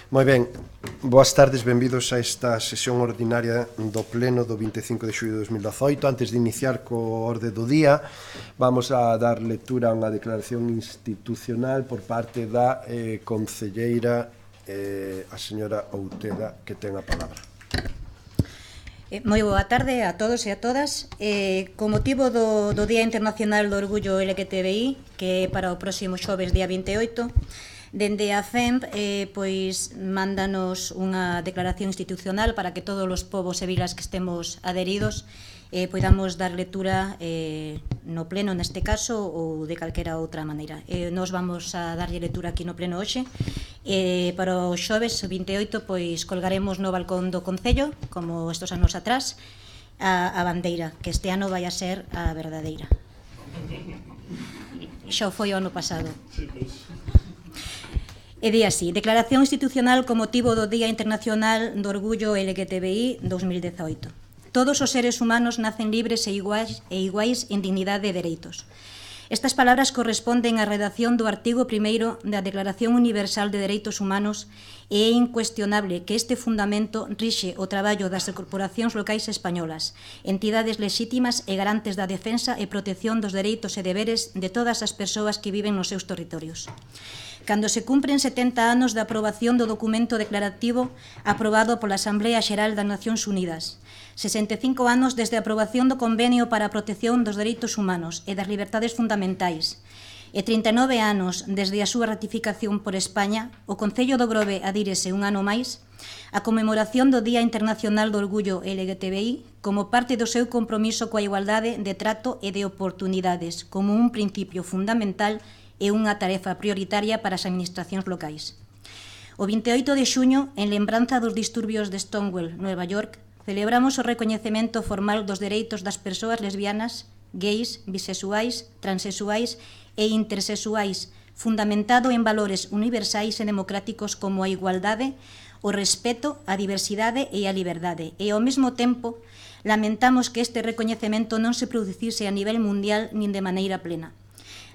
Moi ben, boas tardes, benvidos a esta sesión ordinaria do Pleno do 25 de xullo de 2018. Antes de iniciar co orde do día, vamos a dar lectura a unha declaración institucional por parte da concelleira, a señora Outeda, que ten a palabra. Moi boa tarde a todos e a todas. Con motivo do Día Internacional do Orgullo LGTBI, que é para o próximo xoves, día 28, dende a FEMP pois mándanos unha declaración institucional para que todos os povos e vilas que estemos adheridos podamos dar lectura no pleno neste caso ou de calquera outra maneira. Nos vamos a darlle lectura aquí no pleno hoxe. Para o xoves 28 pois colgaremos no balcón do Concello, como estos anos atrás, a bandeira, que este ano vai a ser a verdadeira. Xa foi o ano pasado. E di así: declaración institucional con motivo do Día Internacional do Orgullo LGTBI 2018. Todos os seres humanos nacen libres e iguais en dignidade e dereitos. Estas palabras corresponden á redacción do artigo 1º da Declaración Universal de Dereitos Humanos e é incuestionable que este fundamento rixe o traballo das corporacións locais españolas, entidades lexítimas e garantes da defensa e protección dos dereitos e deberes de todas as persoas que viven nos seus territorios. Cando se cumpren 70 anos da aprobación do documento declarativo aprobado pola Asamblea Xeral das Nacións Unidas, 65 anos desde a aprobación do Convenio para a Protección dos Dereitos Humanos e das Libertades Fundamentais, e 39 anos desde a súa ratificación por España, o Concello do Grove adírese un ano máis a conmemoración do Día Internacional do Orgullo LGTBI como parte do seu compromiso coa igualdade de trato e de oportunidades como un principio fundamental e unha tarefa prioritaria para as administracións locais. O 28 de xuño, en lembranza dos disturbios de Stonewall, Nova York, celebramos o recoñecemento formal dos dereitos das persoas lesbianas, gays, bisexuais, transexuais e intersexuais, fundamentado en valores universais e democráticos como a igualdade, o respeto, a diversidade e a liberdade. E, ao mesmo tempo, lamentamos que este recoñecemento non se producise a nivel mundial nin de maneira plena.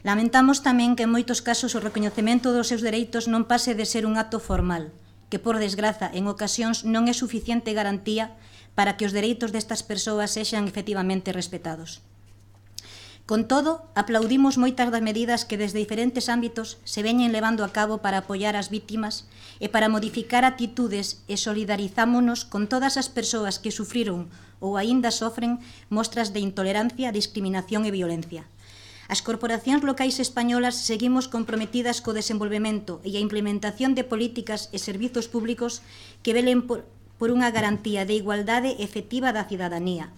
Lamentamos tamén que en moitos casos o recoñecemento dos seus dereitos non pase de ser un acto formal, que, por desgraza, en ocasións non é suficiente garantía para que os dereitos destas persoas sexan efectivamente respetados. Con todo, aplaudimos moitas das medidas que desde diferentes ámbitos se veñen levando a cabo para apoiar as vítimas e para modificar actitudes e solidarizámonos con todas as persoas que sufriron ou aínda sofren mostras de intolerancia, discriminación e violencia. As corporacións locais españolas seguimos comprometidas co desenvolvemento e a implementación de políticas e servizos públicos que velen por unha garantía de igualdade efectiva da cidadanía,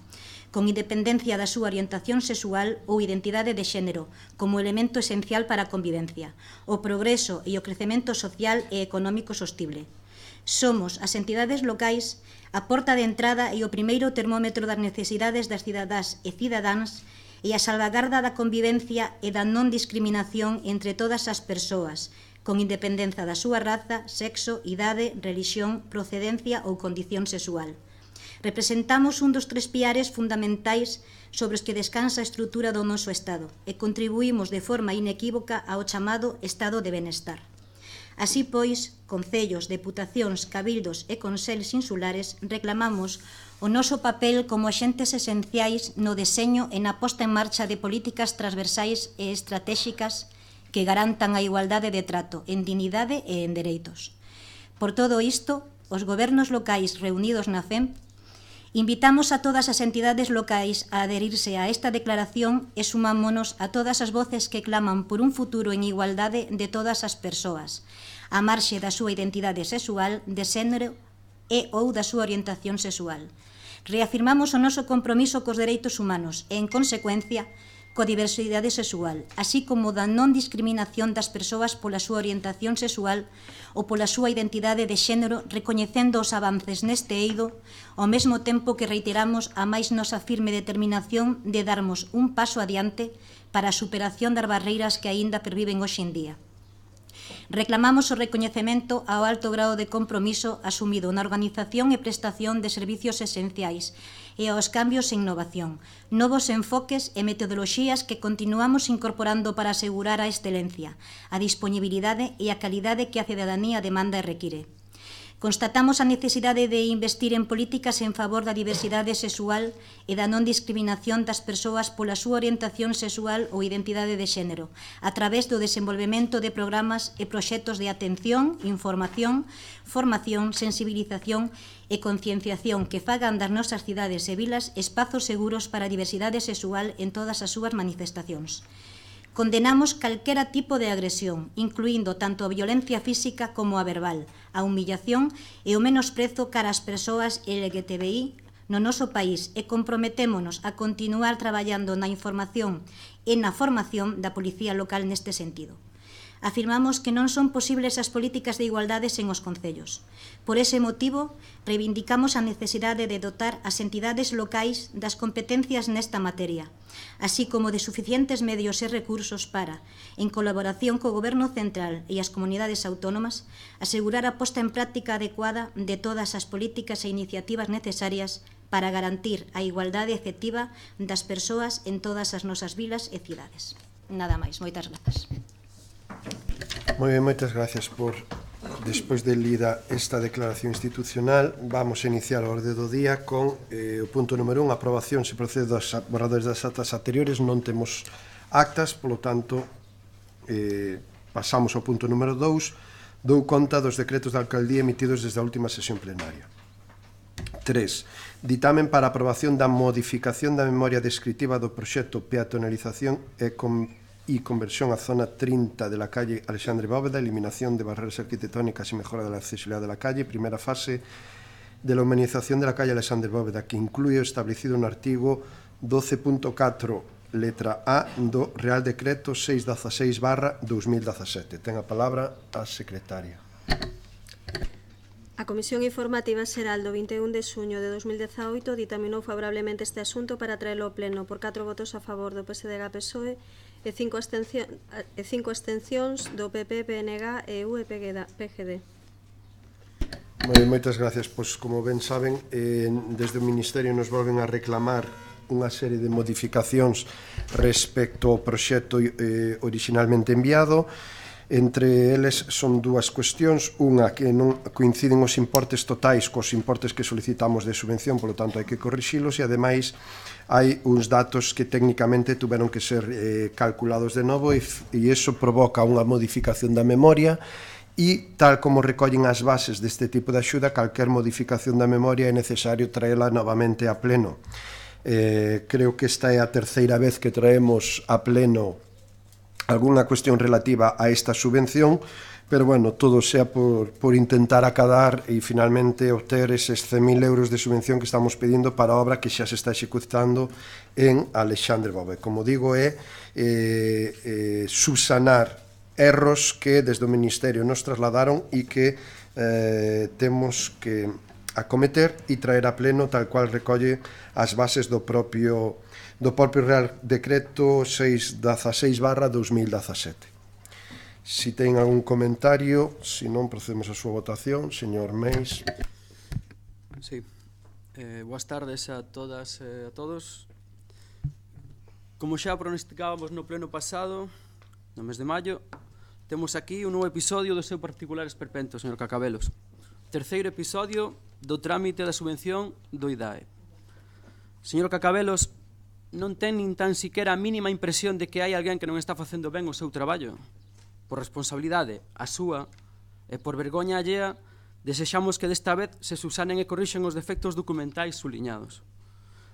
con independencia da súa orientación sexual ou identidade de xénero, como elemento esencial para a convivencia, o progreso e o crecemento social e económico sostible. Somos as entidades locais a porta de entrada e o primeiro termómetro das necesidades das cidadás e cidadáns e a salvagarda da convivencia e da non discriminación entre todas as persoas, con independencia da súa raza, sexo, idade, relixión, procedencia ou condición sexual. Representamos un dos 3 piares fundamentais sobre os que descansa a estrutura do noso Estado e contribuímos de forma inequívoca ao chamado Estado de Benestar. Así pois, concellos, deputacións, cabildos e consellos insulares reclamamos o noso papel como axentes esenciais no deseño e na posta en marcha de políticas transversais e estratéxicas que garantan a igualdade de trato en dignidade e en dereitos. Por todo isto, os gobernos locais reunidos na FEMP invitamos a todas as entidades locais a adherirse a esta declaración e sumámonos a todas as voces que claman por un futuro en igualdade de todas as persoas, a marxe da súa identidade sexual, de xénero e ou da súa orientación sexual. Reafirmamos o noso compromiso cos dereitos humanos e, en consecuencia, coa diversidade sexual, así como da non discriminación das persoas pola súa orientación sexual ou pola súa identidade de xénero, recoñecendo os avances neste eido, ao mesmo tempo que reiteramos a máis nosa firme determinación de darmos un paso adiante para a superación das barreiras que aínda perviven hoxe en día. Reclamamos o recoñecemento ao alto grado de compromiso asumido na organización e prestación de servicios esenciais e aos cambios e innovación, novos enfoques e metodoloxías que continuamos incorporando para asegurar a excelencia, a disponibilidade e a calidade que a cidadanía demanda e require. Constatamos a necesidade de investir en políticas en favor da diversidade sexual e da non discriminación das persoas pola súa orientación sexual ou identidade de xénero, a través do desenvolvemento de programas e proxectos de atención, información, formación, sensibilización e concienciación que fagan das nosas cidades e vilas espazos seguros para a diversidade sexual en todas as súas manifestacións. Condenamos calquera tipo de agresión, incluindo tanto a violencia física como a verbal, a humillación e o menosprezo cara ás persoas LGTBI no noso país e comprometémonos a continuar traballando na información e na formación da Policía Local neste sentido. Afirmamos que non son posibles as políticas de igualdade sen os concellos. Por ese motivo, reivindicamos a necesidade de dotar as entidades locais das competencias nesta materia, así como de suficientes medios e recursos para, en colaboración co Goberno Central e as comunidades autónomas, asegurar a posta en práctica adecuada de todas as políticas e iniciativas necesarias para garantir a igualdade efectiva das persoas en todas as nosas vilas e cidades. Nada máis, moitas grazas. Moi ben, moitas gracias por, despois de lida esta declaración institucional, vamos a iniciar a orde do día con o punto número 1, aprobación se procede dos borradores das actas anteriores, non temos actas, polo tanto, pasamos ao punto número 2, dou conta dos decretos de alcaldía emitidos desde a última sesión plenaria. 3. Ditamen para aprobación da modificación da memoria descritiva do proxecto peatonalización e conversión a zona 30 de la calle Alexandre Bóveda, eliminación de barreras arquitectónicas y mejora de la accesibilidad de la calle, primera fase de la humanización de la calle Alexandre Bóveda, que incluye o establecido no artigo 12.4, letra A, do Real Decreto 616/2017. Ten a palabra a secretaria. A Comisión Informativa Xeral do 21 de xuño de 2018 ditaminou favorablemente este asunto para traelo ao pleno por 4 votos a favor do PSDG-PSOE e 5 abstencións do PP, PNG, EU e PGD. Moitas gracias. Pois, como ben saben, desde o Ministerio nos volven a reclamar unha serie de modificacións respecto ao proxecto originalmente enviado. Entre eles son dúas cuestións, unha que non coinciden os importes totais cos importes que solicitamos de subvención, polo tanto hai que corrixilos, e ademais hai uns datos que técnicamente tuveron que ser calculados de novo e iso provoca unha modificación da memoria e, tal como recollen as bases deste tipo de axuda, calquer modificación da memoria é necesario traela novamente a pleno. Creo que esta é a terceira vez que traemos a pleno algunha cuestión relativa a esta subvención, pero, bueno, todo sea por intentar acadar e, finalmente, obter eses 100.000 euros de subvención que estamos pedindo para a obra que xa se está executando en Alexandre Bóveda. Como digo, é subsanar erros que desde o Ministerio nos trasladaron e que temos que acometer e traer a pleno tal cual recolle as bases do propio Real Decreto 616/2017. Si ten algún comentario, se non, procedemos a súa votación. Señor Meis. Sí. Boas tardes a todas e a todos. Como xa pronosticábamos no pleno pasado, no mes de maio, temos aquí un novo episodio do seu particular esperpento, señor Cacabelos. Terceiro episodio do trámite da subvención do IDAE. Señor Cacabelos, non ten nin tan siquera a mínima impresión de que hai alguén que non está facendo ben o seu traballo. Por responsabilidade, a súa, e por vergoña allea, desexamos que desta vez se subsanen e corrixen os defectos documentais suliñados.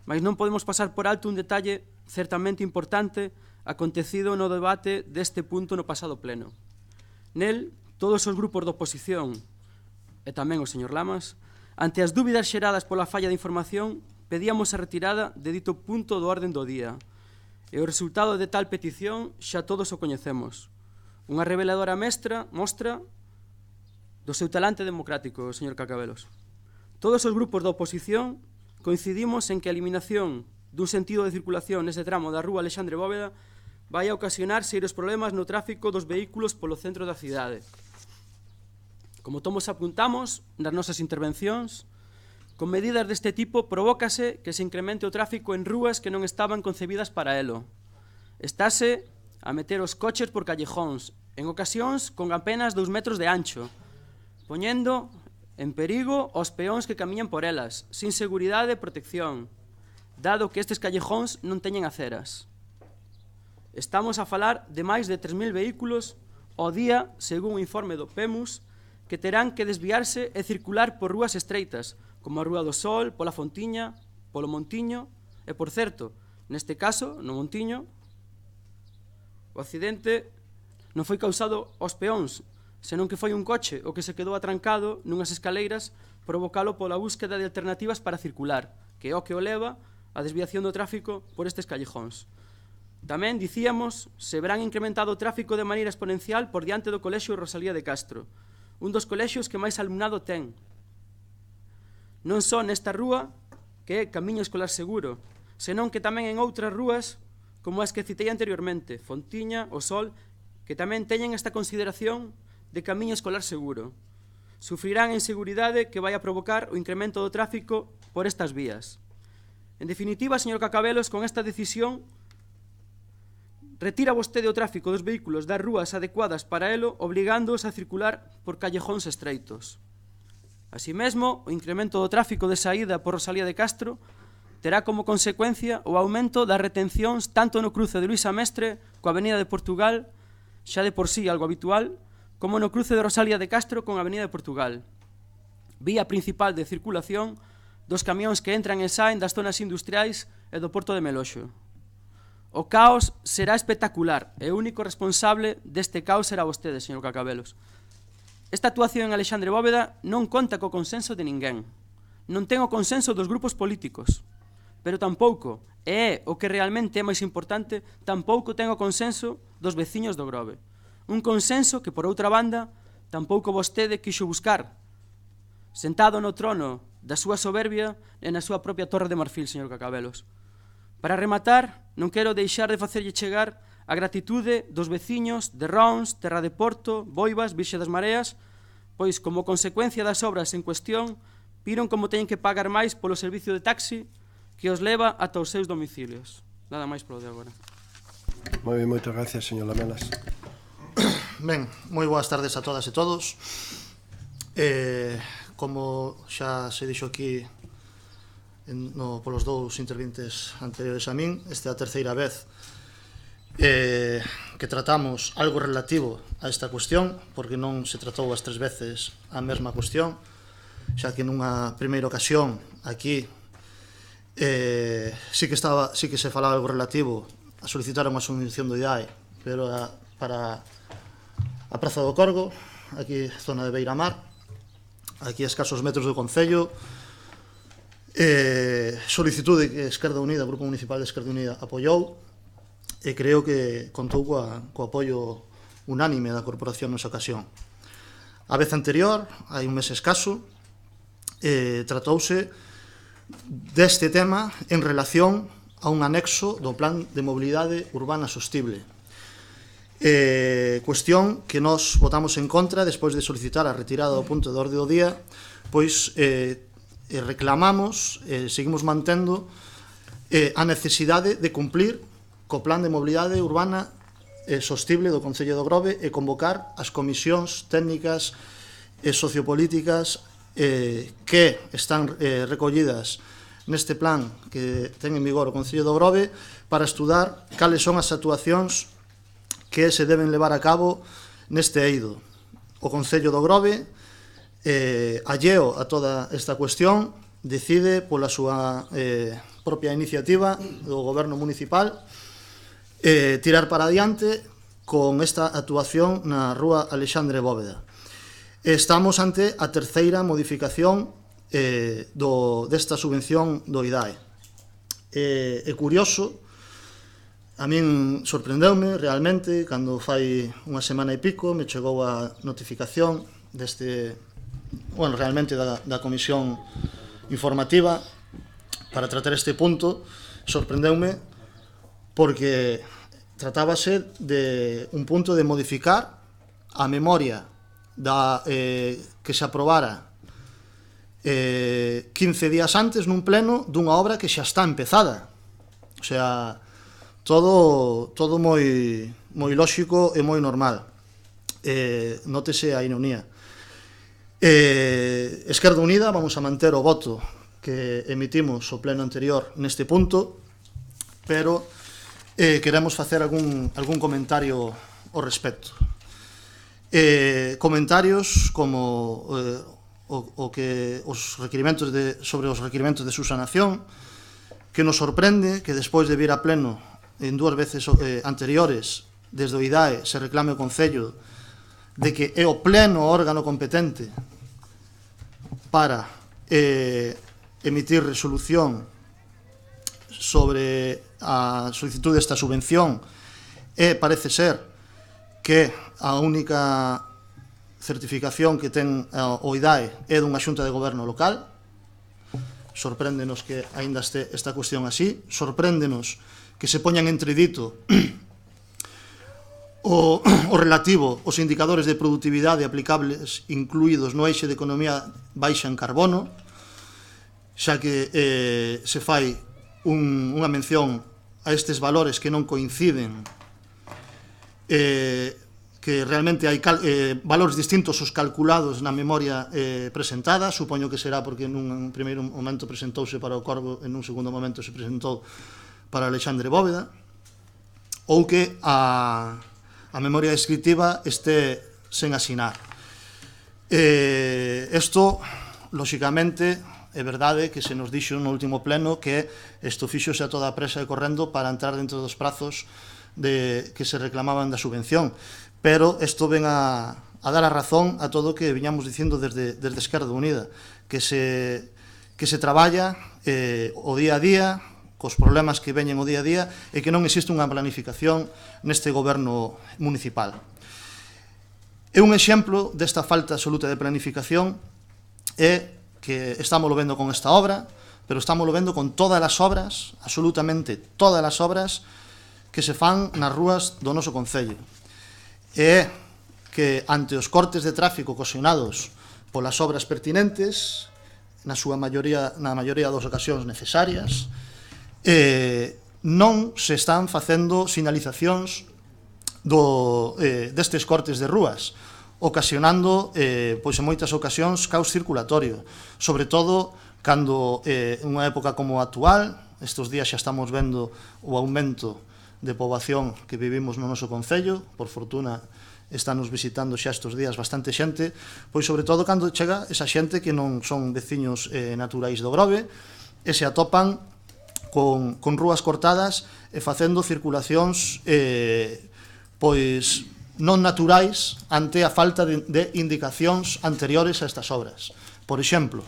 Mas non podemos pasar por alto un detalle certamente importante acontecido no debate deste punto no pasado pleno. Nel, todos os grupos da oposición, e tamén o señor Lamas, ante as dúbidas xeradas pola falla de información, pedíamos a retirada de dito punto do orden do día. E o resultado de tal petición xa todos o coñecemos. Unha reveladora mostra do seu talante democrático, señor Cacabelos. Todos os grupos da oposición coincidimos en que a eliminación dun sentido de circulación nese tramo da rúa Alexandre Bóveda vai a ocasionar serios problemas no tráfico dos vehículos polo centro da cidade. Como todos apuntamos nas nosas intervencións, con medidas deste tipo provócase que se incremente o tráfico en rúas que non estaban concebidas para elo. Estáse a meter os coches por callejóns, en ocasións con apenas 2 metros de ancho, poñendo en perigo aos peóns que camiñan por elas, sin seguridade e protección, dado que estes callejóns non teñen aceras. Estamos a falar de máis de 3.000 vehículos ao día, según o informe do PEMUS, que terán que desviarse e circular por rúas estreitas, como a Rúa do Sol, pola Fontiña, polo Montiño, e, por certo, neste caso, no Montiño, o accidente non foi causado aos peóns, senón que foi un coche o que se quedou atrancado nunhas escaleiras provocalo pola búsqueda de alternativas para circular, que é o que o leva a desviación do tráfico por estes callejóns. Tamén, dicíamos, se verán incrementado o tráfico de maneira exponencial por diante do Colexio Rosalía de Castro, un dos colexios que máis alumnado ten. Non só nesta rúa, que é Camiño Escolar Seguro, senón que tamén en outras rúas, como as que citei anteriormente, Fontiña, O Sol, que tamén teñen esta consideración de camiño escolar seguro. Sufrirán a inseguridade que vai a provocar o incremento do tráfico por estas vías. En definitiva, señor Cacabelos, con esta decisión retira vostede o tráfico dos vehículos das rúas adecuadas para elo, obligándoos a circular por callejóns estreitos. Así mesmo, o incremento do tráfico de saída por Rosalía de Castro terá como consecuencia o aumento das retencións tanto no cruce de Luís Amestre coa Avenida de Portugal, xa de por sí algo habitual, como no cruce de Rosalía de Castro con a Avenida de Portugal, vía principal de circulación dos camións que entran e saen das zonas industriais e do Porto de Meloxo. O caos será espectacular e o único responsable deste caos será vostede, señor Cacabelos. Esta actuación en Alexandre Bóveda non conta co consenso de ninguén. Non ten o consenso dos grupos políticos, pero tampouco, e é o que realmente é máis importante, tampouco ten o consenso dos veciños do Grove. Un consenso que, por outra banda, tampouco vostede quixo buscar, sentado no trono da súa soberbia e na súa propia Torre de Marfil, señor Cacabelos. Para rematar, non quero deixar de facerlle chegar a gratitude dos veciños de Rons, Terra de Porto, Boivas, Virxe das Mareas, pois, como consecuencia das obras en cuestión, viron como teñen que pagar máis polo servicio de taxi que os leva ata os seus domicilios. Nada máis polo de agora. Moi ben, moitas gracias, señor Lamelas. Ben, moi boas tardes a todas e todos. Como xa se dixo aquí polos dous intervintes anteriores a min, esta é a terceira vez que tratamos algo relativo a esta cuestión, porque non se tratou as 3 veces a mesma cuestión, xa que nunha primeira ocasión aquí sí que se falaba algo relativo a solicitar unha subvención do IAE, pero para a Praza do Corgo, aquí zona de Beiramar, aquí a escasos metros do Concello, solicitude que Esquerda Unida, o Grupo Municipal de Esquerda Unida, apoiou, e creo que contou co apoio unánime da corporación nesa ocasión. A vez anterior, hai un mes escaso, tratouse deste tema en relación a un anexo do Plan de Mobilidade Urbana Sostible. Cuestión que nós votamos en contra despois de solicitar a retirada do punto de orde do día, pois reclamamos, seguimos mantendo a necesidade de cumplir co Plan de Mobilidade Urbana Sostible do Concello do Grove e convocar as comisións técnicas e sociopolíticas que están recollidas neste plan que ten en vigor o Concello do Grove para estudar cales son as actuacións que se deben levar a cabo neste eido. O Concello do Grove, alleo a toda esta cuestión, decide pola súa propia iniciativa do Goberno Municipal tirar para adiante con esta actuación na Rúa Alexandre Bóveda. Estamos ante a terceira modificación desta subvención do IDAE. É curioso, a min sorprendeume realmente cando fai unha semana e pico me chegou a notificación deste, realmente da comisión informativa para tratar este punto. Sorprendeume porque tratábase de un punto de modificar a memoria que se aprobara 15 días antes nun pleno dunha obra que xa está empezada. O sea, todo moi lóxico e moi normal. Nótese a ironía. Esquerda Unida vamos a manter o voto que emitimos o pleno anterior neste punto, pero queremos facer algún comentario ao respecto. Comentarios como os requirimentos sobre os requirimentos de subsanación, que nos sorprende que despois de vir a pleno en dúas veces anteriores desde o IDAE se reclame o Concello de que é o pleno órgano competente para emitir resolución sobre a solicitud desta subvención, e parece ser que a única certificación que ten o IDAE é dunha xunta de goberno local. Sorpréndenos que aínda este esta cuestión así, sorpréndenos que se poñan entredito o relativo aos indicadores de productividade aplicables incluídos no eixe de economía baixa en carbono, xa que se fai unha mención a estes valores que non coinciden, que realmente hai valores distintos aos calculados na memoria presentada. Supoño que será porque nun primeiro momento presentouse para o Corvo e nun segundo momento se presentou para Alexandre Bóveda, ou que a memoria descriptiva este sen asinar. Isto, lóxicamente, é verdade que se nos dixo no último pleno que isto fixose a toda presa e correndo para entrar dentro dos prazos que se reclamaban da subvención, pero isto ven a dar a razón a todo o que viñamos dicindo desde Esquerda Unida, que se traballa o día a día, cos problemas que veñen o día a día, e que non existe unha planificación neste goberno municipal. É un exemplo desta falta absoluta de planificación é que estamos vendo con esta obra, pero estamos vendo con todas as obras, absolutamente todas as obras que se fan nas rúas do noso concello. É que ante os cortes de tráfico ocasionados polas obras pertinentes, na maioría das ocasións necesarias, non se están facendo sinalizacións destes cortes de rúas, ocasionando, pois en moitas ocasións, caos circulatorio, sobre todo cando unha época como a actual, estes días xa estamos vendo o aumento de poboación que vivimos no noso concello, por fortuna estános visitando xa estes días bastante xente, pois sobre todo cando chega esa xente que non son veciños naturais do Grove e se atopan con rúas cortadas e facendo circulacións pois non naturais ante a falta de indicacións anteriores a estas obras. Por exemplo,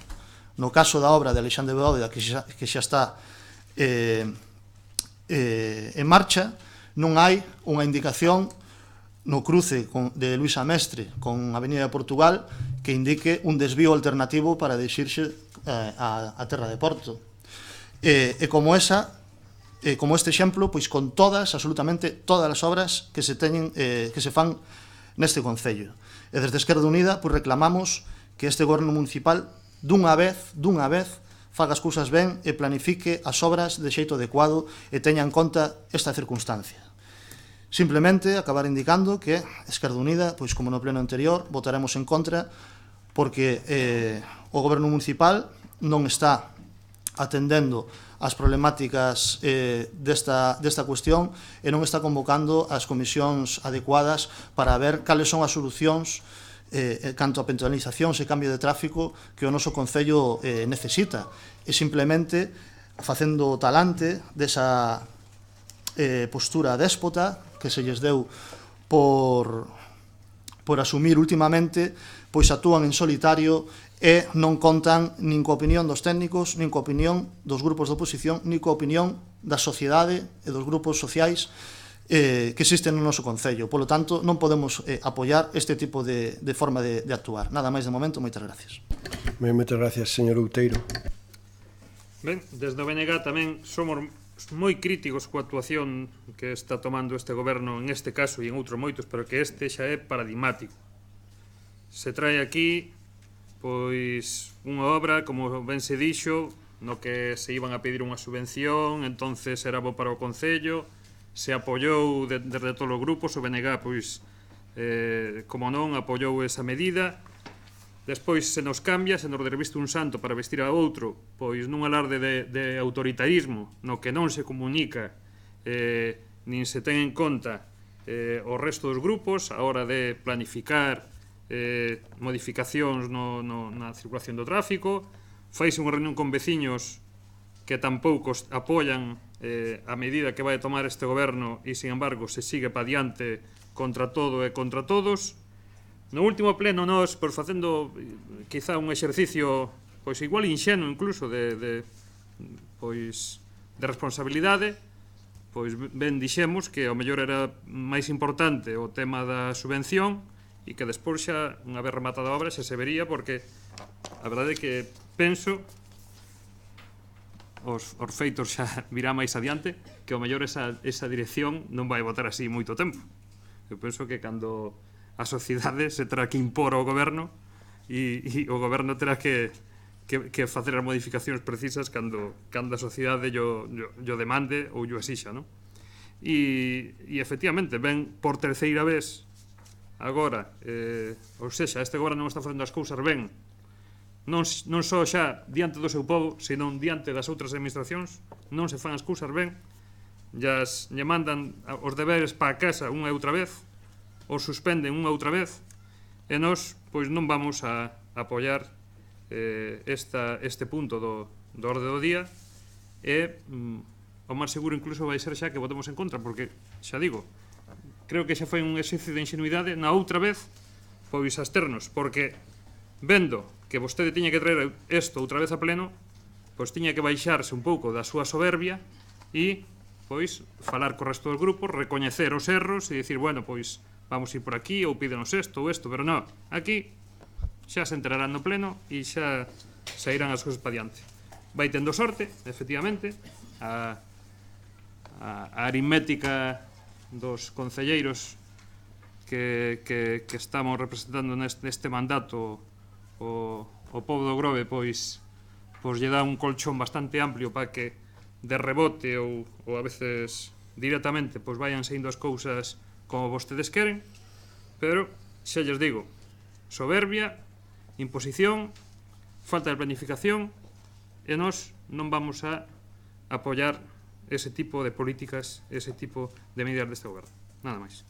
no caso da obra de Alexandre Bóveda, que xa está en marcha, non hai unha indicación no cruce de Luisa Mestre con a Avenida de Portugal que indique un desvío alternativo para dirixirse a Terra de Porto. E como este exemplo, pois con absolutamente todas as obras que se fan neste concello. E desde Esquerda Unida pois reclamamos que este goberno municipal dunha vez faga as cousas ben e planifique as obras de xeito adecuado e teña en conta esta circunstancia. Simplemente acabar indicando que Esquerda Unida, pois como no pleno anterior, votaremos en contra porque o goberno municipal non está atendendo as problemáticas desta cuestión e non está convocando as comisións adecuadas para ver cales son as solucións canto a penalizacións e cambio de tráfico que o noso concello necesita, e simplemente facendo talante desa postura déspota que se lles deu por asumir últimamente, pois actúan en solitario e non contan nin coa opinión dos técnicos, nin coa opinión dos grupos de oposición, nin coa opinión da sociedade e dos grupos sociais que existen no noso concello. Polo tanto, non podemos apoiar este tipo de forma de actuar. Nada máis de momento, moitas gracias. Moitas gracias, señor Outeiro. Ben, desde o BNG tamén somos moi críticos coa actuación que está tomando este goberno en este caso e en outros moitos, pero que este xa é paradigmático. Se trae aquí pois unha obra, como ben se dixo, no que se iban a pedir unha subvención, entonces era bo para o concello, se apoiou desde todos os grupos, o BNG, pois, como non, apoiou esa medida, despois se nos cambia, se nos reviste un santo para vestir a outro, pois nun alarde de autoritarismo no que non se comunica nin se ten en conta o resto dos grupos a hora de planificar modificacións na circulación do tráfico, faise unha reunión con veciños que tampouco apoian a medida que vai tomar este goberno e, sin embargo, se sigue pa diante contra todo e contra todos. No último pleno, nós, pois, facendo quizá un exercicio pois igual inxenuo incluso de responsabilidade, pois ben dixemos que ao mellor era máis importante o tema da subvención e que despois xa, unha vez rematada a obra, xa se vería, porque a verdade é que penso os feitos xa virá máis adiante, que ao mellor esa dirección non vai botar así moito tempo. Eu penso que cando a sociedade se terá que impor ao goberno e o goberno terá que facer as modificacións precisas cando a sociedade yo demande ou yo exixa, non? E efectivamente ven por terceira vez agora, ou sexa, este goberno non está facendo as cousas ben, non só xa diante do seu povo, senón diante das outras administracións, non se fan as cousas ben, lle mandan os deberes para casa unha e outra vez, os suspenden unha outra vez, e nós pois non vamos a apoiar este punto do orde do día, e o máis seguro incluso vai ser xa que votemos en contra, porque, xa digo, creo que xa foi un exercicio de ingenuidade na outra vez, pois absternos, porque vendo que vostede tiña que traer isto outra vez a pleno, pois tiña que baixarse un pouco da súa soberbia e, pois, falar co resto dos grupos, recoñecer os erros e dicir, bueno, pois, vamos ir por aquí, ou pídenos isto ou isto, pero non, aquí xa se enterarán no pleno e xa sairán as cousas para diante. Vai tendo sorte, efectivamente, a aritmética dos concelleiros que estamos representando neste mandato o pobo do Grove, pois lle dá un colchón bastante amplio para que de rebote ou a veces directamente pois vayan saindo as cousas como vostedes queren, pero xa lles digo, soberbia, imposición, falta de planificación, e nós non vamos a apoiar ese tipo de políticas, ese tipo de medidas deste goberno. Nada máis.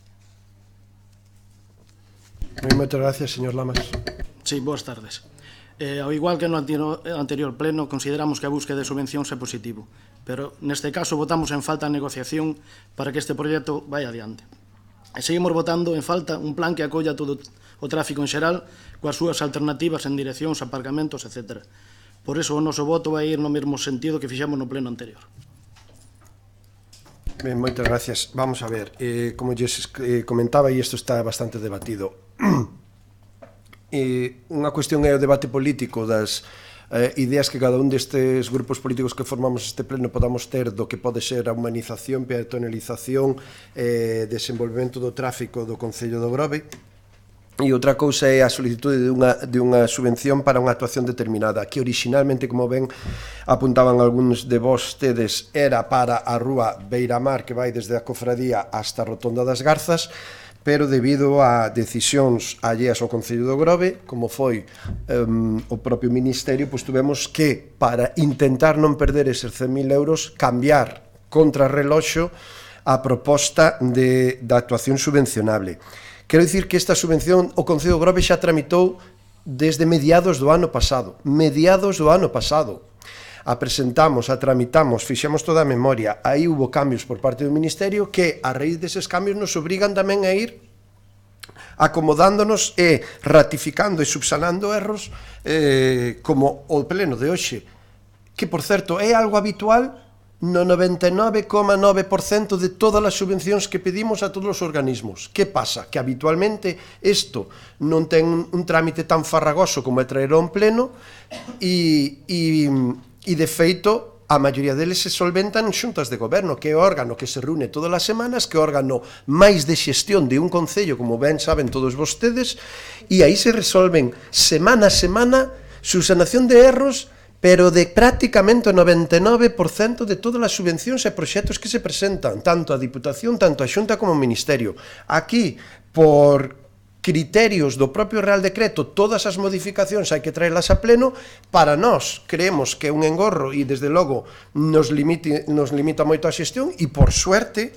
Moitas gracias, señor Lamas. Sí, boas tardes. Ao igual que no anterior pleno, consideramos que a búsqueda de subvencións é positivo, pero neste caso votamos en falta a negociación para que este proxecto vai adiante. E seguimos votando en falta un plan que acolla todo o tráfico en xeral coas súas alternativas en direccións, aparcamentos, etc. Por iso o noso voto vai ir no mesmo sentido que fixamos no pleno anterior. Ben, moitas gracias. Vamos a ver, como lles comentaba, e isto está bastante debatido, unha cuestión é o debate político das ideas que cada un destes grupos políticos que formamos este pleno podamos ter do que pode ser a humanización, peatonalización, desenvolvemento do tráfico do Concello do Grove, e outra cousa é a solicitude de unha subvención para unha actuación determinada, que originalmente, como ben apuntaban algúns de vostedes, era para a rúa Beiramar, que vai desde a Cofradía hasta a Rotonda das Garzas, pero debido a decisións alleas ao Concello do Grove, como foi o propio Ministerio, pois tuvemos que, para intentar non perder eses 100.000 euros, cambiar contra reloxo a proposta da actuación subvencionable. Quero dicir que esta subvención o Concello do Grove xa tramitou desde mediados do ano pasado. A presentamos, a tramitamos, fixemos toda a memoria, aí hubo cambios por parte do Ministerio que, a raíz deses cambios, nos obrigan tamén a ir acomodándonos e ratificando e subsanando erros como o pleno de hoxe, que, por certo, é algo habitual no 99,9% de todas as subvencións que pedimos a todos os organismos. Que pasa? Que habitualmente isto non ten un trámite tan farragoso como é traer a un pleno e de feito a maioría deles se solventan en xuntas de goberno, que é o órgano que se reúne todas as semanas, que é o órgano máis de xestión de un concello, como ben saben todos vostedes, e aí se resolven semana a semana subsanación de erros, pero de prácticamente o 99% de todas as subvencións e proxectos que se presentan, tanto a Diputación, tanto a Xunta como o Ministerio. Aquí, por criterios do propio Real Decreto, todas as modificacións hai que traerlas a pleno. Para nós creemos que é un engorro e desde logo nos limita moito a xestión, e por suerte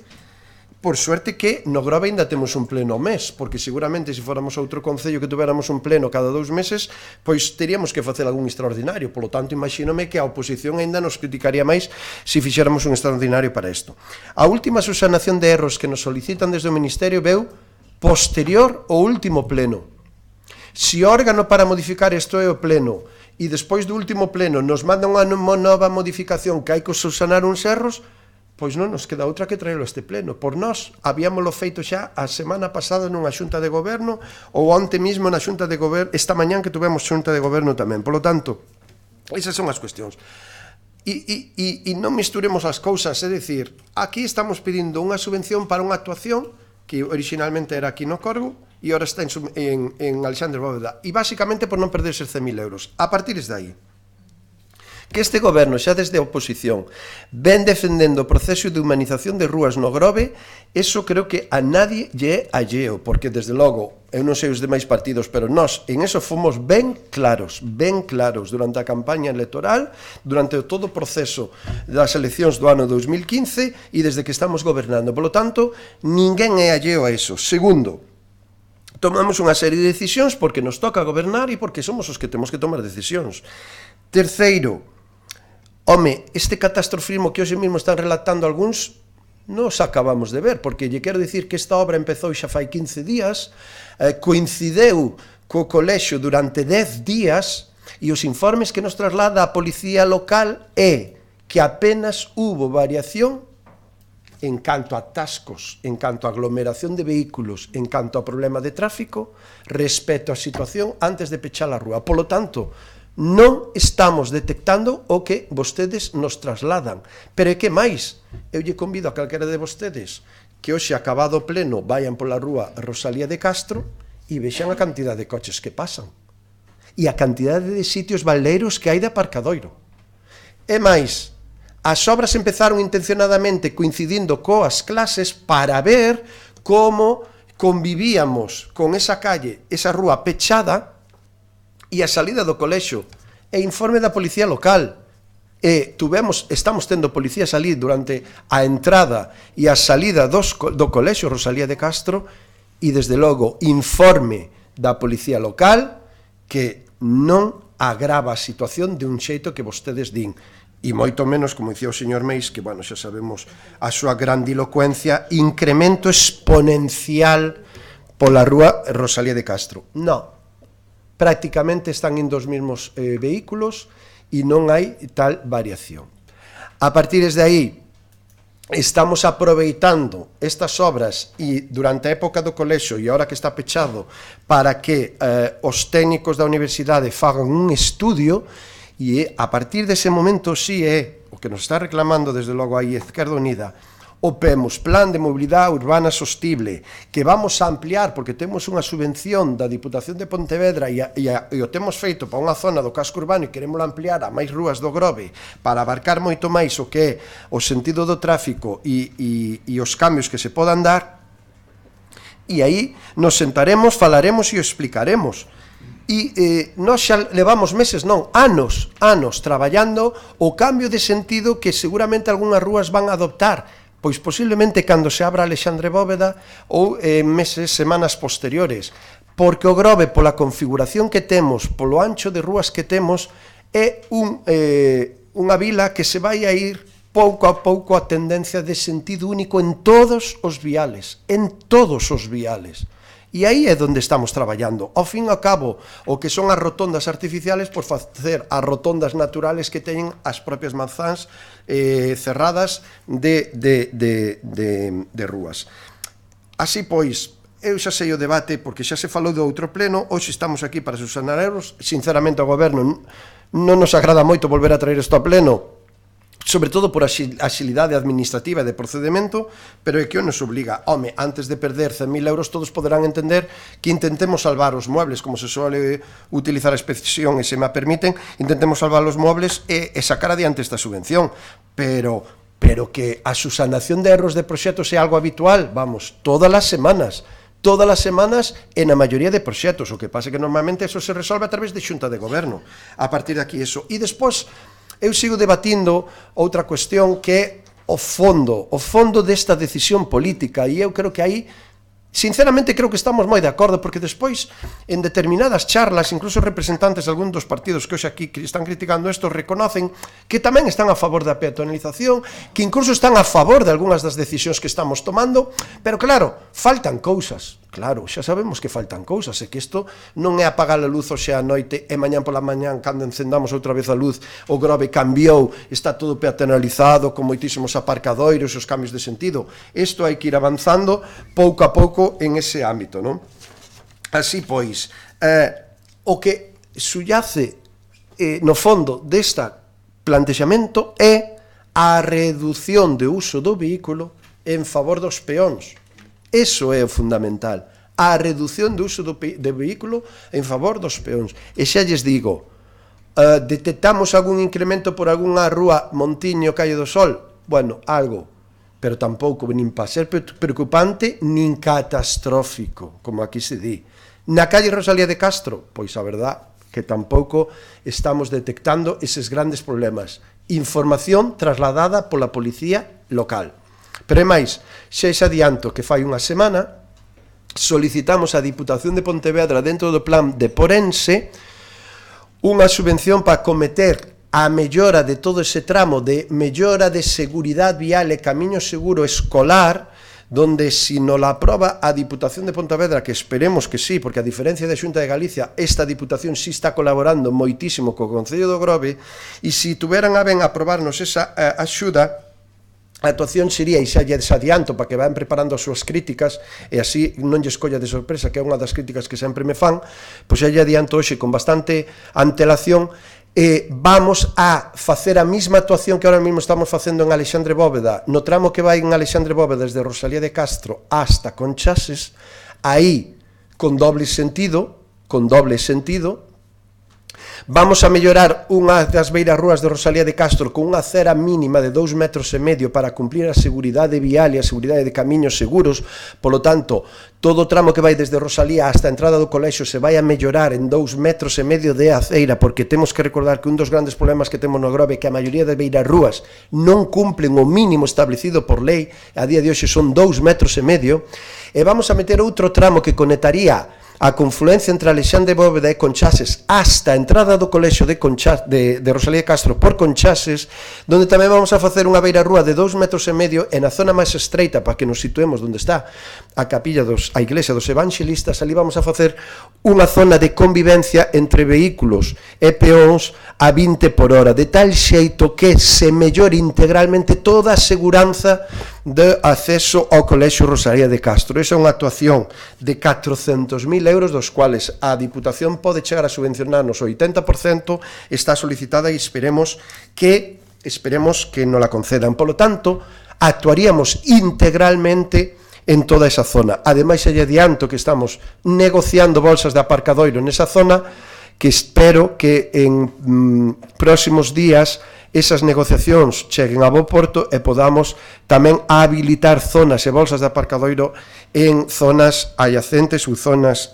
que no Grove ainda temos un pleno ao mes, porque seguramente se fóramos a outro concello que tuveramos un pleno cada 2 meses, pois teríamos que facer algún extraordinario. Polo tanto, imagínome que a oposición ainda nos criticaría máis se fixéramos un extraordinario para isto. A última subsanación de erros que nos solicitan desde o Ministerio veu posterior ao último pleno. Se o órgano para modificar isto é o pleno e despois do último pleno nos manda unha nova modificación que hai que subsanar uns erros, pois non nos queda outra que traerlo a este pleno. Por nós, habíamoslo feito xa a semana pasada nunha xunta de goberno ou onte mismo na xunta de goberno, esta mañán que tuvemos xunta de goberno tamén. Por lo tanto, esas son as cuestións. E non misturemos as cousas, é dicir, aquí estamos pedindo unha subvención para unha actuación que originalmente era aquí no Corgo e agora está en Alexandre Bóveda, e basicamente por non perderse 100.000 euros. A partir de aí, que este goberno xa desde a oposición ven defendendo o proceso de humanización de rúas no Grove, eso creo que a nadie lle é alleo, porque desde logo, eu non sei os demais partidos, pero nós en eso fomos ben claros durante a campaña electoral, durante todo o proceso das eleccións do ano 2015 e desde que estamos gobernando. Por lo tanto, ninguén é alleo a eso. Segundo, tomamos unha serie de decisións porque nos toca gobernar e porque somos os que temos que tomar decisións. Terceiro, home, este catastrofismo que hoxe mesmo están relatando algúns, nos acabamos de ver, porque lle quero dicir que esta obra empezou xa fai 15 días, coincideu co colexio durante 10 días, e os informes que nos traslada a policía local é que apenas hubo variación en canto a atascos, en canto a aglomeración de vehículos, en canto a problema de tráfico, respecto á situación antes de pechar a rúa. Polo tanto, non estamos detectando o que vostedes nos trasladan. Pero é que máis, eu lle convido a calquera de vostedes que hoxe, acabado o pleno, vayan pola rúa Rosalía de Castro e vexan a cantidad de coches que pasan e a cantidad de sitios baleiros que hai de aparcadoiro. E máis, as obras empezaron intencionadamente coincidindo coas clases para ver como convivíamos con esa calle, esa rúa pechada, e a salida do colexio, e informe da policía local, e estamos tendo policía salir durante a entrada e a salida do colexio Rosalía de Castro, e desde logo informe da policía local que non agrava a situación de un xeito que vostedes din, e moito menos, como dicía o señor Meis, que, bueno, xa sabemos a súa grandilocuencia, incremento exponencial pola rúa Rosalía de Castro. Non. Prácticamente están indo os mesmos vehículos e non hai tal variación. A partir de aí, estamos aproveitando estas obras e durante a época do colexio e agora que está pechado para que os técnicos da universidade fagan un estudio, e a partir dese momento sí é o que nos está reclamando desde logo aí Izquierda Unida, o PEMOS, Plan de Mobilidade Urbana Sostible, que vamos a ampliar porque temos unha subvención da Diputación de Pontevedra e o temos feito para unha zona do casco urbano e queremos ampliar a máis rúas do Grove para abarcar moito máis o que é o sentido do tráfico e os cambios que se podan dar, e aí nos sentaremos, falaremos e o explicaremos. E nós xa levamos meses, non, anos traballando o cambio de sentido que seguramente algunhas rúas van a adoptar, pois posiblemente cando se abra Alexandre Bóveda ou meses, semanas posteriores, porque o Grove, pola configuración que temos, polo ancho de rúas que temos, é unha vila que se vai a ir pouco a pouco a tendencia de sentido único en todos os viales, E aí é onde estamos traballando. Ao fin e ao cabo, o que son as rotondas artificiales, por facer as rotondas naturales que teñen as propias manzáns cerradas de rúas. Así pois, eu xa sei o debate, porque xa se falou do outro pleno, hoxe estamos aquí para subsanar erros. Sinceramente, ao goberno non nos agrada moito volver a traer isto a pleno, sobre todo por a axilidade administrativa e de procedimento, pero é que nos obliga, home, antes de perder 100.000 euros, todos poderán entender que intentemos salvar os muebles, como se suele utilizar a expresión, e se me permiten, intentemos salvar os muebles e sacar adiante esta subvención, pero que a subsanación de erros de proxectos é algo habitual, vamos, todas as semanas, todas as semanas e na maioría de proxectos, o que pasa que normalmente eso se resolve a través de xunta de goberno. A partir de aquí eso. E despois eu sigo debatindo outra cuestión que é o fondo desta decisión política, e eu creo que aí sinceramente creo que estamos moi de acordo, porque despois en determinadas charlas, incluso representantes de algún dos partidos que hoxe aquí están criticando isto, reconocen que tamén están a favor da peatonalización, que incluso están a favor de algunhas das decisións que estamos tomando, pero claro, faltan cousas. Claro, xa sabemos que faltan cousas, e que isto non é apagar a luz hoxe a noite e mañán pola mañán, cando encendamos outra vez a luz, o Grove cambiou, está todo peatonalizado, con moitísimos aparcadoiros, os cambios de sentido. Isto hai que ir avanzando pouco a pouco en ese ámbito, non? Así pois, o que subyace no fondo desta plantexamento é a redución de uso do vehículo en favor dos peóns. Eso é o fundamental, a reducción do uso do vehículo en favor dos peóns. E xa lles digo, detectamos algún incremento por algunha rúa Montiño, Calle do Sol? Bueno, algo, pero tampouco nin para ser preocupante nin catastrófico, como aquí se di. Na calle Rosalía de Castro, pois a verdad que tampouco estamos detectando eses grandes problemas. Información trasladada pola policía local. Pero é máis, xa ese adianto que fai unha semana solicitamos á Diputación de Pontevedra dentro do plan de Porense unha subvención para acometer a mellora de todo ese tramo de mellora de seguridade vial e camiño seguro escolar, donde si nos la aproba a Diputación de Pontevedra, que esperemos que sí, porque a diferencia da Xunta de Galicia, esta Diputación sí está colaborando moitísimo co Concello do Grove, e si tuveran a ben aprobarnos esa axuda, a actuación sería, e xa lle desadianto para que van preparando as súas críticas e así non lle escolla de sorpresa, que é unha das críticas que sempre me fan, pois xa lle adianto hoxe con bastante antelación, vamos a facer a mesma actuación que ahora mesmo estamos facendo en Alexandre Bóveda, no tramo que vai en Alexandre Bóveda desde Rosalía de Castro hasta Conchases, aí con doble sentido, vamos a mellorar unha das beiras rúas de Rosalía de Castro con unha cera mínima de 2,5 metros para cumplir a seguridade vial e a seguridade de camiños seguros. Polo tanto, todo o tramo que vai desde Rosalía hasta a entrada do colexio se vai a mellorar en 2,5 metros de aceira, porque temos que recordar que un dos grandes problemas que temos no Grove é que a maioría das beiras rúas non cumplen o mínimo establecido por lei, a día de hoxe son 2,5 metros, e vamos a meter outro tramo que conectaría a confluencia entre Alexandre Bóveda e Conchases hasta a entrada do colexio de Rosalía de Castro por Conchases, donde tamén vamos a facer unha beira rúa de 2,5 metros e na zona máis estreita, para que nos situemos onde está a capilla a iglesia dos evangelistas, ali vamos a facer unha zona de convivencia entre vehículos e peóns a 20 por hora, de tal xeito que se mellore integralmente toda a seguranza de acceso ao colexio Rosalía de Castro. Esa é unha actuación de 400.000 euros, dos cuales a Diputación pode chegar a subvencionarnos o 80%, está solicitada e esperemos que nos la concedan. Por lo tanto, actuaríamos integralmente en toda esa zona. Ademais, xa lle adianto que estamos negociando bolsas de aparcadoiro nesa zona, que espero que en próximos días esas negociacións cheguen a bo porto e podamos tamén habilitar zonas e bolsas de aparcadoiro en zonas adyacentes ou zonas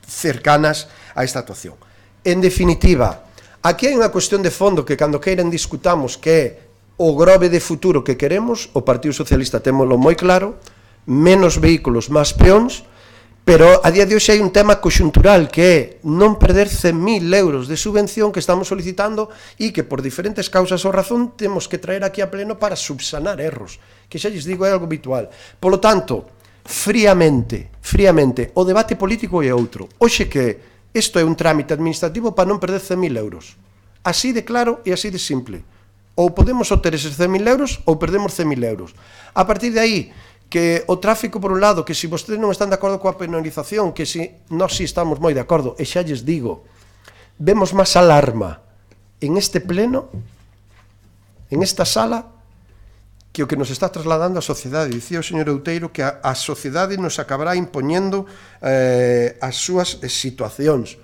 cercanas a esta actuación. En definitiva, aquí hai unha cuestión de fondo que cando queiran discutamos, que é o Grove de futuro que queremos. O Partido Socialista témolo moi claro, menos vehículos, máis peóns. Pero a día de hoxe hai un tema conxuntural, que é non perder 100.000 euros de subvención que estamos solicitando e que por diferentes causas ou razón temos que traer aquí a pleno para subsanar erros, que xa lles digo é algo habitual. Polo tanto, fríamente, o debate político é outro. Hoxe que isto é un trámite administrativo para non perder 100.000 euros. Así de claro e así de simple. Ou podemos obter eses 100.000 euros ou perdemos 100.000 euros. A partir de aí, que o tráfico por un lado, que se vostedes non están de acordo coa penalización, que si nós si estamos moi de acordo, e xa lles digo, vemos máis alarma en este pleno, en esta sala, que o que nos está trasladando a sociedade. Dicía o señor Outeiro que a sociedade nos acabará impoñendo as súas situacións.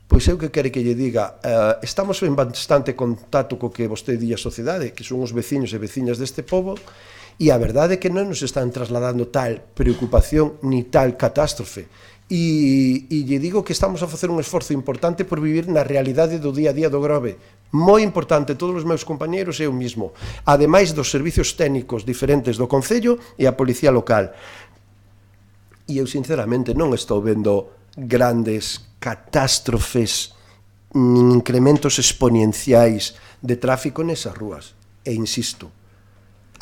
Pois eu que quere que lle diga, estamos en bastante contacto co que vostede di a sociedade, que son os veciños e veciñas deste pobo, E a verdade é que non nos están trasladando tal preocupación ni tal catástrofe. E lle digo que estamos a facer un esforzo importante por vivir na realidade do día a día do Grove. Moi importante, todos os meus compañeiros e eu mismo. Ademais dos servicios técnicos diferentes do Concello e a Policía Local. E eu, sinceramente, non estou vendo grandes catástrofes nin incrementos exponenciais de tráfico nesas rúas. E insisto,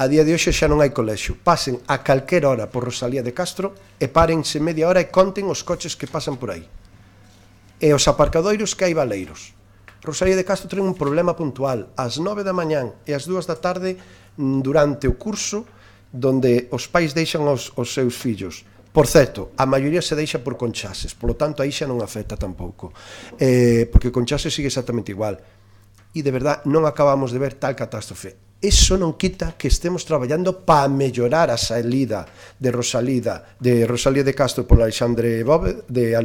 a día de hoxe xa non hai colexio. Pasen a calquera hora por Rosalía de Castro e párense media hora e conten os coches que pasan por aí. E os aparcadoiros que hai baleiros. Rosalía de Castro ten un problema puntual. Ás 9 da mañán e ás 2 da tarde durante o curso donde os pais deixan os seus fillos. Por certo, a maioría se deixa por Conchases, polo tanto aí xa non afecta tampouco. Porque Conchases sigue exactamente igual. E de verdad non acabamos de ver tal catástrofe. Eso non quita que estemos traballando para mellorar a salida de Rosalía de Castro por Alexandre Bóveda, de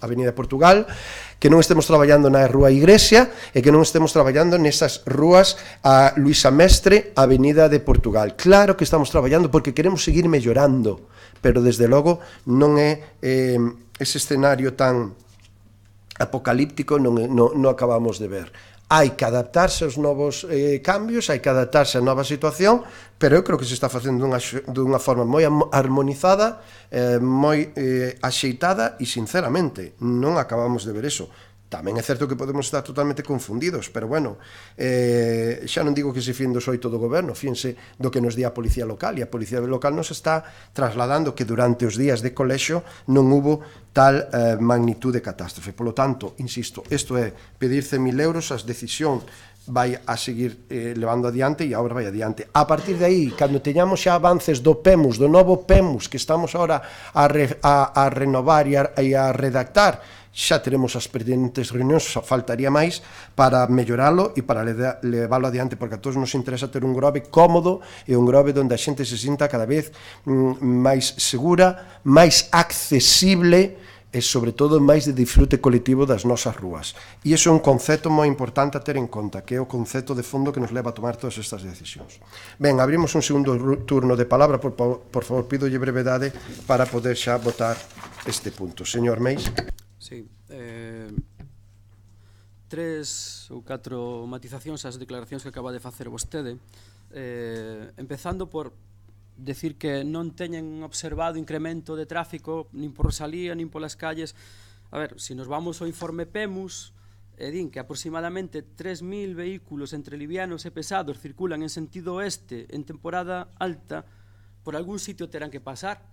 Avenida Portugal, que non estemos traballando na Rúa Igrexa e que non estemos traballando nesas rúas a Luisa Mestre, Avenida de Portugal. Claro que estamos traballando porque queremos seguir mellorando, pero desde logo non é ese escenario tan apocalíptico non acabamos de ver. Hai que adaptarse aos novos cambios, hai que adaptarse á nova situación, pero eu creo que se está facendo dunha forma moi armonizada, moi axeitada e, sinceramente, non acabamos de ver eso. Tamén é certo que podemos estar totalmente confundidos, pero bueno, xa non digo que se fíen do xoito do goberno, fíense do que nos di a Policía Local, e a Policía Local nos está trasladando que durante os días de colexio non hubo tal magnitud de catástrofe. Polo tanto, insisto, isto é pedir 100.000 euros, as decisión vai a seguir levando adiante e a obra vai adiante. A partir de aí, cando teñamos xa avances do PEMUS, do novo PEMUS, que estamos ahora a renovar e a redactar, xa teremos as pertinentes reunións, faltaría máis para melloralo e para leválo adiante, porque a todos nos interesa ter un Grove cómodo e un Grove onde a xente se sinta cada vez máis segura, máis accesible e, sobre todo, máis de disfrute colectivo das nosas rúas. E iso é un concepto moi importante a ter en conta, que é o concepto de fondo que nos leva a tomar todas estas decisións. Ben, abrimos un segundo turno de palabra, por favor, pídolle brevedade para poder xa votar este punto. Señor Meis. Sí, 3 ou 4 matizacións ás declaracións que acaba de facer vostede, empezando por decir que non teñen observado incremento de tráfico nin por Rosalía, nin polas calles. A ver, se nos vamos ao informe PEMUS, din que aproximadamente 3.000 vehículos entre livianos e pesados circulan en sentido oeste en temporada alta, por algún sitio terán que pasar.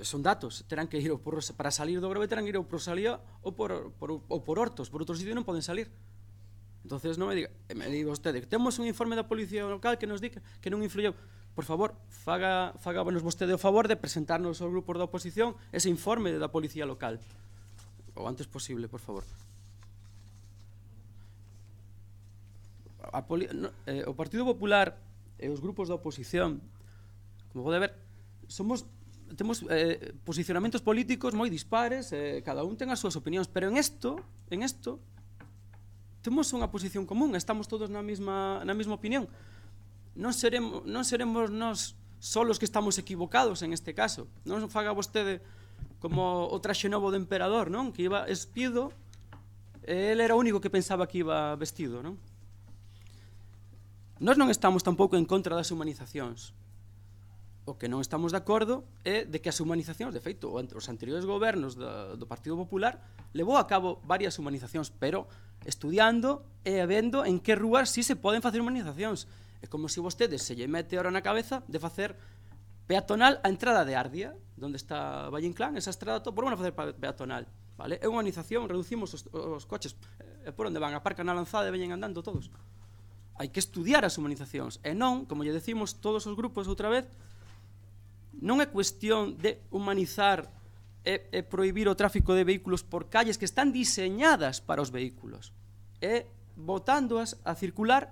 Son datos, terán que ir para salir do Grove, terán que ir ao Rosalía ou por Hortos, por outro sitio non poden salir. Entonces non me diga vostede que temos un informe da Policía Local que nos di que non influyeu. Por favor, fáganos vostede o favor de presentarnos aos grupos da oposición ese informe da Policía Local o antes posible, por favor. O Partido Popular e os grupos da oposición, como pode ver, temos posicionamentos políticos moi dispares, cada un ten as súas opinións, pero en isto temos unha posición común, estamos todos na mesma opinión. Non seremos nós solos que estamos equivocados en este caso. Non faga vostede como o traxe novo do emperador, non? Que iba espido, e ele era o único que pensaba que iba vestido, non? Nós non estamos tampouco en contra das humanizacións. O que non estamos de acordo é de que as humanizacións, de feito, os anteriores gobernos do Partido Popular levou a cabo varias humanizacións, pero estudiando e vendo en que rúas sí se poden facer humanizacións. É como se vostedes se lle mete ahora na cabeza de facer peatonal a entrada de Ardia, onde está Valle Inclán, esa estrada, por van a facer peatonal. Vale? É unha humanización, reducimos os coches, por onde van, aparcan a lanzada e veñen andando todos. Hai que estudiar as humanizacións, e non, como lle decimos todos os grupos outra vez, non é cuestión de humanizar e prohibir o tráfico de vehículos por calles que están diseñadas para os vehículos. É botándoas a circular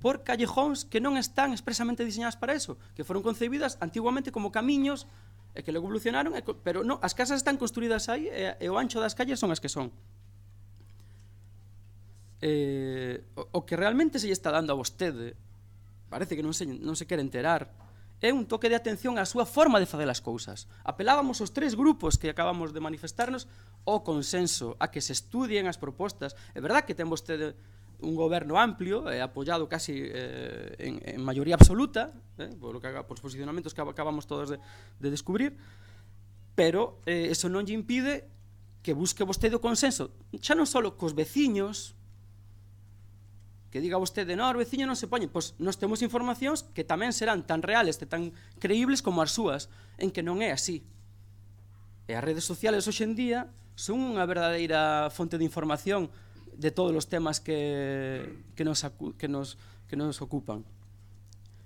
por callejóns que non están expresamente diseñadas para eso, que foron concebidas antiguamente como camiños e que logo evolucionaron, pero non, as casas están construídas aí e o ancho das calles son as que son. O que realmente se lle está dando a vostede parece que non se quere enterar, é un toque de atención á súa forma de facer as cousas. Apelábamos os tres grupos que acabamos de manifestarnos ao consenso, a que se estudien as propostas. É verdad que ten vostede un goberno amplio, apoiado casi en maioría absoluta, por os posicionamentos que acabamos todos de descubrir, pero eso non lle impide que busque vostede o consenso, xa non só cos veciños, que diga vostede, no, os veciños non se poñen, pois nós temos informacións que tamén serán tan reales e tan creíbles como as súas, en que non é así. E as redes sociales hoxe en día son unha verdadeira fonte de información de todos os temas que nos ocupan.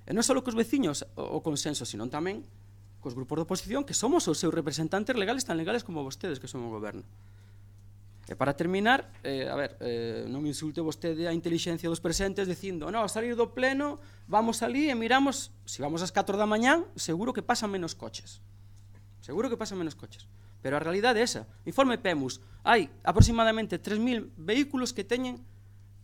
E non só cos veciños o consenso, sino tamén cos grupos de oposición, que somos os seus representantes legales, tan legales como vostedes, que son o goberno. E para terminar, non me insulte vostede a intelixencia dos presentes dicindo, no, a salir do pleno, vamos ali e miramos, se vamos ás 4 da mañán, seguro que pasan menos coches. Seguro que pasan menos coches. Pero a realidade é esa. Informe PEMUS, hai aproximadamente 3.000 vehículos que teñen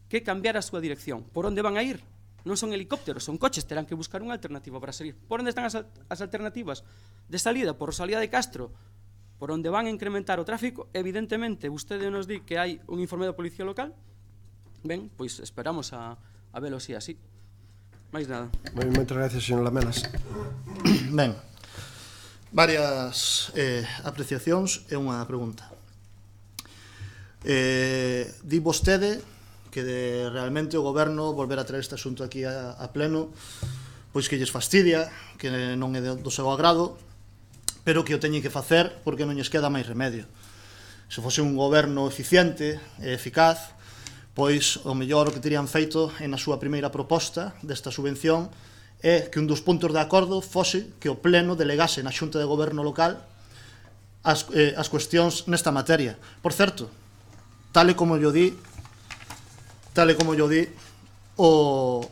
que cambiar a súa dirección. Por onde van a ir? Non son helicópteros, son coches, terán que buscar unha alternativa para salir. Por onde están as alternativas de salida? Por Rosalía de Castro, por onde van a incrementar o tráfico. Evidentemente, vostede nos di que hai un informe da Policía Local. Ben, pois esperamos a velo así. Mais nada. Moitas gracias, señor Lamelas. Ben, varias apreciacións e unha pregunta. Di vostede que realmente o goberno volver a traer este asunto aquí a pleno, pois que lles fastidia, que non é do seu agrado, pero que o teñen que facer porque non lles queda máis remedio. Se fose un goberno eficiente e eficaz, pois o mellor o que terían feito na súa primeira proposta desta subvención é que un dos puntos de acordo fose que o pleno delegase na Xunta de Goberno local as cuestións nesta materia. Por certo, tal e como yo di o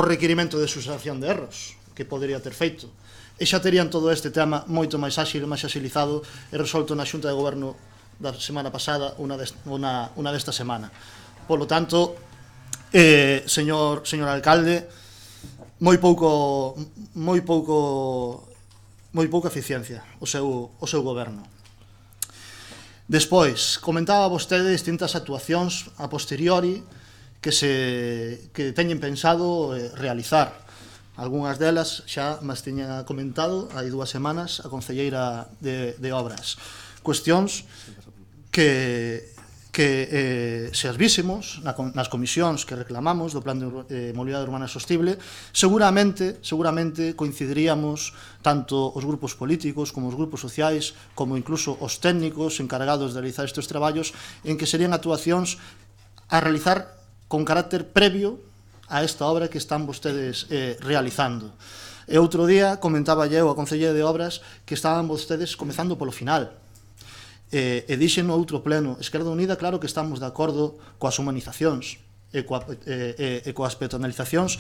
requirimento de subsanación de erros que podería ter feito, e xa terían todo este tema moito máis áxil, máis axilizado e resolto na Xunta de Goberno da semana pasada, unha desta semana. Por lo tanto, señor alcalde, moi pouca eficiencia o seu goberno. Despois, comentaba vostede distintas actuacións a posteriori que teñen pensado realizar. Algúnas delas xa mas tiña comentado hai 2 semanas a concelleira de Obras. Cuestións que se as vísemos nas comisións que reclamamos do Plan de Mobilidade Urbana Sostible, seguramente coincidiríamos tanto os grupos políticos como os grupos sociais, como incluso os técnicos encargados de realizar estes traballos, en que serían actuacións a realizar con carácter previo a esta obra que están vostedes realizando. E outro día comentaba eu a concelleira de Obras que estaban vostedes comezando polo final. E dixen no outro pleno, Esquerda Unida, claro que estamos de acordo coas humanizacións e coas peatonalizacións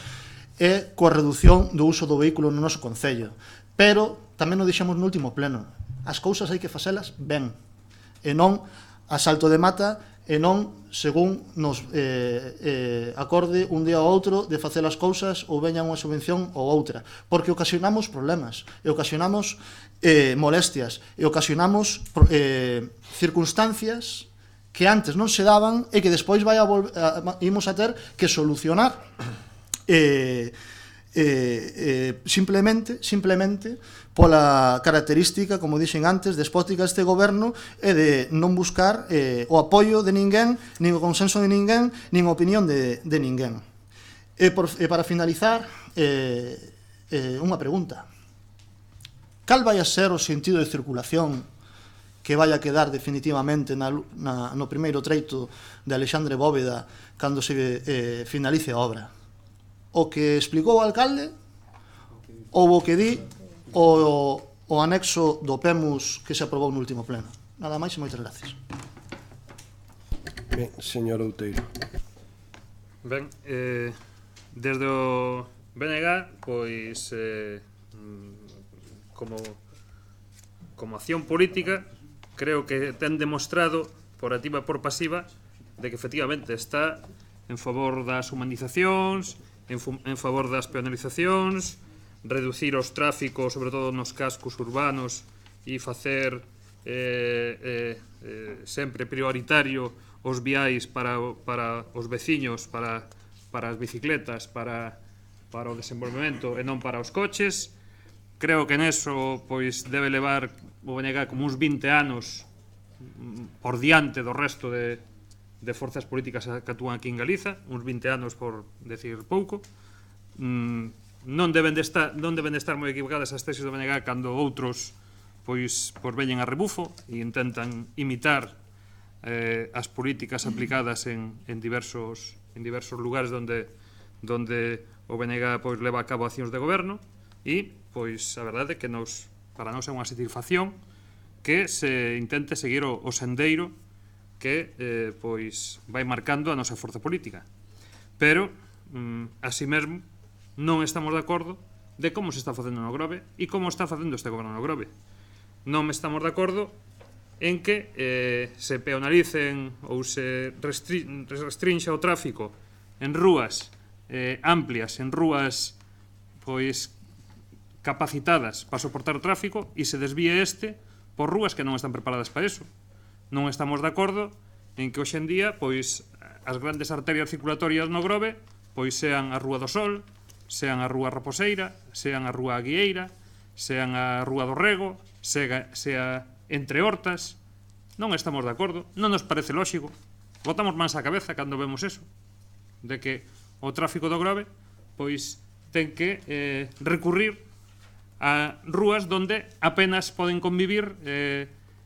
e coa reducción do uso do vehículo no noso concello. Pero tamén o dixemos no último pleno, as cousas hai que facelas ben, e non a salto de mata, e non según nos acorde un día ou outro de facer as cousas ou veña unha subvención ou outra, porque ocasionamos problemas e ocasionamos molestias e ocasionamos circunstancias que antes non se daban e que despois imos a ter que solucionar simplemente pola característica, como dixen antes, despótica deste goberno e de non buscar o apoio de ninguén, nin o consenso de ninguén, nin a opinión de ninguén. E para finalizar, unha pregunta. Cal vai a ser o sentido de circulación que vai a quedar definitivamente no primeiro treito de Alexandre Bóveda cando se finalice a obra? O que explicou o alcalde ou o que di o anexo do PEMUS que se aprobou no último pleno? Nada máis e moitas gracias. Ben, señor Outeiro. Ben, desde o BNG, pois, como acción política, creo que ten demostrado por activa e por pasiva de que efectivamente está en favor das humanizacións en favor das peonalizacións, reducir os tráficos, sobre todo nos cascos urbanos, e facer sempre prioritario os viais para os veciños, para as bicicletas, para o desenvolvemento e non para os coches. Creo que neso pois debe levar o BNG como uns 20 anos por diante do resto de forzas políticas que actúan aquí en Galiza, uns 20 anos por decir pouco. Non deben de estar moi equivocadas as tesis do BNG cando outros pois veñen a rebufo e intentan imitar as políticas aplicadas en diversos lugares onde o BNG pois leva a cabo accións de goberno, e pois a verdade é que para nós é unha satisfacción que se intente seguir o sendeiro que pois vai marcando a nosa forza política. Pero, así mesmo, non estamos de acordo de como se está facendo no Grove e como está facendo este goberno no Grove. Non estamos de acordo en que se peonalicen ou se restrinxa o tráfico en rúas amplias, en rúas pois capacitadas para soportar o tráfico, e se desvíe por rúas que non están preparadas para eso. Non estamos de acordo en que hoxe en día pois as grandes arterias circulatorias no Grove pois sean a Rúa do Sol, sean a Rúa Raposeira, sean a Rúa Aguieira, sean a Rúa do Rego, sea entre Hortas. Non estamos de acordo, non nos parece lóxico. Botamos mans á cabeza cando vemos eso, de que o tráfico do Grove pois ten que recurrir a rúas donde apenas poden convivir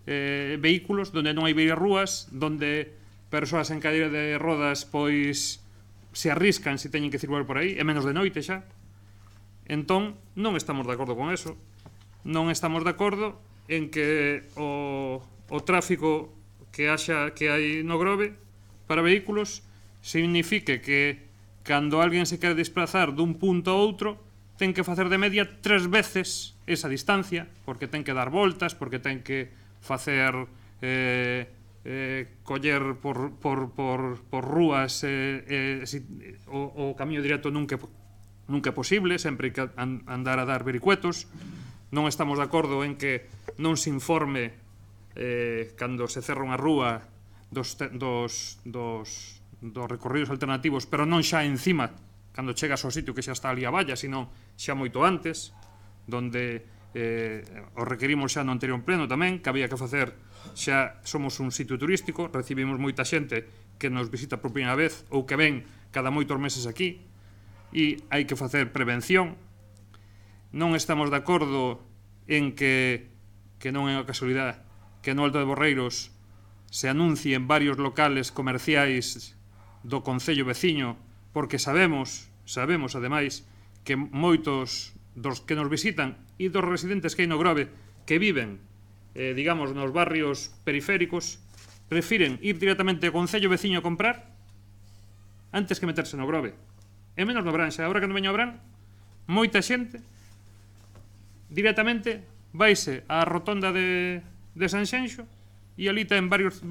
vehículos, donde non hai rúas, donde persoas en cadeira de rodas pois se arriscan se teñen que circular por aí, e menos de noite xa. Entón, non estamos de acordo con eso. Non estamos de acordo en que o tráfico que hai no Grove para vehículos signifique que cando alguén se quere desplazar dun punto a outro ten que facer de media 3 veces esa distancia, porque ten que dar voltas, porque ten que facer coller por rúas, o camiño directo nunca é posible, sempre hai que andar a dar vericuetos. Non estamos de acordo en que non se informe cando se cerra unha rúa dos recorridos alternativos, pero non xa encima cando chegas ao sitio que xa está ali a valla, sino xa moito antes, donde o requerimos xa no anterior pleno tamén, que había que facer, xa somos un sitio turístico, recibimos moita xente que nos visita por primeira vez ou que ven cada moitos meses aquí, e hai que facer prevención. Non estamos de acordo en que non é unha casualidade que no Alto de Borreiros se anuncien varios locales comerciais do concello veciño, porque sabemos ademais que moitos dos que nos visitan e dos residentes que hai no Grove que viven, digamos, nos barrios periféricos, prefiren ir directamente ao concello veciño a comprar antes que meterse no Grove. E menos no Brán, xa agora que non veño ao Brán, moita xente directamente vaise á rotonda de Sanxenxo e ali ten varios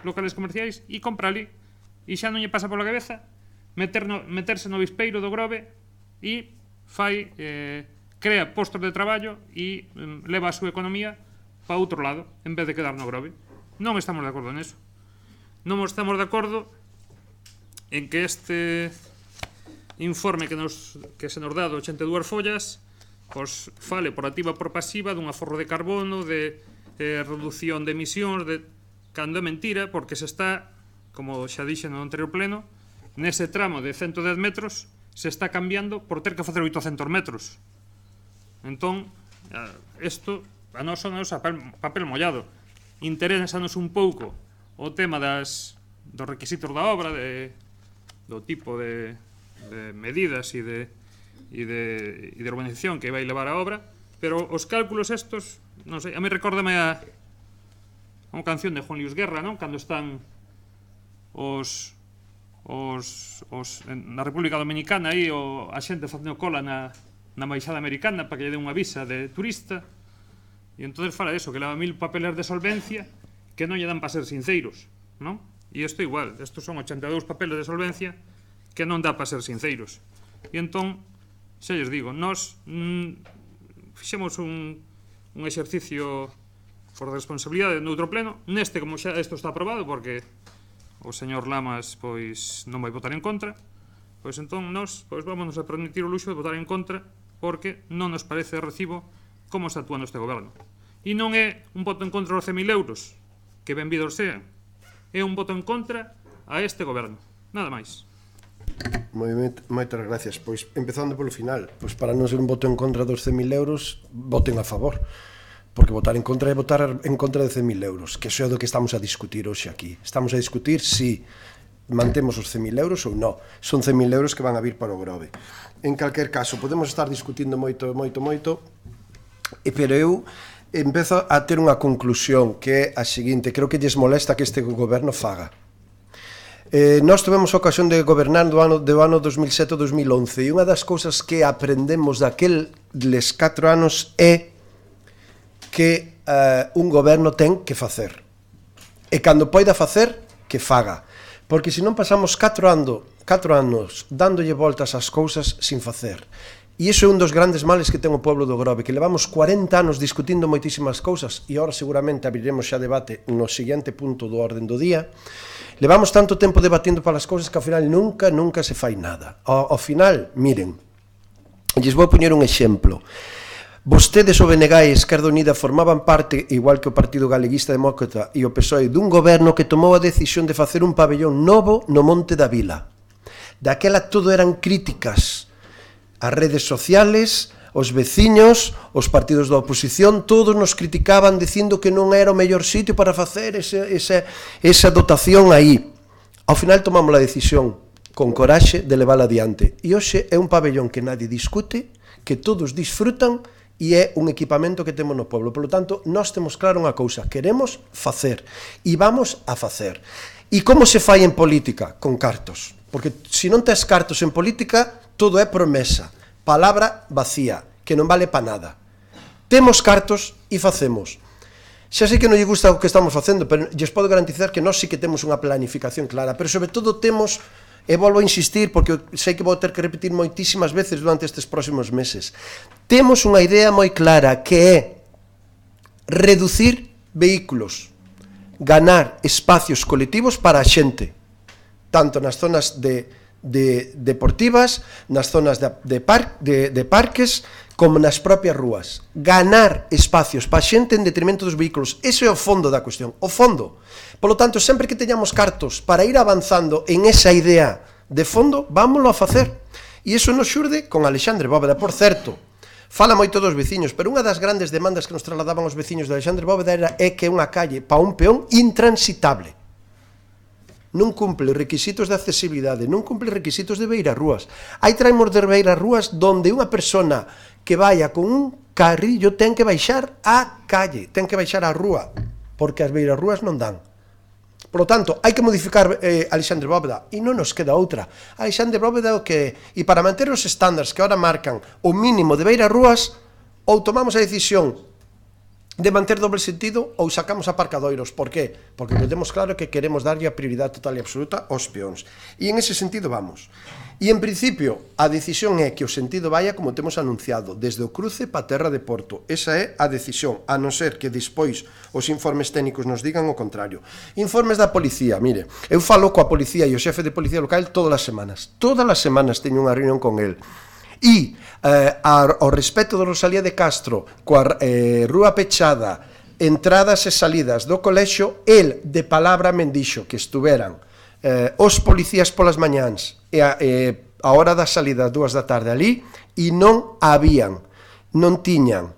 locales comerciais e compra ali, e xa non lle pasa pola cabeza meterse no vispeiro do Grove e crea postos de traballo e leva a súa economía para outro lado en vez de quedar no Grove. Non estamos de acordo neso. Non estamos de acordo en que este informe que se nos dá de 82 follas pois fale por activa por pasiva dun aforro de carbono, de reducción de emisións, cando é mentira, porque se está, como xa dixe no anterior pleno, nese tramo de 110 metros se está cambiando por ter que facer 800 metros. Entón, isto a nós son papel mollado. Interésanos un pouco o tema dos requisitos da obra, do tipo de medidas e de urbanización que vai levar a obra, pero os cálculos estos, non sei, a mí recórdame a unha canción de Juan Luis Guerra, non? Cando están na República Dominicana aí a xente facendo cola na embaixada americana para que lle den unha visa de turista, e entón fala eso, que leva 1000 papeles de solvencia que non lle dan para ser sinceiros, non? E isto igual, estos son 82 papeles de solvencia que non dá para ser sinceiros. E entón, xa lles digo, nós fixemos un exercicio por responsabilidade no outro pleno, neste, como xa isto está aprobado, porque o señor Lamas pois non vai votar en contra, pois entón nós vámonos a permitir o luxo de votar en contra, porque non nos parece de recibo como está actuando este goberno. E non é un voto en contra dos 100.000 euros, que benvidos sean, é un voto en contra a este goberno, nada máis. Moitas gracias. Pois, empezando polo final, pois para non ser un voto en contra dos 100.000 euros, voten a favor. Porque votar en contra é votar en contra de 100.000 euros, que iso é do que estamos a discutir hoxe aquí. Estamos a discutir si mantemos os 100.000 euros ou non. Son 100.000 euros que van a vir para o Grove. En calquer caso, podemos estar discutindo moito, pero eu empezo a ter unha conclusión que é a seguinte: creo que lles molesta que este goberno faga. Nós tivemos a ocasión de gobernar do ano 2007-2011 e unha das cousas que aprendemos daqueles 4 anos é que un goberno ten que facer. E cando poida facer, que faga. Porque se non pasamos 4 anos dándolle voltas ás cousas sin facer. E iso é un dos grandes males que ten o pueblo do Grove, que levamos 40 anos discutindo moitísimas cousas e agora seguramente abriremos xa debate no seguinte punto do orden do día. Levamos tanto tempo debatindo para as cousas que ao final nunca se fai nada. Ao final, miren, lles vou poñer un exemplo. Vostedes, o BNG e Esquerda Unida, formaban parte, igual que o Partido Galeguista Demócrata e o PSOE, dun goberno que tomou a decisión de facer un pabellón novo no Monte da Vila. Daquela todo eran críticas. As redes sociales, os veciños, os partidos da oposición, todos nos criticaban dicindo que non era o mellor sitio para facer esa dotación aí. Ao final tomamos a decisión con coraxe de levála adiante. E hoxe é un pabellón que nadie discute, que todos disfrutan e é un equipamento que temos no pueblo. Por lo tanto, nós temos claro unha cousa: queremos facer e vamos a facer. E como se fai en política? Con cartos. Porque se non tes cartos en política, todo é promesa, palabra vacía, que non vale pa nada. Temos cartos e facemos. Xa sei que non lle gusta o que estamos facendo, pero lles podo garantizar que nós sí que temos unha planificación clara, pero sobre todo temos, e volvo a insistir porque sei que vou ter que repetir moitísimas veces durante estes próximos meses, temos unha idea moi clara, que é reducir vehículos, ganar espacios colectivos para a xente, tanto nas zonas deportivas, nas zonas de parques, como nas propias rúas. Ganar espacios para a xente en detrimento dos vehículos. Ese é o fondo da cuestión, o fondo. Por lo tanto, sempre que teñamos cartos para ir avanzando en esa idea de fondo, vámoslo a facer. E iso nos xurde con Alexandre Bóveda. Por certo, fala moito dos veciños, pero unha das grandes demandas que nos trasladaban os veciños de Alexandre Bóveda é que é unha calle para un peón intransitable. Non cumple requisitos de accesibilidade, non cumple requisitos de beirarrúas. Hai tramos de beirarrúas donde unha persona que vaya con un carrillo ten que baixar a calle, ten que baixar a rúa, porque as beirarrúas non dan. Por lo tanto, hai que modificar Alexandre Bóveda e non nos queda outra. Alexandre Bóveda o que é, e para manter os estándares que ahora marcan o mínimo de beirarrúas, ou tomamos a decisión de manter doble sentido ou sacamos aparcadoiros. Por qué? Porque temos claro que queremos darlle a prioridade total e absoluta aos peóns. E en ese sentido vamos. E en principio, a decisión é que o sentido vaya como temos anunciado, desde o cruce pa terra de Porto. Esa é a decisión, a non ser que despois os informes técnicos nos digan o contrario. Informes da policía, mire, eu falo coa policía e o xefe de policía local todas as semanas teño unha reunión con el. E ao respecto do Rosalía de Castro, coa rúa pechada, entradas e salidas do colexio, el de palabra me dixo que estuveran os policías polas mañáns e a hora da salida 2 da tarde ali, e non tiñan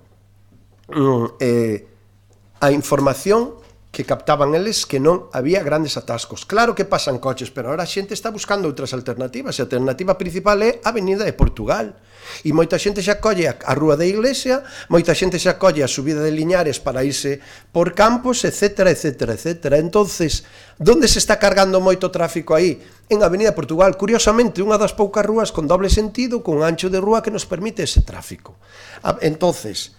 a información que captaban eles que non había grandes atascos. Claro que pasan coches, pero ahora a xente está buscando outras alternativas. A alternativa principal é a Avenida de Portugal. E moita xente xa colle a Rúa da Iglesia, moita xente xa colle a subida de Liñares para irse por Campos, etcétera, etcétera, etcétera. Entonces, onde se está cargando moito tráfico aí? En Avenida de Portugal. Curiosamente, unha das poucas rúas con doble sentido, con ancho de rúa que nos permite ese tráfico. Entonces,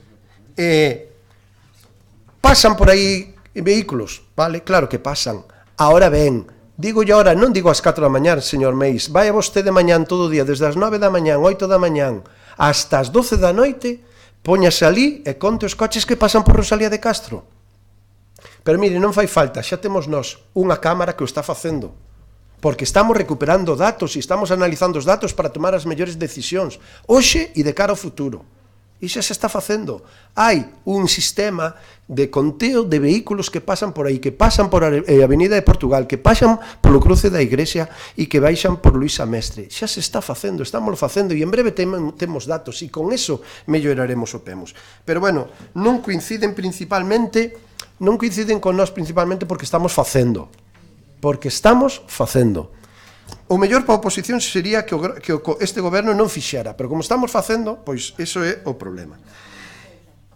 pasan por aí vehículos, vale? Claro que pasan. Ahora ben, Digo yo ahora, non digo ás 4 da mañán, señor Meis, vai a vostede mañán todo o día, desde as 9 da mañán, 8 da mañán, hasta as 12 da noite, póñase ali e conte os coches que pasan por Rosalía de Castro. Pero mire, non fai falta, xa temos nós unha cámara que o está facendo, porque estamos recuperando datos e estamos analizando os datos para tomar as mellores decisións, hoxe e de cara ao futuro. E xa se está facendo. Hai un sistema de conteo de vehículos que pasan por aí, que pasan por a Avenida de Portugal, que pasan polo cruce da Igrexa e que baixan por Luís Amestre. Xa se está facendo, estamos facendo, e en breve temos datos, e con eso melloraremos o PEMUS. Pero bueno, non coinciden con nós principalmente porque estamos facendo. Porque estamos facendo. O mellor para a oposición sería que este goberno non fixera, pero como estamos facendo, pois iso é o problema.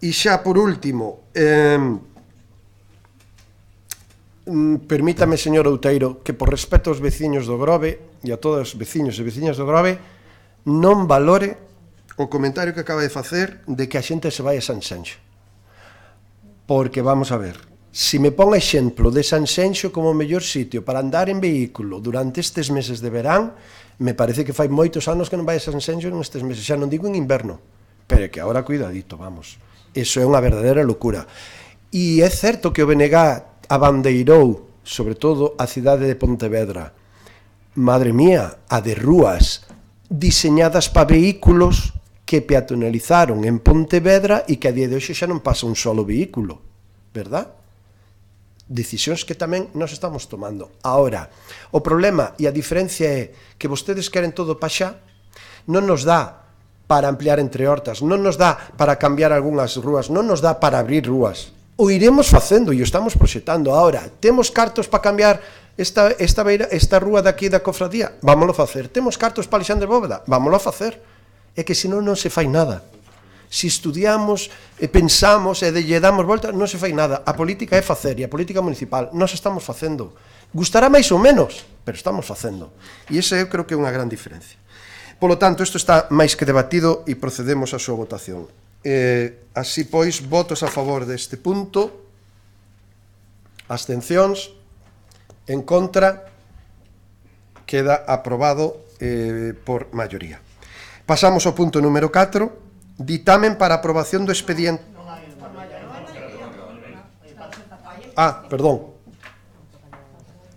E xa por último, permítame, señor Outeiro, que por respeto aos veciños do Grove e a todos os veciños e veciñas do Grove non valore o comentario que acaba de facer de que a xente se vai a Sanxenxo. Porque vamos a ver, se me pon exemplo de Sanxenxo como o mellor sitio para andar en vehículo durante estes meses de verán, me parece que fai moitos anos que non vai a Sanxenxo en estes meses, xa non digo en inverno, pero que agora cuidadito, vamos. Eso é unha verdadeira locura. E é certo que o BNG abandeirou, sobre todo, a cidade de Pontevedra. Madre mía, a de rúas diseñadas para vehículos que peatonalizaron en Pontevedra e que a día de hoxe xa non pasa un solo vehículo, verdad? Decisións que tamén nos estamos tomando. Ahora, o problema e a diferencia é que vostedes queren todo pa xa, non nos dá para ampliar entre hortas, non nos dá para cambiar algunhas rúas, non nos dá para abrir rúas. O iremos facendo e o estamos proxetando. Ahora, temos cartos para cambiar esta rúa daqui da cofradía? Vámoslo facer. Temos cartos para Alexandre Bóveda? Vámoslo facer. É que senón non se fai nada. Se estudiamos e pensamos e lle damos volta, non se fai nada. A política é facer, e a política municipal nós estamos facendo. Gustará máis ou menos, pero estamos facendo. E esa eu creo que é unha gran diferencia. Polo tanto, isto está máis que debatido e procedemos á súa votación. Así pois, votos a favor deste punto, abstencións, en contra, queda aprobado por maioría. Pasamos ao punto número 4, ditamen para aprobación do expediente... perdón.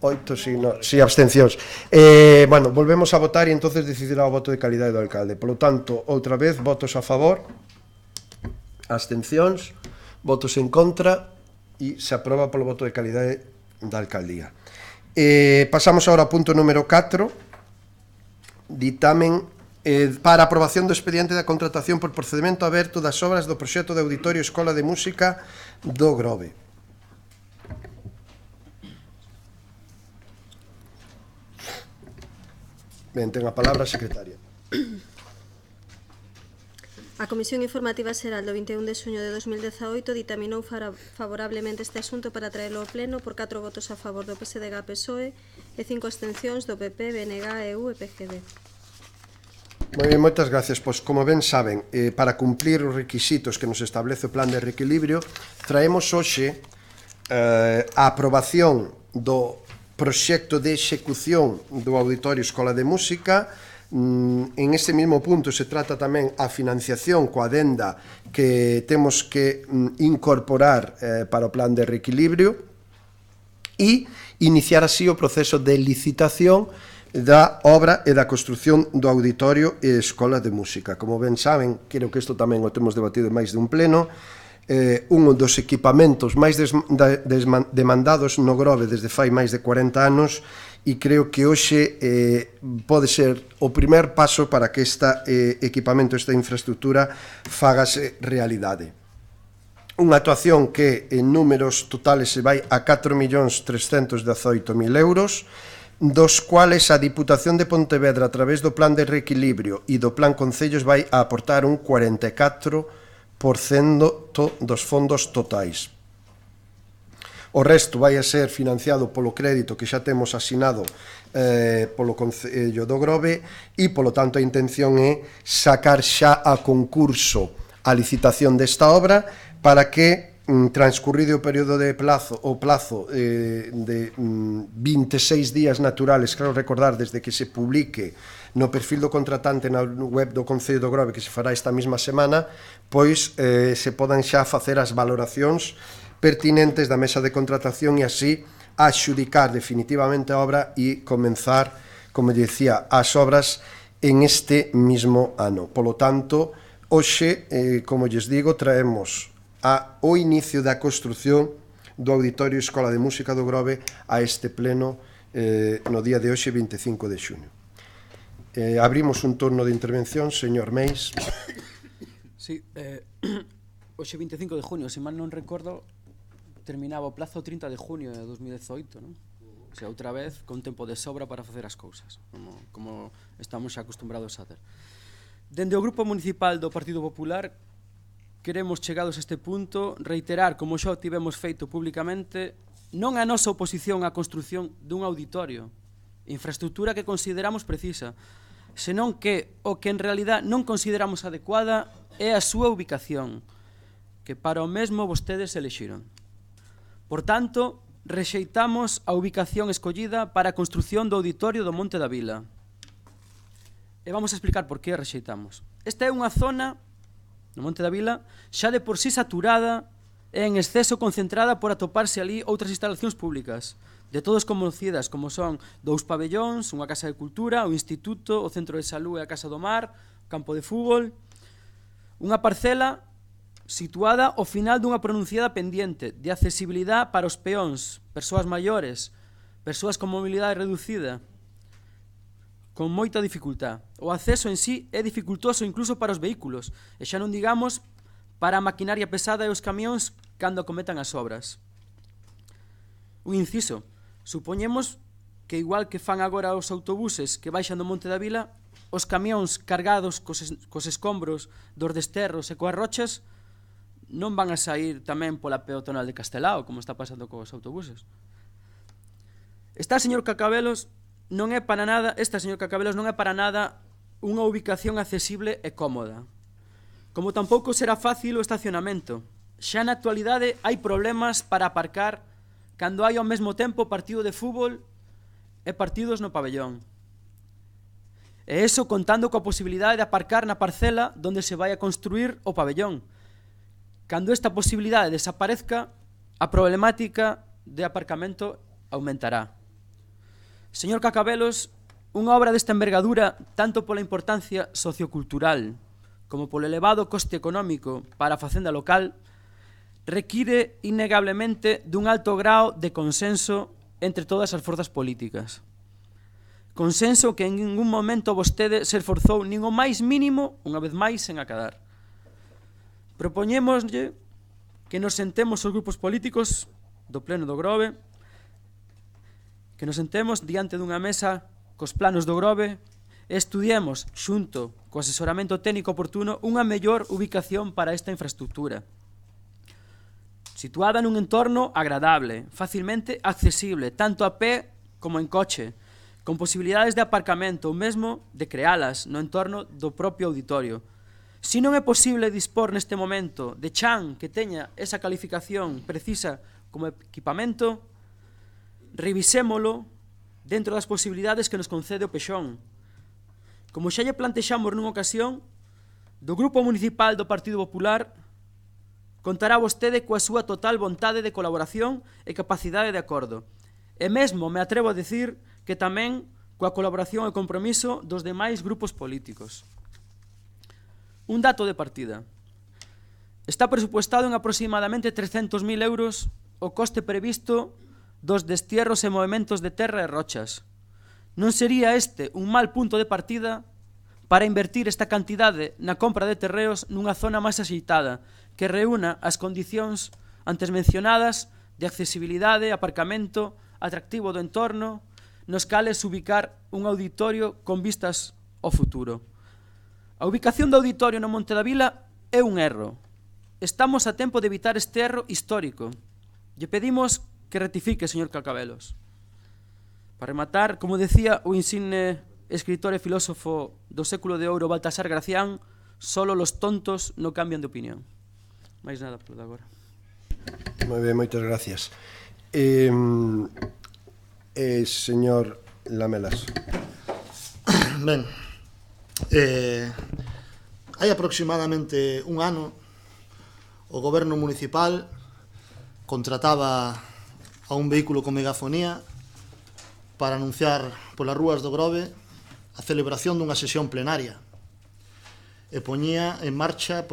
8, si, abstencións. Bueno, volvemos a votar e entonces decidirá o voto de calidade do alcalde. Por lo tanto, outra vez, votos a favor, abstencións, votos en contra e se aproba polo voto de calidade da alcaldía. Pasamos agora ao punto número 4, ditamen para aprobación do expediente da contratación por procedimento aberto das obras do proxecto de auditorio Escola de Música do Grove. Ben, ten a palabra a secretaria. A Comisión Informativa Xeral do 21 de xuño de 2018 ditaminou favorablemente este asunto para traelo ao pleno por 4 votos a favor do PSDG-PSOE e 5 abstencións do PP, BNG, EU e PGB. Moi ben, moitas gracias. Pois, como ben saben, para cumplir os requisitos que nos establece o plan de reequilibrio, traemos hoxe a aprobación do proxecto de execución do Auditorio Escola de Música. En este mismo punto se trata tamén a financiación coa adenda que temos que incorporar para o plan de reequilibrio e iniciar así o proceso de licitación da obra e da construción do Auditorio e Escola de Música. Como ben saben, creo que isto tamén o temos debatido en máis de un pleno, un dos equipamentos máis demandados no Grove desde fai máis de 40 anos e creo que hoxe pode ser o primer paso para que este equipamento, esta infraestructura fágase realidade. Unha actuación que en números totales se vai a 4.318.000 euros, dos cuales a Diputación de Pontevedra, a través do Plan de Reequilibrio e do Plan Concellos, vai a aportar un 44% dos fondos totais. O resto vai a ser financiado polo crédito que xa temos asinado polo Concello do Grove e, polo tanto, a intención é sacar xa a concurso a licitación desta obra para que transcurrido o período de plazo de 26 días naturales, claro recordar, desde que se publique no perfil do contratante na web do Concello do Grove, que se fará esta mesma semana, pois se podan xa facer as valoracións pertinentes da mesa de contratación e así adxudicar definitivamente a obra e comenzar, como dicía, as obras en este mismo ano. Polo tanto, hoxe, como lles digo, traemos o inicio da construción do Auditorio Escola de Música do Grove a este pleno no día de hoxe, 25 de xuño. Abrimos un turno de intervención, señor Meis. Sí, hoxe 25 de junio, se mal non recordo, terminaba o plazo 30 de junio de 2018, non? O sea, outra vez, con tempo de sobra para facer as cousas, como estamos xa acostumbrados a ter. Dende o Grupo Municipal do Partido Popular, queremos, chegados a este punto, reiterar, como xa o tivemos feito públicamente, non a nosa oposición á construción dun auditorio, infraestructura que consideramos precisa, senón que o que en realidad non consideramos adecuada é a súa ubicación, que para o mesmo vostedes elixiron. Por tanto, rexeitamos a ubicación escollida para a construción do auditorio do Monte da Vila. E vamos a explicar por que a rexeitamos. Esta é unha zona no Monte da Vila, xa de por sí saturada e en exceso concentrada por atoparse ali outras instalacións públicas, de todos conocidas, como son 2 pabellóns, unha casa de cultura, o instituto, o centro de salud e a casa do mar, o campo de fútbol, unha parcela situada ao final dunha pronunciada pendiente de accesibilidade para os peóns, persoas maiores, persoas con mobilidade reducida, con moita dificultad. O acceso en sí é dificultoso incluso para os vehículos, e xa non digamos para a maquinaria pesada e os camións cando cometan as obras. Un inciso, supoñemos que igual que fan agora os autobuses que baixan do Monte da Vila, os camións cargados cos escombros dos desterros e coas rochas non van a sair tamén pola peatonal de Castelao, como está pasando cos autobuses. Esta, señor Cacabelos, non é para nada unha ubicación accesible e cómoda. Como tampouco será fácil o estacionamento. Xa na actualidade hai problemas para aparcar cando hai ao mesmo tempo partido de fútbol e partidos no pabellón. E iso contando coa posibilidade de aparcar na parcela donde se vai a construir o pabellón. Cando esta posibilidade desaparezca, a problemática de aparcamento aumentará. Señor Cacabelos, unha obra desta envergadura, tanto pola importancia sociocultural como polo elevado coste económico para a facenda local, require innegablemente dun alto grao de consenso entre todas as forzas políticas. Consenso que en ningún momento vostede se esforzou nin o máis mínimo, unha vez máis, en acadar. Propoñémoslle que nos sentemos os grupos políticos do Pleno do Grove, que nos sentemos diante dunha mesa cos planos do Grove e estudiemos, xunto co asesoramento técnico oportuno, unha mellor ubicación para esta infraestructura. Situada nun entorno agradable, facilmente accesible, tanto a pé como en coche, con posibilidades de aparcamento ou mesmo de crealas no entorno do propio auditorio. Se non é posible dispor neste momento de chan que teña esa calificación precisa como equipamento, revisémolo dentro das posibilidades que nos concede o Pexón. Como xa lle plantexamos nunha ocasión, do Grupo Municipal do Partido Popular contará vostede coa súa total vontade de colaboración e capacidade de acordo. E mesmo me atrevo a dicir que tamén coa colaboración e compromiso dos demais grupos políticos. Un dato de partida. Está presupuestado en aproximadamente 300.000 euros o coste previsto dos destierros e movementos de terra e rochas. Non sería este un mal punto de partida para invertir esta cantidade na compra de terreos nunha zona máis axeitada que reúna as condicións antes mencionadas de accesibilidade, aparcamento, atractivo do entorno, nos cales ubicar un auditorio con vistas ao futuro. A ubicación do auditorio no Monte da Vila é un erro. Estamos a tempo de evitar este erro histórico. Lle pedimos que rectifique, señor Cacabelos. Para rematar, como decía o insigne escritor e filósofo do século de ouro Baltasar Gracián, solo los tontos no cambian de opinión. Máis nada por de agora. Moi ben, moitas gracias. Señor Lamelas. Ben, hai aproximadamente un ano o goberno municipal contrataba a un vehículo con megafonía para anunciar polas rúas do Grove a celebración dunha sesión plenaria e poñía en marcha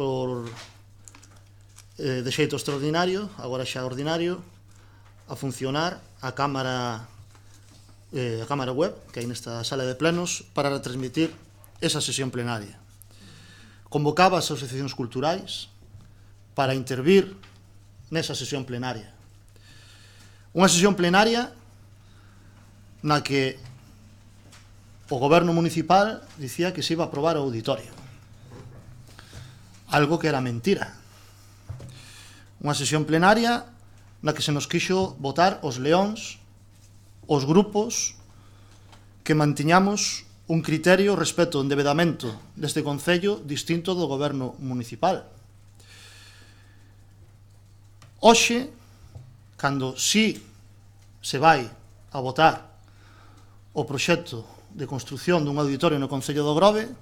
de xeito extraordinario, agora xa ordinario, a funcionar a cámara web que hai nesta sala de plenos para retransmitir esa sesión plenaria. Convocaba as asociacións culturais para intervir nesa sesión plenaria. Unha sesión plenaria na que o goberno municipal dicía que se iba a aprobar o auditorio. Algo que era mentira. Unha sesión plenaria na que se nos quixo votar os leóns, os grupos que mantiñamos un criterio respecto ao endebedamento deste concello distinto do goberno municipal. Hoxe, cando si se vai a votar o proxecto de construción dun auditorio no Concello do Grove,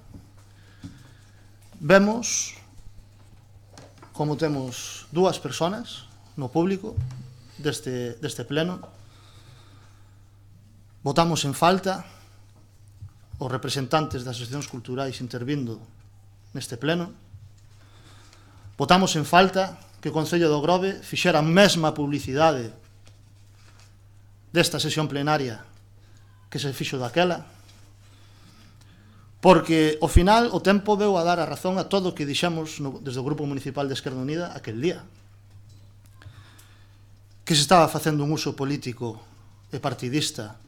vemos como temos dúas persoas no público deste pleno. Votamos en falta os representantes das asociacións culturais intervindo neste pleno. Votamos en falta que o Concello do Grove fixera a mesma publicidade desta sesión plenaria que se fixo daquela, porque ao final o tempo veu a dar a razón a todo o que dixemos desde o Grupo Municipal de Esquerda Unida aquel día, que se estaba facendo un uso político e partidista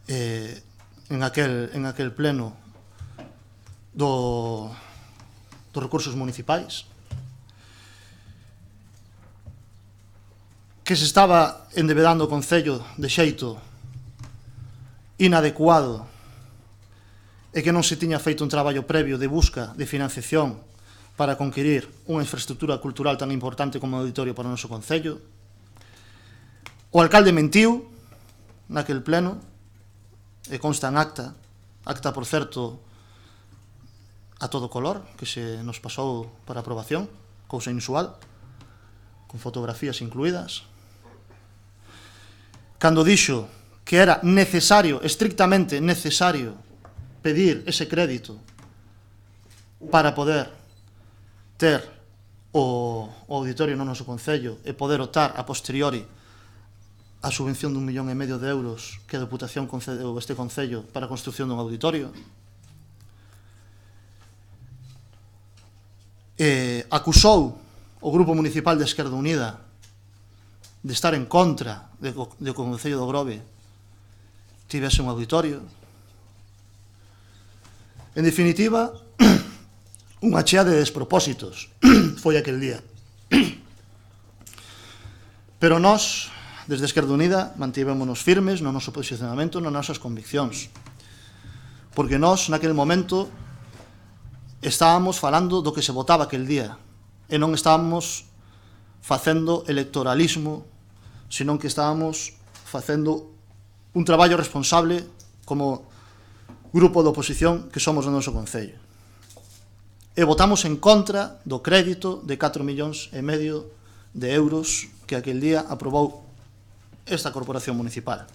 en aquel pleno dos recursos municipais, que se estaba endebedando o Concello de xeito inadecuado e que non se tiña feito un traballo previo de busca de financiación para conquirir unha infraestructura cultural tan importante como o auditorio para o noso Concello. O alcalde mentiu naquel pleno, e consta en acta, por certo, a todo color, que se nos pasou para aprobación, cousa inusual, con fotografías incluídas. Cando dixo que era necesario, estrictamente necesario, pedir ese crédito para poder ter o auditorio no noso Concello e poder optar a posteriori a subvención de 1,5 millón de euros que a Deputación concedeu este Concello para a construción dun auditorio. Acusou o Grupo Municipal de Esquerda Unida de estar en contra de que o Concello do Grove tivese un auditorio. En definitiva, unha chea de despropósitos foi aquel día. Pero nós, desde Esquerda Unida, mantivémonos firmes no noso posicionamento, nas nosas conviccións. Porque nós, naquele momento, estábamos falando do que se votaba aquel día e non estábamos facendo electoralismo, senón que estábamos facendo un traballo responsable como grupo de oposición que somos no noso Concello. E votamos en contra do crédito de 4,5 millóns de euros que aquel día aprobou esta corporación municipal.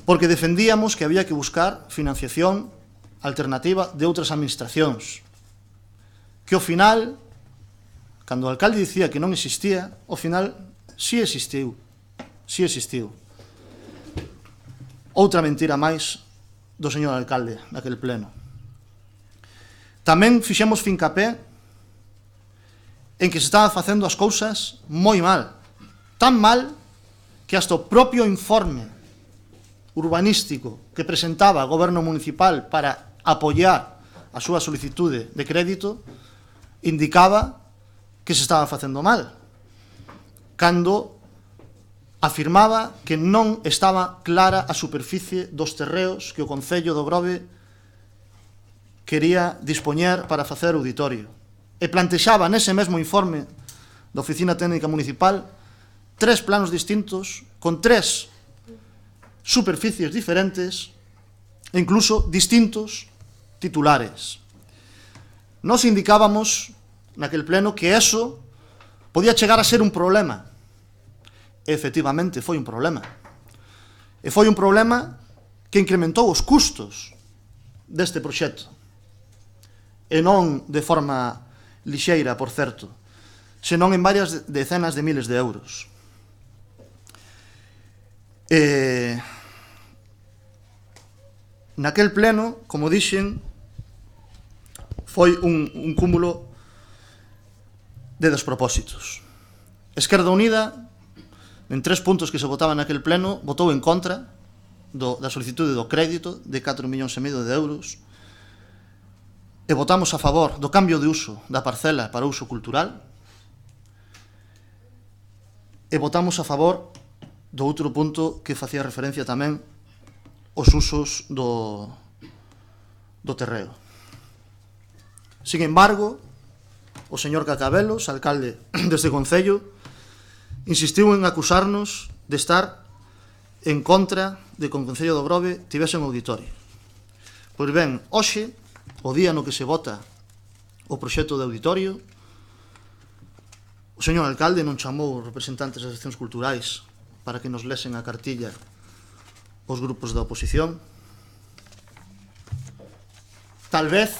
Porque defendíamos que había que buscar financiación alternativa de outras administracións, que ao final, cando o alcalde dicía que non existía, ao final sí existiu. Outra mentira máis do señor alcalde naquele pleno. Tamén fixemos fincapé en que se estaban facendo as cousas moi mal, tan mal que hasta o propio informe urbanístico que presentaba o goberno municipal para apoiar a súa solicitude de crédito indicaba que se estaba facendo mal, cando afirmaba que non estaba clara a superficie dos terreos que o Concello do Grove quería dispoñer para facer auditorio. E plantexaba nese mesmo informe da Oficina Técnica Municipal 3 planos distintos, con 3 superficies diferentes e incluso distintos titulares. Nos indicábamos naquel pleno que eso podía chegar a ser un problema. E, efectivamente, foi un problema. E foi un problema que incrementou os custos deste proxecto. E non de forma lixeira, por certo, senón en varias decenas de miles de euros. Naquel pleno, como dixen, foi un cúmulo de despropósitos. Esquerda Unida, en 3 puntos que se votaban naquel pleno, votou en contra da solicitude do crédito de 4,5 millóns de euros e votamos a favor do cambio de uso da parcela para uso cultural e votamos a favor do outro punto que facía referencia tamén os usos do terreo. Sin embargo, o señor Cacabelos, alcalde deste concello, insistiu en acusarnos de estar en contra de que o Concello do Grove tivese un auditorio. Pois ben, hoxe, o día no que se vota o proxecto de auditorio, o señor alcalde non chamou os representantes das seccións culturais para que nos lesen a cartilla os grupos da oposición. Tal vez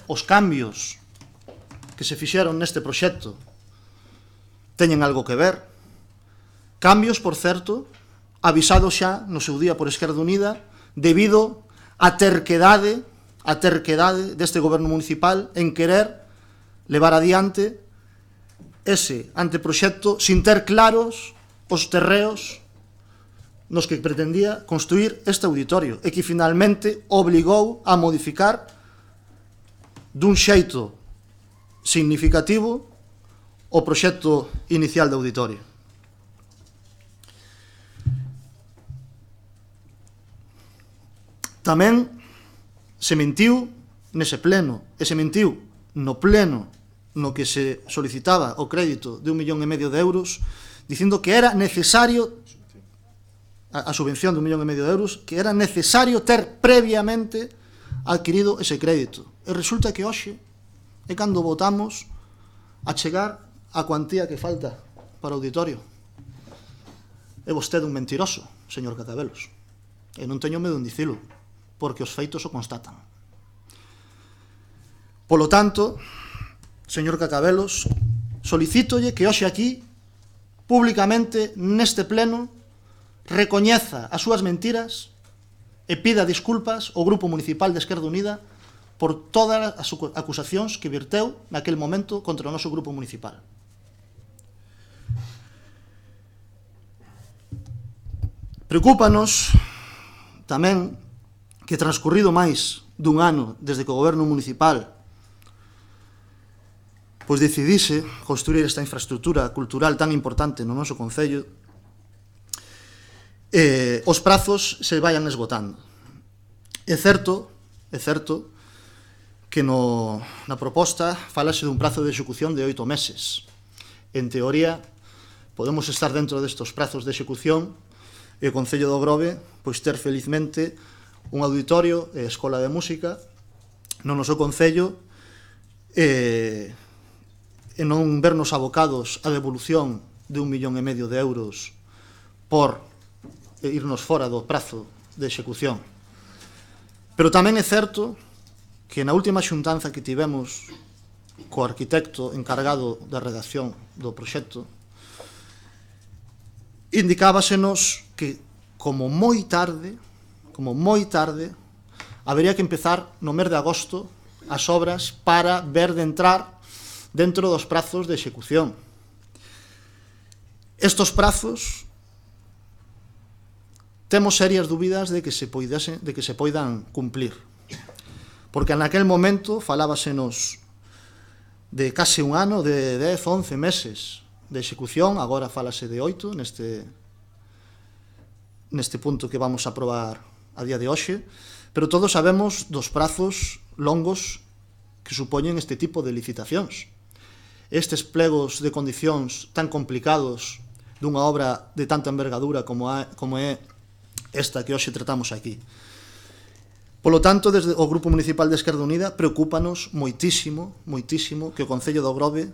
os cambios que se fixeron neste proxecto teñen algo que ver. Cambios, por certo, avisados xa no seu día por Esquerda Unida debido á terquedade deste goberno municipal en querer levar adiante ese anteproxecto sin ter claros os terreos nos que pretendía construir este auditorio e que finalmente obligou a modificar dun xeito significativo o proxecto inicial de auditorio. Tamén se mentiu nese pleno e se mentiu no pleno no que se solicitaba o crédito de 1,5 millón de euros dicindo que era necesario a subvención de 1,5 millón de euros, que era necesario ter previamente adquirido ese crédito. E resulta que hoxe é cando votamos a chegar a cuantía que falta para o auditorio. É vostede un mentiroso, señor Cacabelos. E non teño medo en dicilo, porque os feitos o constatan. Polo tanto, señor Cacabelos, solicítolle que hoxe aquí, públicamente, neste pleno, recoñeza as súas mentiras e pida disculpas ao Grupo Municipal de Esquerda Unida por todas as acusacións que virteu naquel momento contra o noso Grupo Municipal. Preocúpanos tamén que transcurrido máis dun ano desde que o Goberno Municipal pois decidise construir esta infraestructura cultural tan importante no noso concello, os prazos se vayan esgotando. É certo que na proposta falase dun prazo de execución de 8 meses. En teoría, podemos estar dentro destos prazos de execución e o Concello do Grove pois ter felizmente un auditorio e escola de música no noso concello e non vernos abocados a devolución de 1,5 millón de euros por irnos fora do prazo de execución. Pero tamén é certo que na última xuntanza que tivemos co arquitecto encargado da redacción do proxecto indicábasenos que como moi tarde habería que empezar no mes de agosto as obras para ver de entrar dentro dos prazos de execución. Estos prazos temos serias dúbidas de que se poidan cumplir, porque naquel momento falábasenos de case un ano, de 10, 11 meses de execución, agora falase de 8 neste punto que vamos a aprobar a día de hoxe, pero todos sabemos dos prazos longos que supoñen este tipo de licitacións. estes plegos de condicións tan complicados dunha obra de tanta envergadura como é esta que hoxe tratamos aquí. Polo tanto, desde o Grupo Municipal de Esquerda Unida preocúpanos moitísimo, moitísimo que o Concello do Grove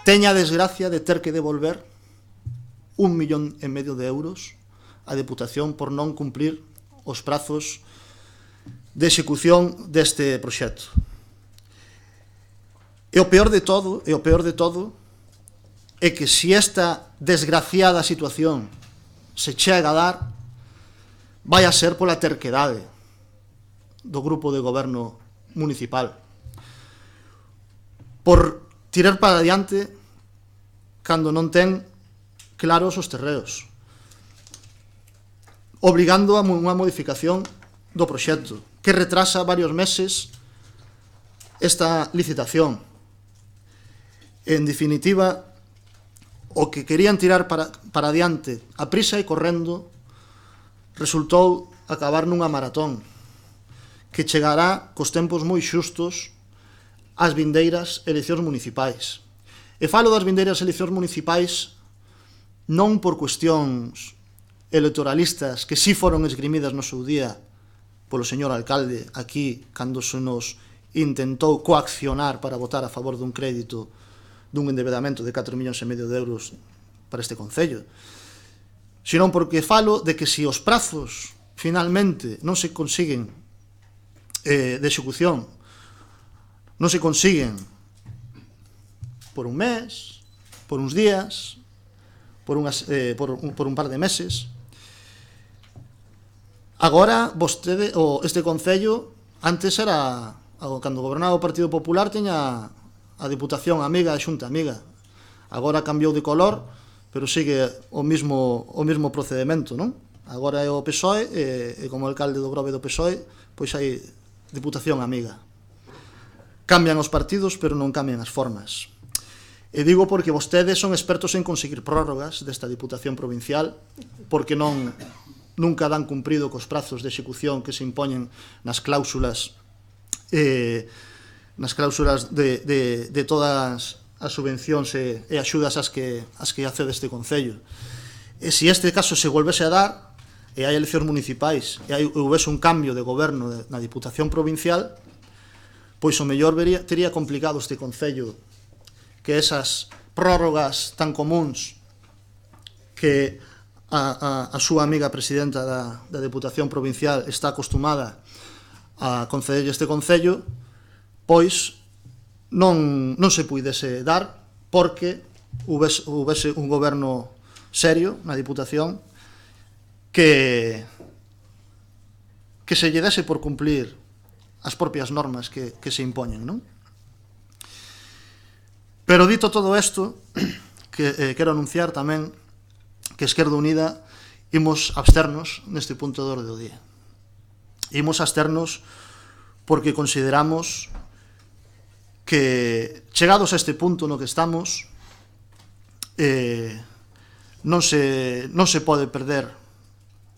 teña a desgracia de ter que devolver 1,5 millón de euros á Deputación por non cumplir os prazos de execución deste proxecto. E o peor de todo é que se esta desgraciada situación se chega a dar, vai a ser pola terquedade do grupo de goberno municipal, por tirar para adiante cando non ten claros os terreos, obrigando a unha modificación do proxecto que retrasa varios meses esta licitación. En definitiva, o que querían tirar para adiante a prisa e correndo resultou acabar nunha maratón que chegará cos tempos moi xustos ás vindeiras eleccións municipais. E falo das vindeiras eleccións municipais non por cuestións electoralistas que si foron esgrimidas no seu día polo señor alcalde aquí cando se nos intentou coaccionar para votar a favor dun crédito dun endeudamento de 4,5 millóns de euros para este concello, senón porque falo de que se os prazos finalmente non se consiguen de execución, non se consiguen por un mes, por uns días, por un par de meses. Agora, este concello, antes era, cando gobernaba o Partido Popular, teña a Diputación amiga e a Xunta amiga. Agora cambiou de color, pero sigue o mismo procedimento, non? Agora é o PSOE, e como alcalde do Grove do PSOE, pois hai Diputación amiga. Cambian os partidos, pero non cambian as formas. E digo porque vostedes son expertos en conseguir prórrogas desta Diputación Provincial, porque nunca dan cumprido cos prazos de execución que se impoñen nas cláusulas de todas as subvencións e axudas as que accede este Concello. E se este caso se volvese a dar, e hai eleccións municipais, e houvese un cambio de goberno na Diputación Provincial, pois o mellor tería complicado este Concello que esas prórrogas tan comuns que a súa amiga presidenta da Deputación Provincial está acostumada a conceder este Concello, pois non se puidese dar porque houvese un goberno serio na Diputación que se lle dese por cumplir as propias normas que se impoñen, non? Pero dito todo isto, quero anunciar tamén que Esquerda Unida imos absternos neste punto de orde do día. Imos absternos porque consideramos que, chegados a este punto no que estamos, non se pode perder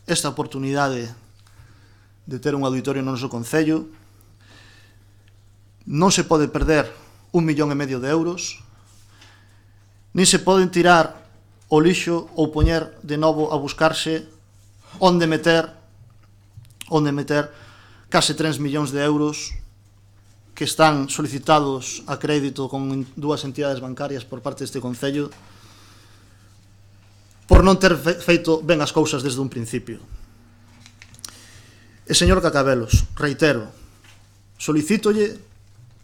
esta oportunidade de ter un auditorio no noso concello, non se pode perder 1,5 millón de euros, nin se poden tirar o lixo ou poñer de novo a buscarse onde meter case 3 millóns de euros que están solicitados a crédito con dúas entidades bancarias por parte deste concello por non ter feito ben as cousas desde un principio. E, señor Cacabelos, reitero, solicítolle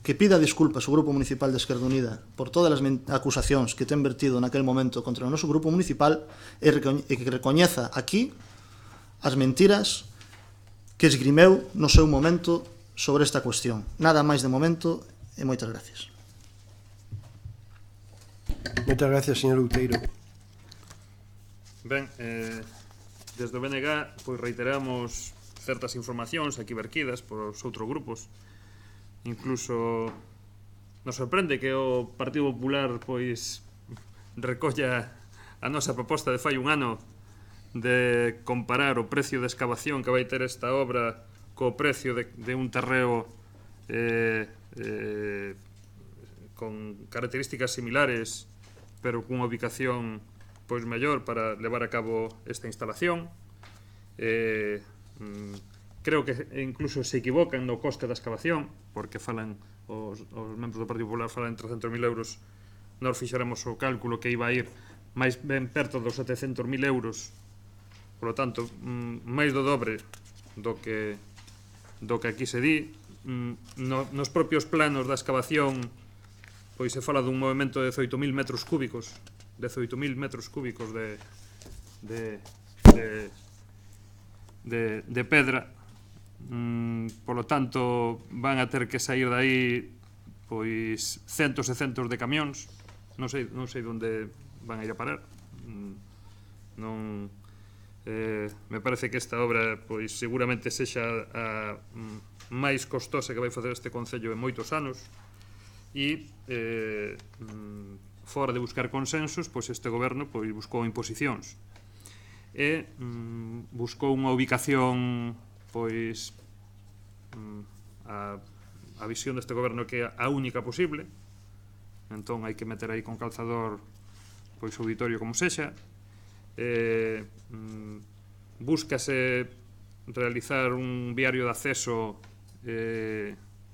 que pida disculpas ao Grupo Municipal de Esquerda Unida por todas as acusacións que ten vertido naquel momento contra o noso Grupo Municipal e que recoñeza aquí as mentiras que esgrimeu no seu momento sobre esta cuestión. Nada máis de momento e moitas gracias. Moitas gracias, señor Outeiro. Ben, desde o BNG pois reiteramos certas informacións aquí verquidas por os outros grupos. Incluso nos sorprende que o Partido Popular pois recolla a nosa proposta de fai un ano de comparar o precio de excavación que vai ter esta obra co precio de un terreo con características similares, pero cunha ubicación pois mellor para levar a cabo esta instalación. Creo que incluso se equivocan no coste da excavación, porque falan os membros do Partido Popular falan en 300.000 euros. Nós fixéramos o cálculo que iba a ir máis ben perto dos 700.000 euros, por lo tanto, máis do dobre do que aquí se di. Nos propios planos da excavación pois se fala dun movimento de 18.000 metros cúbicos de pedra. Por lo tanto, van a ter que sair dai pois centos e centos de camións. Non sei onde van a ir a parar. Me parece que esta obra pois seguramente sexa a máis costosa que vai facer este Concello en moitos anos, e fora de buscar consensos, pois este goberno pois buscou imposicións e buscou unha ubicación, pois a visión deste goberno que é a única posible. Entón hai que meter aí con calzador pois o auditorio como sexa. Búscase realizar un viario de acceso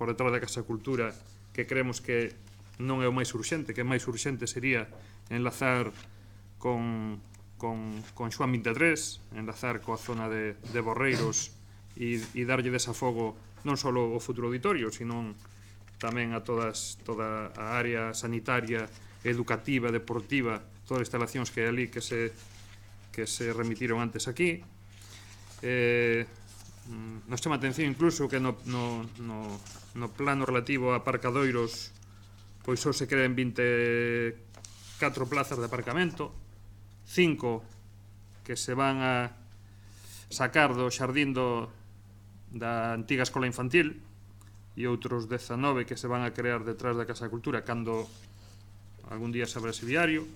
por detrás da Casa Cultura, que creemos que non é o máis urxente, que o máis urxente sería enlazar con Xoán 23, enlazar coa zona de Borreiros e darlle desafogo non só ao futuro auditorio, sino tamén a toda a área sanitaria, educativa, deportiva, todas as instalacións que hai ali que se remitiron antes aquí. Nos chama a atención incluso que no plano relativo a aparcadoiros pois só se creen 24 plazas de aparcamento, 5 que se van a sacar do xardín da antiga escola infantil e outros 19 que se van a crear detrás da Casa de Cultura cando algún día se abra ese viario.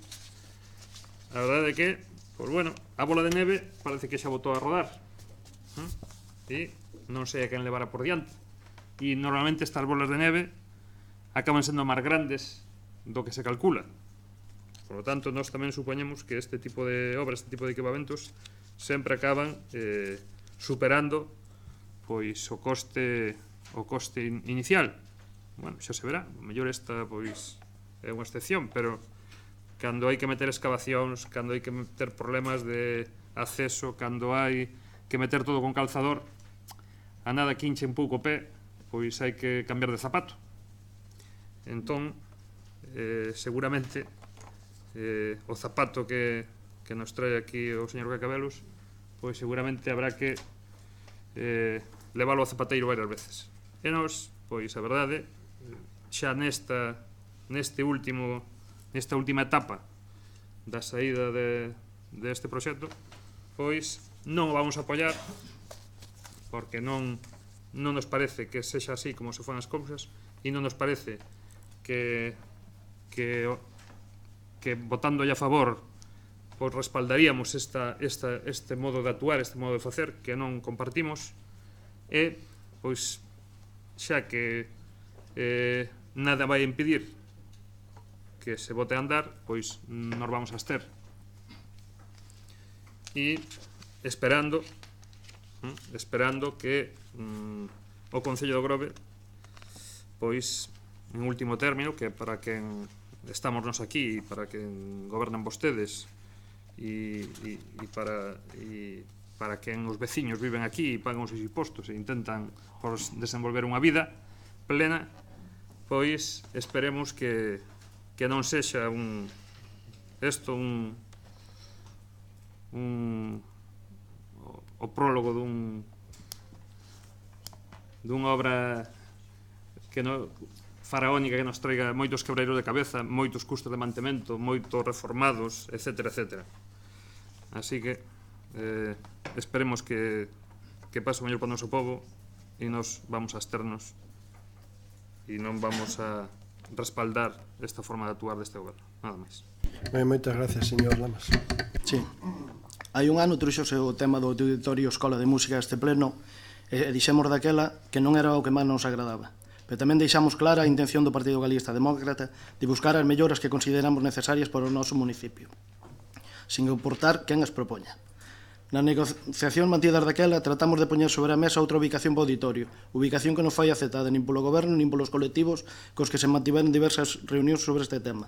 A verdade é que, pois bueno, a bola de neve parece que xa botou a rodar, e non sei a quen levara por diante, e normalmente estas bolas de neve acaban sendo máis grandes do que se calcula. Por lo tanto, nós tamén supoñemos que este tipo de obras, este tipo de equipamentos sempre acaban superando pois o coste inicial. Bueno, xa se verá, o mellor esta pois é unha excepción, pero cando hai que meter excavacións, cando hai que meter problemas de acceso, cando hai que meter todo con calzador, a nada que hinche un pouco o pé, pois hai que cambiar de zapato. Entón, seguramente o zapato que nos trae aquí o señor Cacabelos, pois seguramente habrá que leválo ao zapateiro varias veces. E nós, pois a verdade, xa nesta última etapa da saída deste proxecto, pois non o vamos a apoiar, porque non nos parece que sexa así como se fan as cousas, e non nos parece que votándolle a favor pois respaldaríamos este modo de actuar, este modo de facer que non compartimos, e pois xa que nada vai impedir que se vote a andar, pois nos vamos a abster e esperando que o Concello do Grove pois en último término, que para quen estamos nos aquí e para quen gobernan vostedes e para quen os veciños viven aquí e pagan os seus impostos e intentan desenvolver unha vida plena, pois esperemos que non sexa o prólogo dunha obra que faraónica que nos traiga moitos quebreiros de cabeza, moitos custos de mantemento, moitos reformados, etc. Así que esperemos que pase o mellor para o noso povo e nos vamos a absternos e non vamos a respaldar esta forma de actuar deste goberno. Nada máis. Moitas gracias, señor Lamas. Sí. Hai un ano trouxose o tema do auditorio Escola de Música a este pleno e dixemos daquela que non era o que máis nos agradaba. pero tamén deixamos clara a intención do Partido Galeguista Demócrata de buscar as melloras que consideramos necesarias para o noso municipio, sin importar quen as propoña. Na negociación mantidas daquela, tratamos de poñer sobre a mesa outra ubicación para o auditorio, ubicación que non foi aceptada nin polo goberno nin polos colectivos cos que se mantiveron diversas reunións sobre este tema.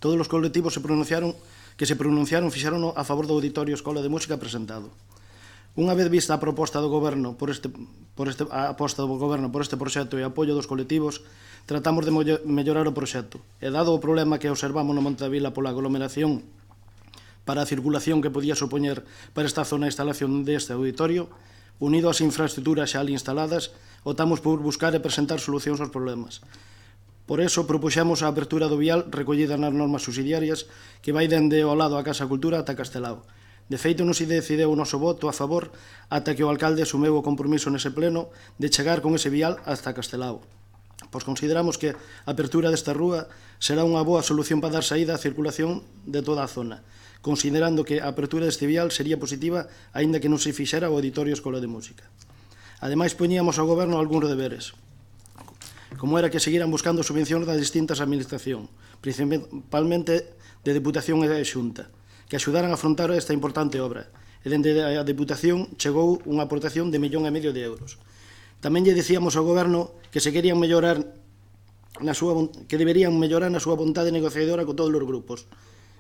Todos os colectivos que se pronunciaron fixeron a favor do auditorio Escola de Música presentado. Unha vez vista a proposta do goberno por este proxecto e apoio dos colectivos, tratamos de mellorar o proxecto. E dado o problema que observamos no Monte da Vila pola aglomeración para a circulación que podía supoñer para esta zona a instalación deste auditorio, unido ás infraestructuras xa ali instaladas, optamos por buscar e presentar solucións aos problemas. Por eso, propuxemos a apertura do vial recollida nas normas subsidiarias que vai dende ao lado a Casa Cultura ata Castelao. De feito, non se decideu o noso voto a favor ata que o alcalde asumeu o compromiso nese pleno de chegar con ese vial hasta Castelao. Pois consideramos que a apertura desta rúa será unha boa solución para dar saída á circulación de toda a zona, considerando que a apertura deste vial sería positiva aínda que non se fixera o auditorio Escola de Música. Ademais, poñíamos ao goberno algúns deberes, como era que seguiran buscando subvencións das distintas administracións, principalmente de Deputación e de Xunta, que axudaran a afrontar esta importante obra. E dende a Deputación chegou unha aportación de 1,5 millón de euros. Tamén lle dicíamos ao goberno que se querían mellorar que deberían mellorar na súa vontade negociadora con todos os grupos.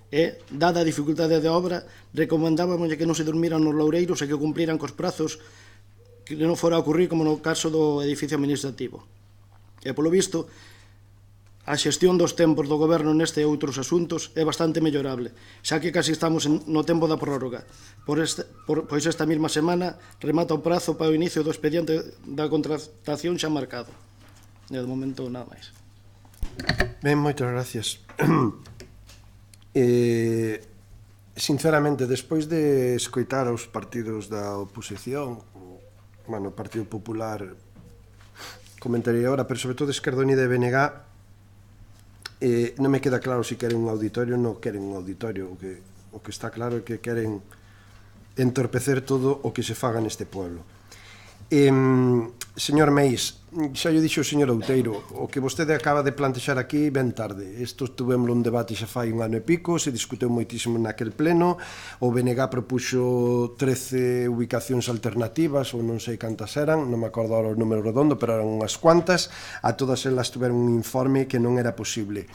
E, dada a dificultade da obra, recomendábamos que non se dormiran nos loureiros e que cumpriran cos prazos que non fora a ocurrir como no caso do edificio administrativo. E, polo visto, a xestión dos tempos do goberno neste e outros asuntos é bastante mellorable, xa que casi estamos no tempo da prórroga. Pois esta mesma semana remata o prazo para o inicio do expediente da contratación xa marcado. E de momento nada máis. Ben, moitas gracias. Sinceramente, despois de escoitar os partidos da oposición, bueno, o Partido Popular comentarei agora, pero sobre todo Esquerda Unida e BNG, non me queda claro se queren un auditorio ou non queren un auditorio. O que está claro é que queren entorpecer todo o que se faga neste pueblo. Señor Meis, xa lle dixo o señor Outeiro, o que vostede acaba de plantexar aquí ben tarde. Isto tuvemos un debate xa fai 1 ano e pico, se discuteu moitísimo naquel pleno, o BNG propuxo 13 ubicacións alternativas, ou non sei cantas eran, non me acordo agora o número redondo, pero eran unhas cuantas, a todas elas tuveron un informe que non era posible.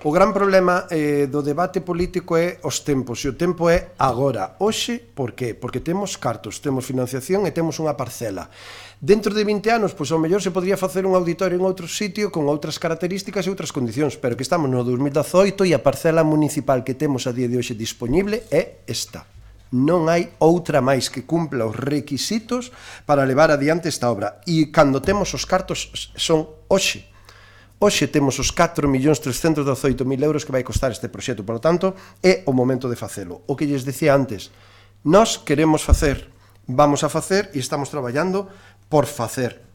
O gran problema do debate político é os tempos, e o tempo é agora. Hoxe, por qué? Porque temos cartos, temos financiación e temos unha parcela. Dentro de 20 anos, pois ao mellor se podría facer un auditorio en outro sitio con outras características e outras condicións, pero que estamos no 2018 e a parcela municipal que temos a día de hoxe disponible é esta. Non hai outra máis que cumpla os requisitos para levar adiante esta obra. E cando temos os cartos son hoxe. Hoxe temos os 4.318.000 euros que vai costar este proxecto, por lo tanto, é o momento de facelo. O que lles decía antes, nós queremos facer, vamos a facer e estamos traballando por facer.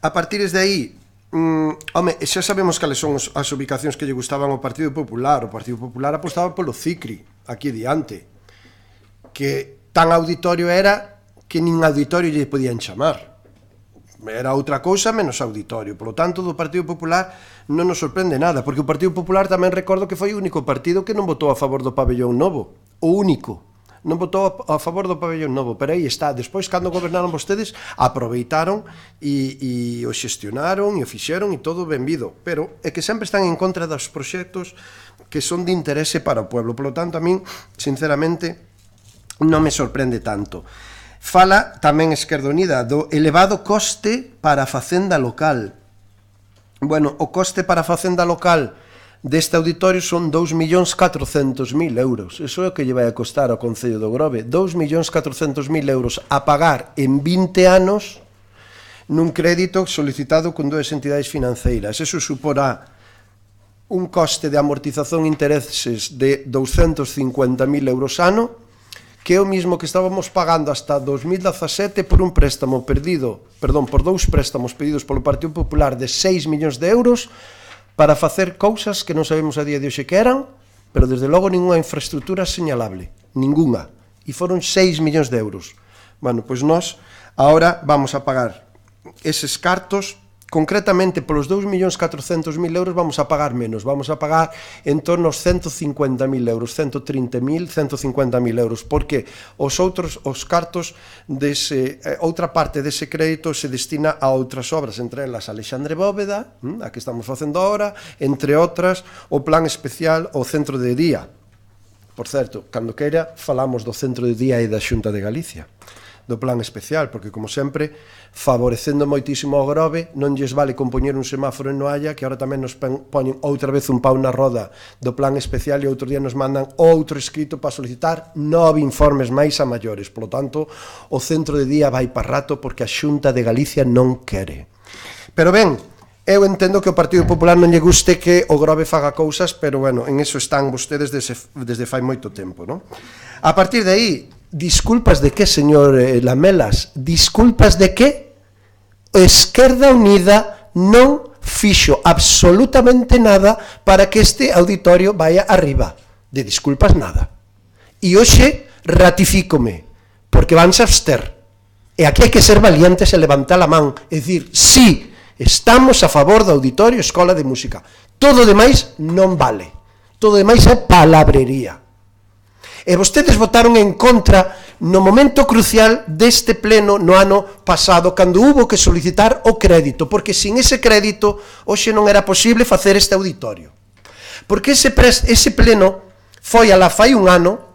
A partir de aí, xa sabemos cales son as ubicacións que lle gustaban ao Partido Popular. O Partido Popular apostaba polo CICRI, aquí diante, que tan auditorio era que nin auditorio lle podían chamar. Era outra cousa menos auditorio. Por lo tanto, do Partido Popular non nos sorprende nada, porque o Partido Popular tamén recordo que foi o único partido que non votou a favor do pabellón novo. O único. Non votou a favor do pabellón novo, pero aí está. Despois, cando gobernaron vostedes, aproveitaron e o xestionaron e o fixeron e todo benvido. Pero é que sempre están en contra dos proxectos que son de interese para o pueblo. Por lo tanto, a min, sinceramente, non me sorprende tanto. Fala tamén Esquerda Unida do elevado coste para a facenda local. Bueno, o coste para a facenda local deste auditorio son 2.400.000 euros. Iso é o que lle vai a costar ao Concello do Grove. 2.400.000 euros a pagar en 20 anos nun crédito solicitado con 2 entidades financeiras. Eso suporá un coste de amortización e intereses de 250.000 euros ano, que é o mismo que estábamos pagando hasta 2017 por un préstamo por 2 préstamos pedidos polo Partido Popular de 6 millóns de euros para facer cousas que non sabemos a día de hoxe que eran, pero desde logo ninguna infraestructura señalable, ninguna, e foron 6 millóns de euros. Bueno, pois nós agora vamos a pagar eses cartos, concretamente polos 2.400.000 euros vamos a pagar menos, vamos a pagar en torno aos 150.000 euros, 130.000, 150.000 euros, porque os cartos outra parte dese crédito se destina a outras obras, entre elas Alexandre Bóveda, a que estamos facendo ahora, entre outras o plan especial o centro de día. Por certo, cando queira falamos do centro de día e da Xunta de Galicia, do plan especial, porque, como sempre, favorecendo moitísimo ao Grove, non lles vale compoñer un semáforo en Noalla, que ahora tamén nos poñen outra vez un pau na roda do plan especial e outro día nos mandan outro escrito para solicitar 9 informes máis a maiores. Por lo tanto, o centro de día vai para rato porque a Xunta de Galicia non quere. Pero ben, eu entendo que o Partido Popular non lle guste que o Grove faga cousas, pero, bueno, en eso están vostedes desde fai moito tempo, non? A partir de aí, disculpas de que, señor Lamelas? Disculpas de que? Esquerda Unida non fixo absolutamente nada para que este auditorio vaya arriba. De disculpas nada. E hoxe ratifícome, porque vanse abster. E aquí hai que ser valientes e levantar a man, e dicir, sí, estamos a favor do auditorio Escola de Música. Todo o demais non vale. Todo o demais é palabrería. E vostedes votaron en contra no momento crucial deste pleno no ano pasado, cando hubo que solicitar o crédito, porque sin ese crédito hoxe non era posible facer este auditorio. Porque ese pleno foi alá fai un ano,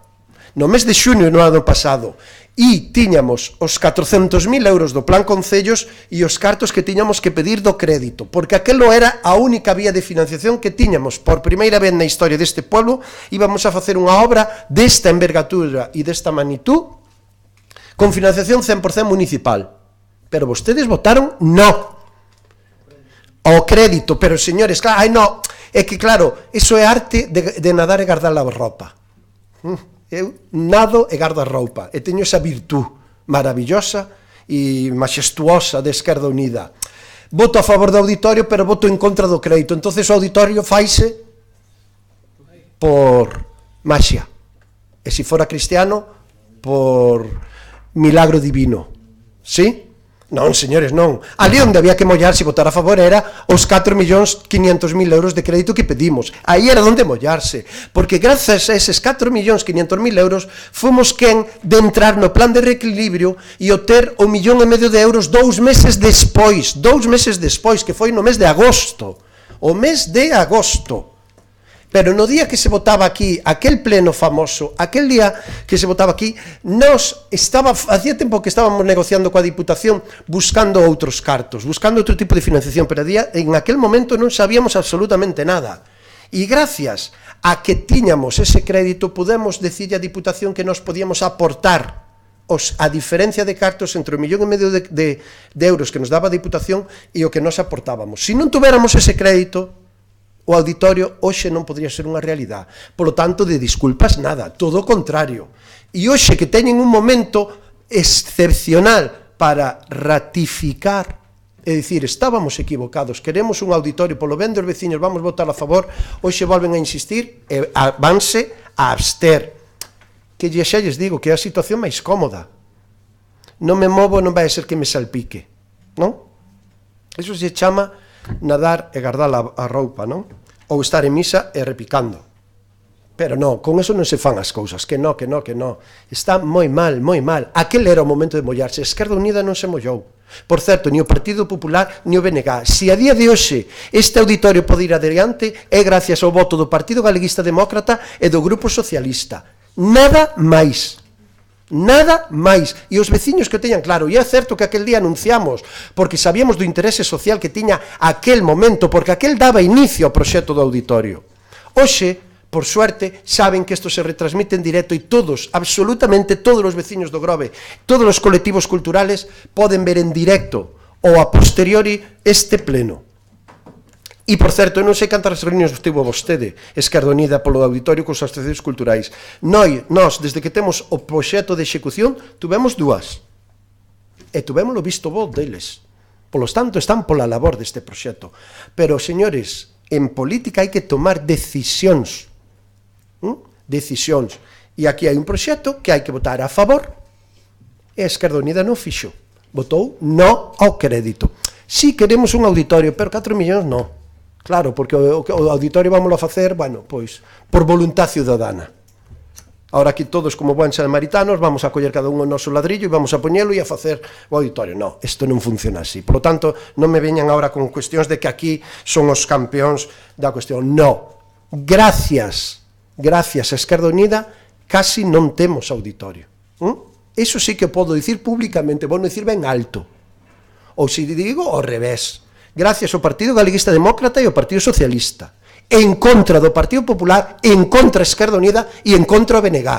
no mes de xuño no ano pasado, e tiñamos os 400.000 euros do plan Concellos e os cartos que tiñamos que pedir do crédito, porque aquelo era a única vía de financiación que tiñamos. Por primeira vez na historia deste pueblo íbamos a facer unha obra desta envergadura e desta magnitud con financiación 100% municipal. Pero vostedes votaron no ao crédito. Pero, señores, claro, no, é que claro, iso é arte de nadar e guardar a roupa. Eu nado e gardo a roupa, e teño esa virtud maravillosa e maxestuosa de Esquerda Unida. Voto a favor do auditorio, pero voto en contra do crédito. Entonces o auditorio faise por maxia, e se fora cristiano, por milagro divino. ¿Sí? Non, señores, non. Ali onde había que mollarse e votar a favor era os 4.500.000 euros de crédito que pedimos. Aí era onde mollarse, porque grazas a eses 4.500.000 euros fomos quen de entrar no plan de reequilibrio e obter 1,5 millón de euros 2 meses despois, que foi no mes de agosto. O mes de agosto. Pero no día que se votaba aquí, aquel pleno famoso, aquel día que se votaba aquí, hacía tempo que estábamos negociando coa Diputación buscando outros cartos, buscando outro tipo de financiación, pero en aquel momento non sabíamos absolutamente nada. E gracias a que tiñamos ese crédito, podemos decirle á Diputación que nos podíamos aportar a diferencia de cartos entre 1,5 millón de euros que nos daba a Diputación e o que nos aportábamos. Se non tuviéramos ese crédito, o auditorio hoxe non podría ser unha realidade. Por lo tanto, de disculpas nada, todo o contrario. E hoxe que teñen un momento excepcional para ratificar, é dicir, estábamos equivocados, queremos un auditorio, polo ben dos veciños, vamos votar a favor, hoxe volven a insistir e vanse a abster. Que xa lles digo que é a situación máis cómoda. Non me movo, non vai a ser que me salpique, non? Eso se chama nadar e guardar a roupa, non? Ou estar en misa e repicando. Pero non, con eso non se fan as cousas, que no. Está moi mal. Aquel era o momento de mollarse. Esquerda Unida non se mollou. Por certo, ni o Partido Popular, ni o BNG. Se a día de hoxe este auditorio pode ir adiante, é gracias ao voto do Partido Galeguista Demócrata e do Grupo Socialista. Nada máis. Nada máis. E os veciños que o teñan claro. E é certo que aquel día anunciamos, porque sabíamos do interese social que tiña aquel momento, porque aquel daba inicio ao proxecto do auditorio. Hoxe, por suerte, saben que isto se retransmite en directo e todos, absolutamente todos os veciños do Grove, todos os colectivos culturales poden ver en directo ou a posteriori este pleno. E, por certo, eu non sei cantas reunións estivo vostede, Esquerda Unida, polo auditorio cos asociacións culturais. Nós, desde que temos o proxecto de execución, tuvemos 2. E tuvemos o visto bo deles. Polos tanto, están pola labor deste proxecto. Pero, señores, en política hai que tomar decisións. Decisións. E aquí hai un proxecto que hai que votar a favor e a Esquerda Unida non fixo. Votou no ao crédito. Si queremos un auditorio, pero 4 millóns non. Claro, porque o auditorio vamos a facer, bueno, pois, por voluntad ciudadana. Ahora aquí todos como bons samaritanos vamos a coller cada un o noso ladrillo e vamos a poñelo e a facer o auditorio. No, isto non funciona así. Por lo tanto, non me veñan ahora con cuestións de que aquí son os campeóns da cuestión. No. Gracias a Esquerda Unida, casi non temos auditorio. Eso sí que podo dicir públicamente, vou dicir ben alto. Ou se digo ao revés. Gracias ao Partido Galeguista Demócrata e ao Partido Socialista. En contra do Partido Popular, en contra a Esquerda Unida e en contra o BNG.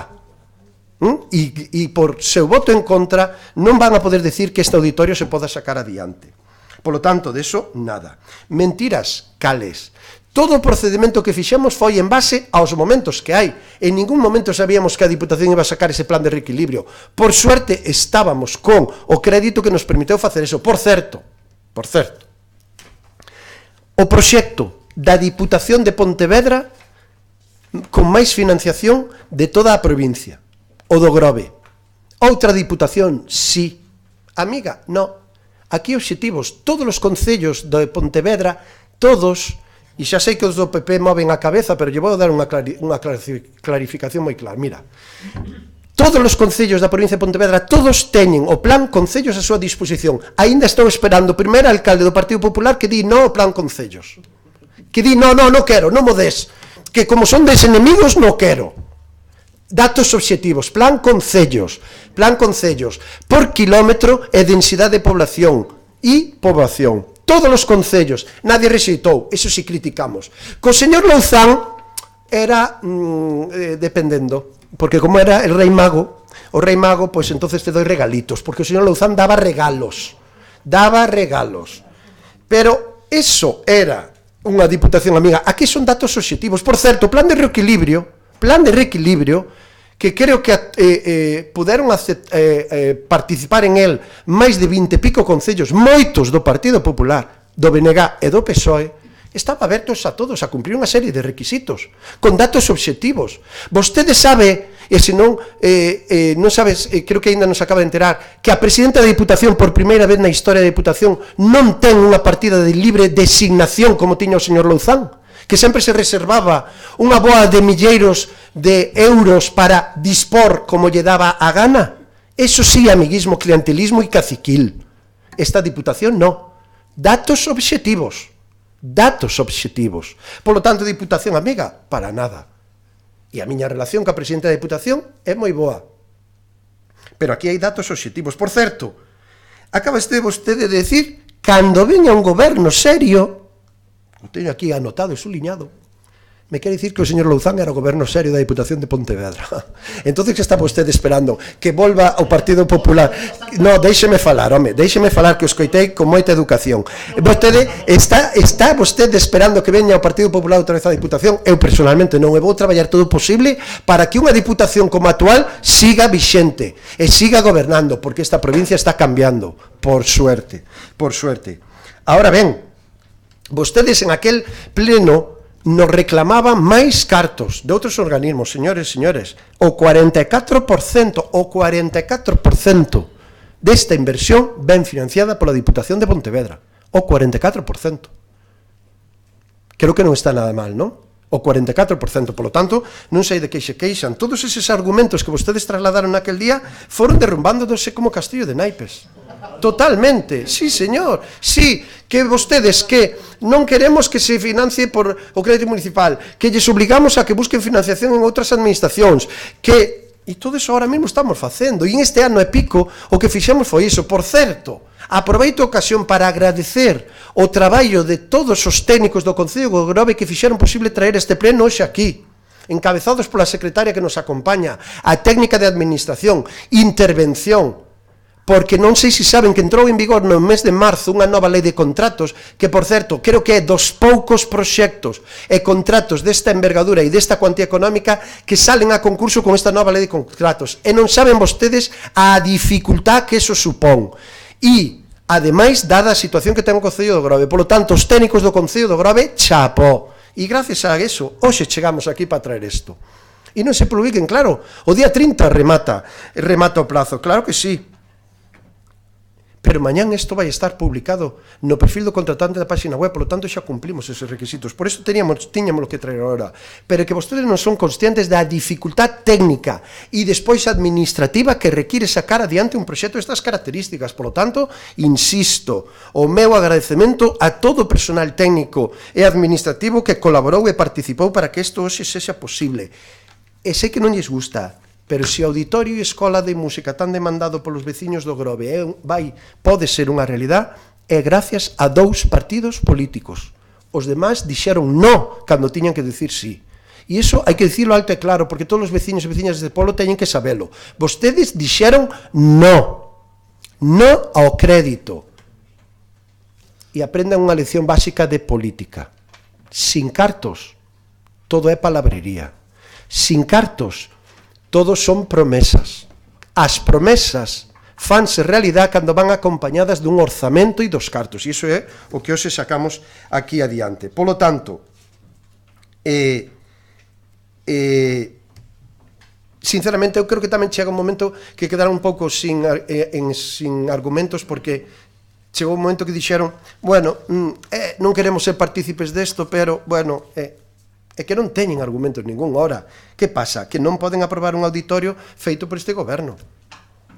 E por seu voto en contra non van a poder decir que este auditorio se poda sacar adiante. Por lo tanto, de eso, nada. Mentiras, cales. Todo o procedimento que fixemos foi en base aos momentos que hai. En ningún momento sabíamos que a Diputación iba a sacar ese plan de reequilibrio. Por suerte, estábamos con o crédito que nos permitiu facer eso. Por certo, o proxecto da Diputación de Pontevedra con máis financiación de toda a provincia, o do Grove. Outra Diputación, sí. Amiga, no. Aquí obxectivos, todos os concellos de Pontevedra, todos, e xa sei que os do PP moven a cabeza, pero lle vou dar unha clarificación moi clara. Mira, todos os concellos da provincia de Pontevedra, todos teñen o plan concellos a súa disposición. Ainda estou esperando o primeiro alcalde do Partido Popular que di no ao plan concellos. Que di, no quero, non mo des, que como son des enemigos, non quero. Datos obxectivos, plan concellos, por kilómetro e densidade de población, todos os concellos, nadie rexeitou, eso si criticamos. Co señor Louzán era dependendo, porque como era el rei mago, o rei mago, pois entonces te doi regalitos, porque o señor Louzán daba regalos, pero eso era unha diputación amiga. Aquí son datos obxectivos. Por certo, plan de reequilibrio, que creo que puderon participar en el máis de 20 e pico concellos, moitos do Partido Popular, do BNG e do PSOE, estaba abertos a todos a cumprir unha serie de requisitos, con datos obxectivos. Vostede sabe, e se non sabes, creo que ainda nos acaba de enterar, que a presidenta da Diputación, por primeira vez na historia da Diputación, non ten unha partida de libre designación como tiña o señor Louzán, que sempre se reservaba unha boa de milleiros de euros para dispor como lle daba a gana. Eso sí, amiguismo, clientelismo e caciquil. Esta Diputación non. Datos obxectivos. Por lo tanto, Diputación amiga, para nada. E a miña relación ca presidenta da Diputación é moi boa. Pero aquí hai datos obxectivos. Por certo, acaba vostede de decir, cando veña un goberno serio, o teño aquí anotado e suliñado, me quere dicir que o señor Louzán era o goberno serio da Diputación de Pontevedra. Entonces, que está vostede esperando? Que volva ao Partido Popular? No, déixeme falar, que o escoitei con moita educación. Vostede está vostede esperando que veña o Partido Popular outra vez á Diputación? Eu personalmente non, e vou traballar todo o posible para que unha Diputación como a actual siga vixente e siga gobernando, porque esta provincia está cambiando, por suerte. Ahora ben, vostedes en aquel pleno nos reclamaban máis cartos de outros organismos, señores, o 44% desta inversión ben financiada pola Diputación de Pontevedra, o 44%. Creo que non está nada mal, non? O 44%, polo tanto, non sei de que se queixan. Todos eses argumentos que vostedes trasladaron naquel día foron derrumbándose como castillo de naipes. Totalmente, sí, señor. Sí, que vostedes que non queremos que se financie por o crédito municipal, que lles obligamos a que busquen financiación en outras administracións, que... E todo iso ahora mesmo estamos facendo. E en este ano e pico o que fixemos foi iso. Por certo, aproveito a ocasión para agradecer o traballo de todos os técnicos do Concello de Grove que fixeron posible traer este pleno hoxe aquí, encabezados pola secretaria que nos acompaña, a técnica de administración, intervención, porque non sei se saben que entrou en vigor no mes de marzo unha nova lei de contratos que, por certo, creo que é dos poucos proxectos e contratos desta envergadura e desta cuantía económica que salen a concurso con esta nova lei de contratos. E non saben vostedes a dificultad que eso supón. E, ademais, dada a situación que ten o Concello do Grove. Por lo tanto, os técnicos do Concello do Grove, chapó. E gracias a eso, hoxe chegamos aquí para traer isto. E non se publiquen, claro, o día 30 remata o plazo, claro que sí. pero mañán isto vai estar publicado no perfil do contratante da página web, polo tanto xa cumplimos eses requisitos. Por iso tiñamos que traer agora, pero que vostedes non son conscientes da dificultad técnica e despois administrativa que require sacar adiante un proxecto destas características. Polo tanto, insisto, o meu agradecemento a todo o personal técnico e administrativo que colaborou e participou para que isto hoxe sexa posible. E sei que non lles gusta, pero se o auditorio e escola de música tan demandado polos veciños do Grove pode ser unha realidade, é gracias a 2 partidos políticos. Os demais dixeron no cando tiñan que dicir sí. E iso hai que dicirlo alto e claro, porque todos os veciños e veciñas deste pueblo teñen que sabelo. Vostedes dixeron no ao crédito. E aprendan unha lección básica de política. Sin cartos, todo é palabrería. Sin cartos, todos son promesas. As promesas fanse realidade cando van acompañadas dun orzamento e dos cartos. E iso é o que hoxe sacamos aquí adiante. Polo tanto, sinceramente, eu creo que tamén chega un momento que quedaron un pouco sin argumentos, porque chegou un momento que dixeron, bueno, non queremos ser partícipes desto, pero, bueno, é que non teñen argumentos ningún. Ora, que pasa? Que non poden aprobar un auditorio feito por este goberno.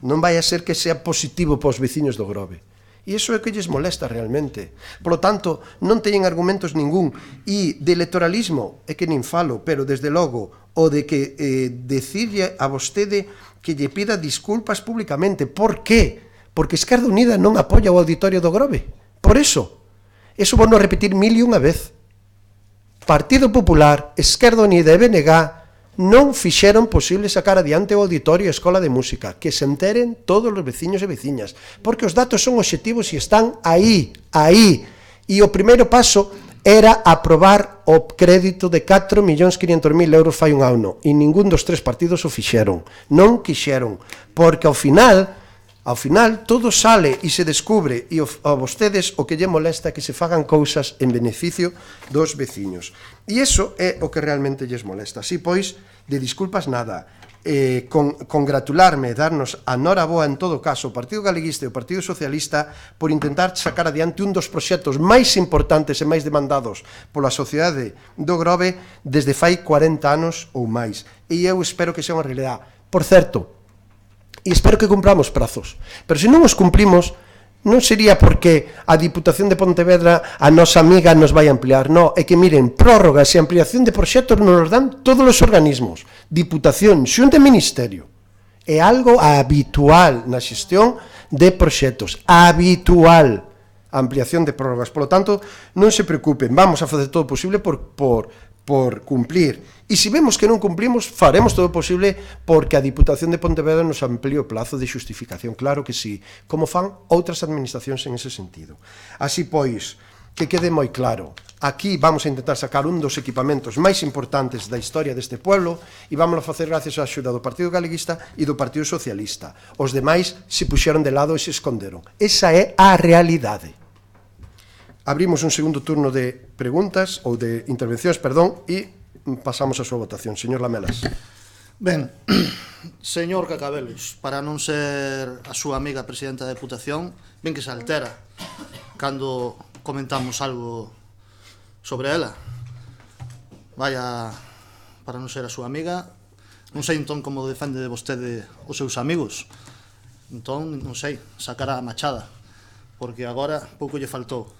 Non vai a ser que sea positivo para os veciños do Grove. E iso é que lles molesta realmente. Por lo tanto, non teñen argumentos ningún. E de electoralismo é que nin falo, pero desde logo, o de que decirlle a vostede que lle pida disculpas públicamente. Por qué? Porque Esquerda Unida non apoia o auditorio do Grove. Por eso. Eso vou non repetir 1001 vez. Partido Popular, Esquerda Unida e BNG non fixeron posible sacar adiante o auditorio e a escola de música. Que se enteren todos os veciños e veciñas, porque os datos son obxectivos e están aí. E o primeiro paso era aprobar o crédito de 4.500.000 euros fai un ano, e ningún dos 3 partidos o fixeron. Non quixeron, porque ao final todo sale e se descubre, e a vostedes o que lle molesta é que se fagan cousas en beneficio dos veciños. E iso é o que realmente lles molesta. Así pois, de disculpas nada. Congratularme, darnos a noraboa en todo caso o Partido Galeguista e o Partido Socialista por intentar sacar adiante un dos proxectos máis importantes e máis demandados pola sociedade do Grove desde fai 40 anos ou máis. E eu espero que sea unha realidade. Por certo, e espero que cumpramos prazos, pero se non os cumplimos non sería porque a Diputación de Pontevedra, a nosa amiga, nos vai ampliar. Non, é que miren, prórrogas e ampliación de proxectos nos dan todos os organismos, Diputación, Xunta e Ministerio. É algo habitual na xestión de proxectos, habitual a ampliación de prórrogas. Por lo tanto, non se preocupen, vamos a facer todo o posible por cumplir. E se vemos que non cumplimos, faremos todo o posible porque a Diputación de Pontevedra nos amplíe o plazo de xustificación, claro que sí, como fan outras administracións en ese sentido. Así pois, que quede moi claro, aquí vamos a intentar sacar un dos equipamentos máis importantes da historia deste pueblo e vamos a facer gracias á axuda do Partido Galeguista e do Partido Socialista. Os demais se puxeron de lado e se esconderon. Esa é a realidade. Abrimos un segundo turno de preguntas ou de intervencións, perdón, e pasamos a súa votación. Señor Lamelas. Ben, señor Cacabelos, para non ser a súa amiga presidenta da Deputación, ben que se altera cando comentamos algo sobre ela. Vaya, para non ser a súa amiga, non sei entón como defende de vostede os seus amigos. Entón, non sei, sacará a machada, porque agora pouco lle faltou.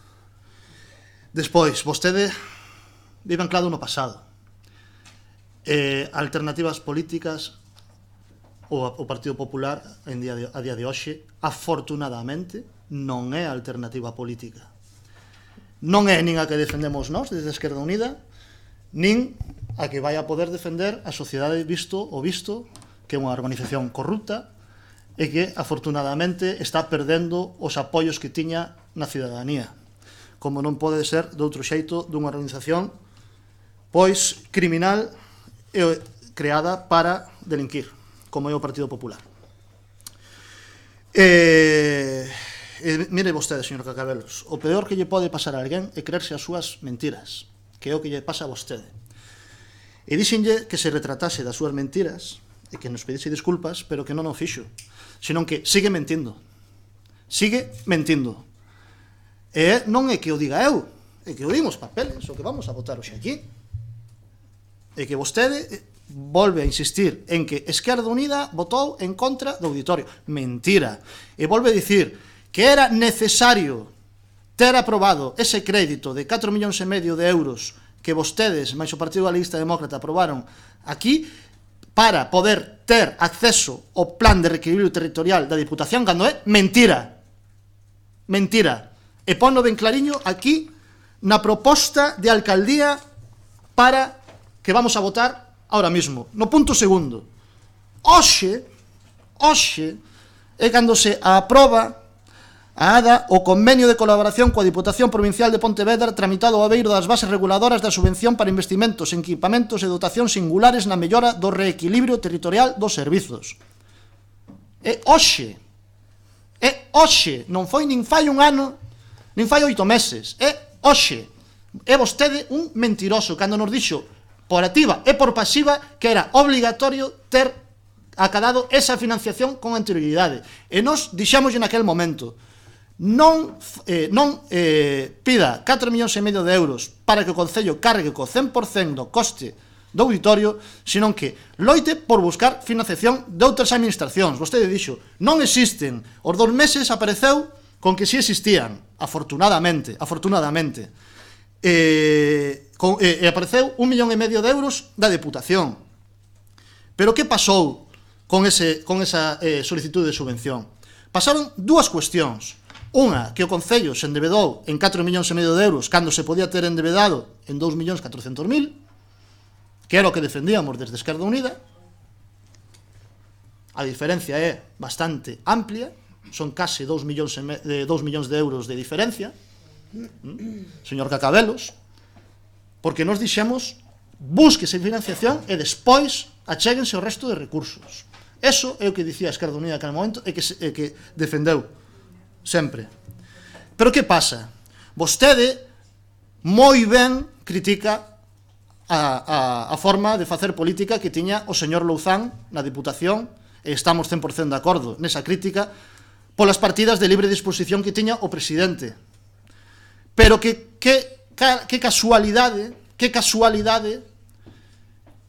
Despois, vostede vive anclado no pasado. Alternativas políticas o Partido Popular a día de hoxe, afortunadamente, non é alternativa política. Non é nin a que defendemos nós desde a Esquerda Unida, nin a que vai a poder defender a sociedade visto que é unha organización corrupta e que afortunadamente está perdendo os apoios que tiña na cidadanía, como non pode ser de outro xeito dunha organización pois criminal creada para delinquir, como é o Partido Popular. Mire vostede, señor Cacabelos, o peor que lle pode pasar a alguén é creerse as súas mentiras, que é o que lle pasa a vostede. E dixenlle que se retratase das súas mentiras e que nos pedise disculpas, pero que non o fixo, senón que sigue mentindo. sigue mentindo. E non é que o diga eu, é que o dimos papeles, o que vamos a votar hoxe aquí. É que vostede volve a insistir en que Esquerda Unida votou en contra do auditorio. Mentira. E volve a dicir que era necesario ter aprobado ese crédito de 4,5 millóns de euros que vostedes, máis o Partido Galeguista Demócrata, aprobaron aquí para poder ter acceso ao plan de reequilibrio territorial da Diputación, cando é mentira. Mentira. E ponlo ben clariño aquí na proposta de alcaldía para que vamos a votar ahora mismo. No punto segundo. Hoxe é cando se aproba a ADA o convenio de colaboración coa Diputación Provincial de Pontevedra tramitado ao abeiro das bases reguladoras da subvención para investimentos en equipamentos e dotación singulares na mellora do reequilibrio territorial dos servizos. É hoxe, non foi nin fai un ano, nin fai 8 meses, é hoxe. É vostede un mentiroso cando nos dixo por activa e por pasiva que era obligatorio ter acadado esa financiación con anterioridade. E nos dixemos naquel momento, non pida 4,5 millóns de euros para que o Concello cargue co 100% do coste do auditorio, senón que loite por buscar financiación de outras administracións. Vostede dixo, non existen. Os 2 meses apareceu con que si existían, afortunadamente. E apareceu 1,5 millón de euros da Deputación. Pero que pasou con esa solicitud de subvención? Pasaron 2 cuestións. Unha, que o Concello se endebedou en 4,5 millóns de euros cando se podía ter endebedado en 2,400,000, que era o que defendíamos desde Esquerda Unida. A diferencia é bastante amplia, son case 2 millóns de euros de diferencia, señor Cacabelos, porque nos dixemos búsquese financiación e despois achéguense o resto de recursos. Eso é o que dicía a Esquerda Unida naquele momento e que defendeu sempre. Pero que pasa? Vostede moi ben critica a forma de facer política que tiña o señor Louzán na Diputación, e estamos 100% de acordo nesa crítica polas partidas de libre disposición que tiña o presidente. Pero que casualidade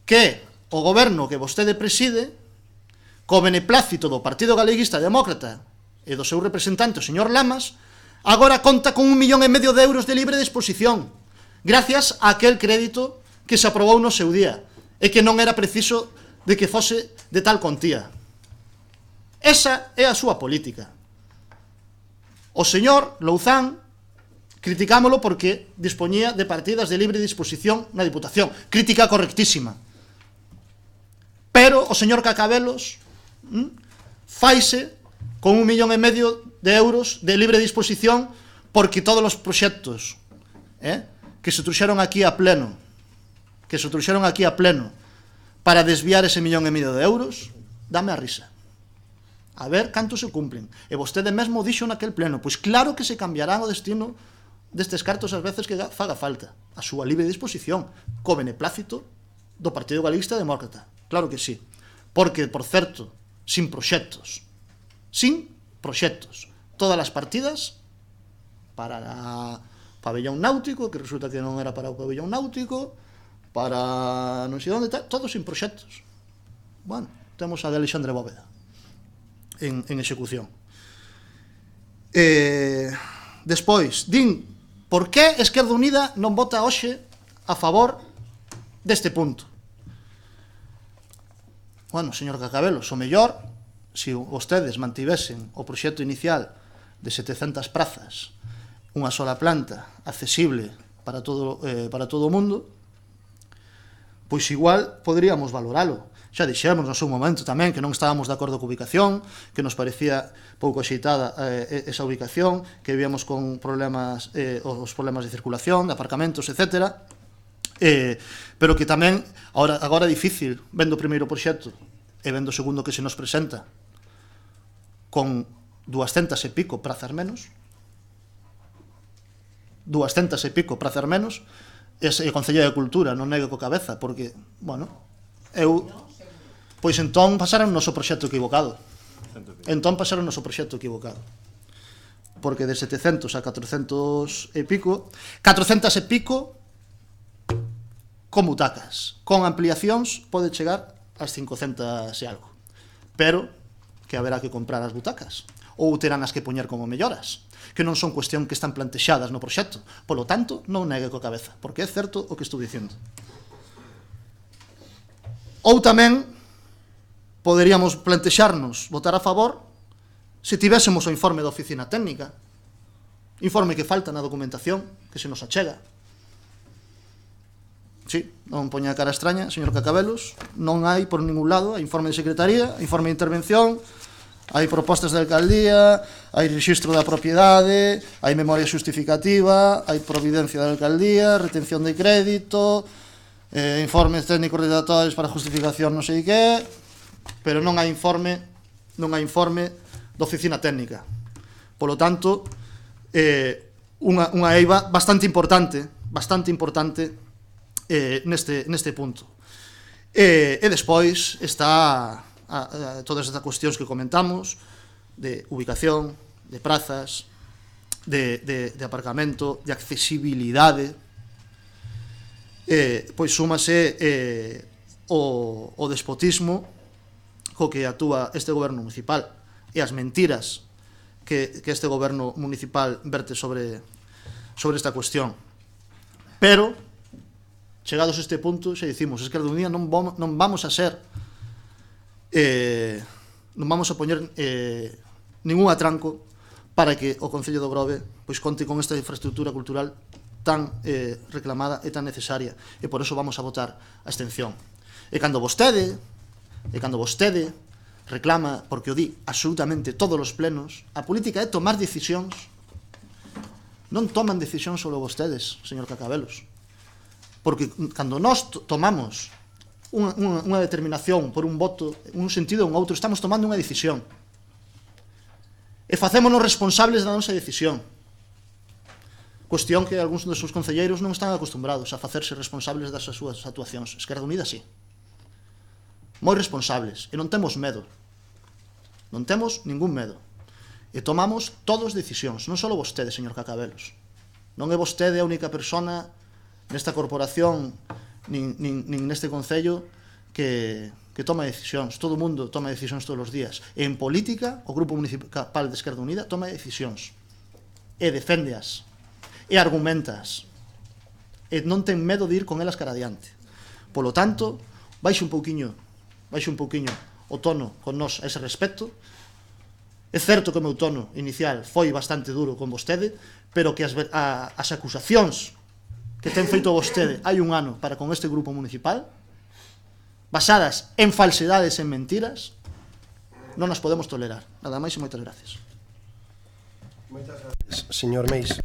que o goberno que vostede preside, co beneplácito do Partido Galeguista Demócrata e do seu representante, o señor Lamas, agora conta con 1,5 millón de euros de libre disposición, gracias a aquel crédito que se aprobou no seu día, e que non era preciso de que fose de tal contía. Esa é a súa política. O señor Louzán criticámolo porque dispoñía de partidas de libre disposición na Diputación. Crítica correctísima. Pero o señor Cacabelos faise con 1,5 millón de euros de libre disposición porque todos os proxectos que se trouxeron aquí a pleno para desviar ese 1,5 millón de euros, dame a risa. A ver canto se cumplen. E vostede mesmo dixo naquel pleno, pois claro que se cambiarán o destino destes cartos ás veces que faga falta. A súa libre disposición, co beneplácito do Partido Galeguista Demócrata. Claro que sí. Porque, por certo, sin proxectos, todas as partidas para o pabellón náutico, que resulta que non era para o pabellón náutico, para non sei onde, todos sin proxectos. Bueno, temos a de Alexandre Bóveda en execución. Despois, din, por que Esquerda Unida non vota hoxe a favor deste punto? Bueno, señor Cacabelos, o mellor, se vostedes mantivesen o proxecto inicial de 700 prazas, unha sola planta, accesible para todo o mundo, pois igual poderíamos valoralo. Xa dixemos no seu momento tamén que non estábamos de acordo coa ubicación, que nos parecía pouco axeitada esa ubicación, que vivíamos con problemas, os problemas de circulación, de aparcamentos, etc. Pero que tamén, agora é difícil, vendo o primeiro proxecto e vendo o segundo que se nos presenta, con 200 e pico prazas menos, e o Concello de Cultura non negue co cabeza, porque, bueno, pois entón pasaron o noso proxecto equivocado. porque de 700 a 400 e pico, 400 e pico con butacas. Con ampliacións pode chegar ás 500 e algo. Pero que haberá que comprar as butacas. Ou terán as que poñer como melloras, que non son cuestión que están plantexadas no proxecto. Polo tanto, non negue coa cabeza, porque é certo o que estou dicindo. Ou tamén poderíamos plantexarnos votar a favor se tivésemos o informe da oficina técnica, informe que falta na documentación, que se nos achega. Sí, non poña a cara extraña, señor Cacabelos, non hai por ningún lado, hai informe de secretaría, informe de intervención, hai propostas de alcaldía, hai rexistro da propiedade, hai memoria xustificativa, hai providencia da alcaldía, retención de crédito, informes técnicos redactados para justificación non sei que, pero non hai informe da oficina técnica. Polo tanto, unha eiva bastante importante neste punto. E despois está todas estas cuestións que comentamos de ubicación, de prazas, de aparcamento, de accesibilidade. Pois súmase o despotismo co que actúa este goberno municipal e as mentiras que este goberno municipal verte sobre esta cuestión. Pero chegados a este punto, xa dicimos, Esquerda Unida non vamos a ser non vamos a poñer ningún atranco para que o Concello do Grove pois conte con esta infraestructura cultural tan reclamada e tan necesaria, e por eso vamos a votar a abstención. E cando vostede reclama, porque o di absolutamente todos os plenos, a política é tomar decisións. Non toman decisións solo vostedes, señor Cacabelos, porque cando nós tomamos unha determinación por un voto, un sentido ou un outro, estamos tomando unha decisión e facémonos responsables da nosa decisión, cuestión que algúns dos seus concelleiros non están acostumbrados a facerse responsables das súas actuacións. Esquerda Unida sí, moi responsables, e non temos medo, non temos ningún medo, e tomamos todos decisións, non só vostede, señor Cacabelos. Non é vostede a única persona nesta corporación nin neste concello que toma decisións. Todo o mundo toma decisións todos os días. E en política, o Grupo Municipal de Esquerda Unida toma decisións e deféndeas e argumentas e non ten medo de ir con elas cara adiante. Polo tanto, baixe un pouquiño o tono con nós a ese respecto. É certo que o meu tono inicial foi bastante duro con vostede, pero que as acusacións que ten feito vostede hai un ano para con este grupo municipal, basadas en falsedades, en mentiras, non as podemos tolerar. Nada máis e moitas gracias. Moitas gracias, señor Meis.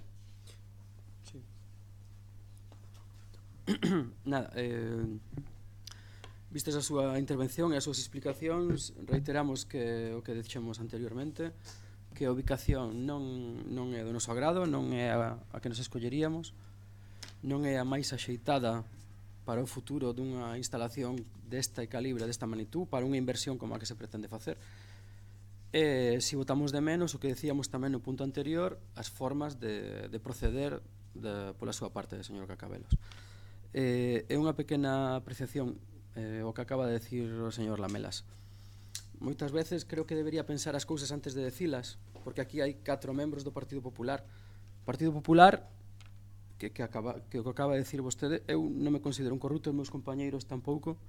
Nada, vistes a súa intervención e as súas explicacións, reiteramos que o que dixemos anteriormente, que a ubicación non é do noso agrado, non é a que nos escolleríamos, non é a máis axeitada para o futuro dunha instalación desta calibre, desta magnitud, para unha inversión como a que se pretende facer. E se votamos de menos, o que decíamos tamén no punto anterior, as formas de proceder pola súa parte, señor Cacabelos. É unha pequena apreciación o que acaba de decir o señor Lamelas. Moitas veces creo que debería pensar as cousas antes de decilas, porque aquí hai 4 membros do Partido Popular. O Partido Popular, que o que acaba de decir vostede, eu non me considero un corrupto, os meus compañeiros tampouco,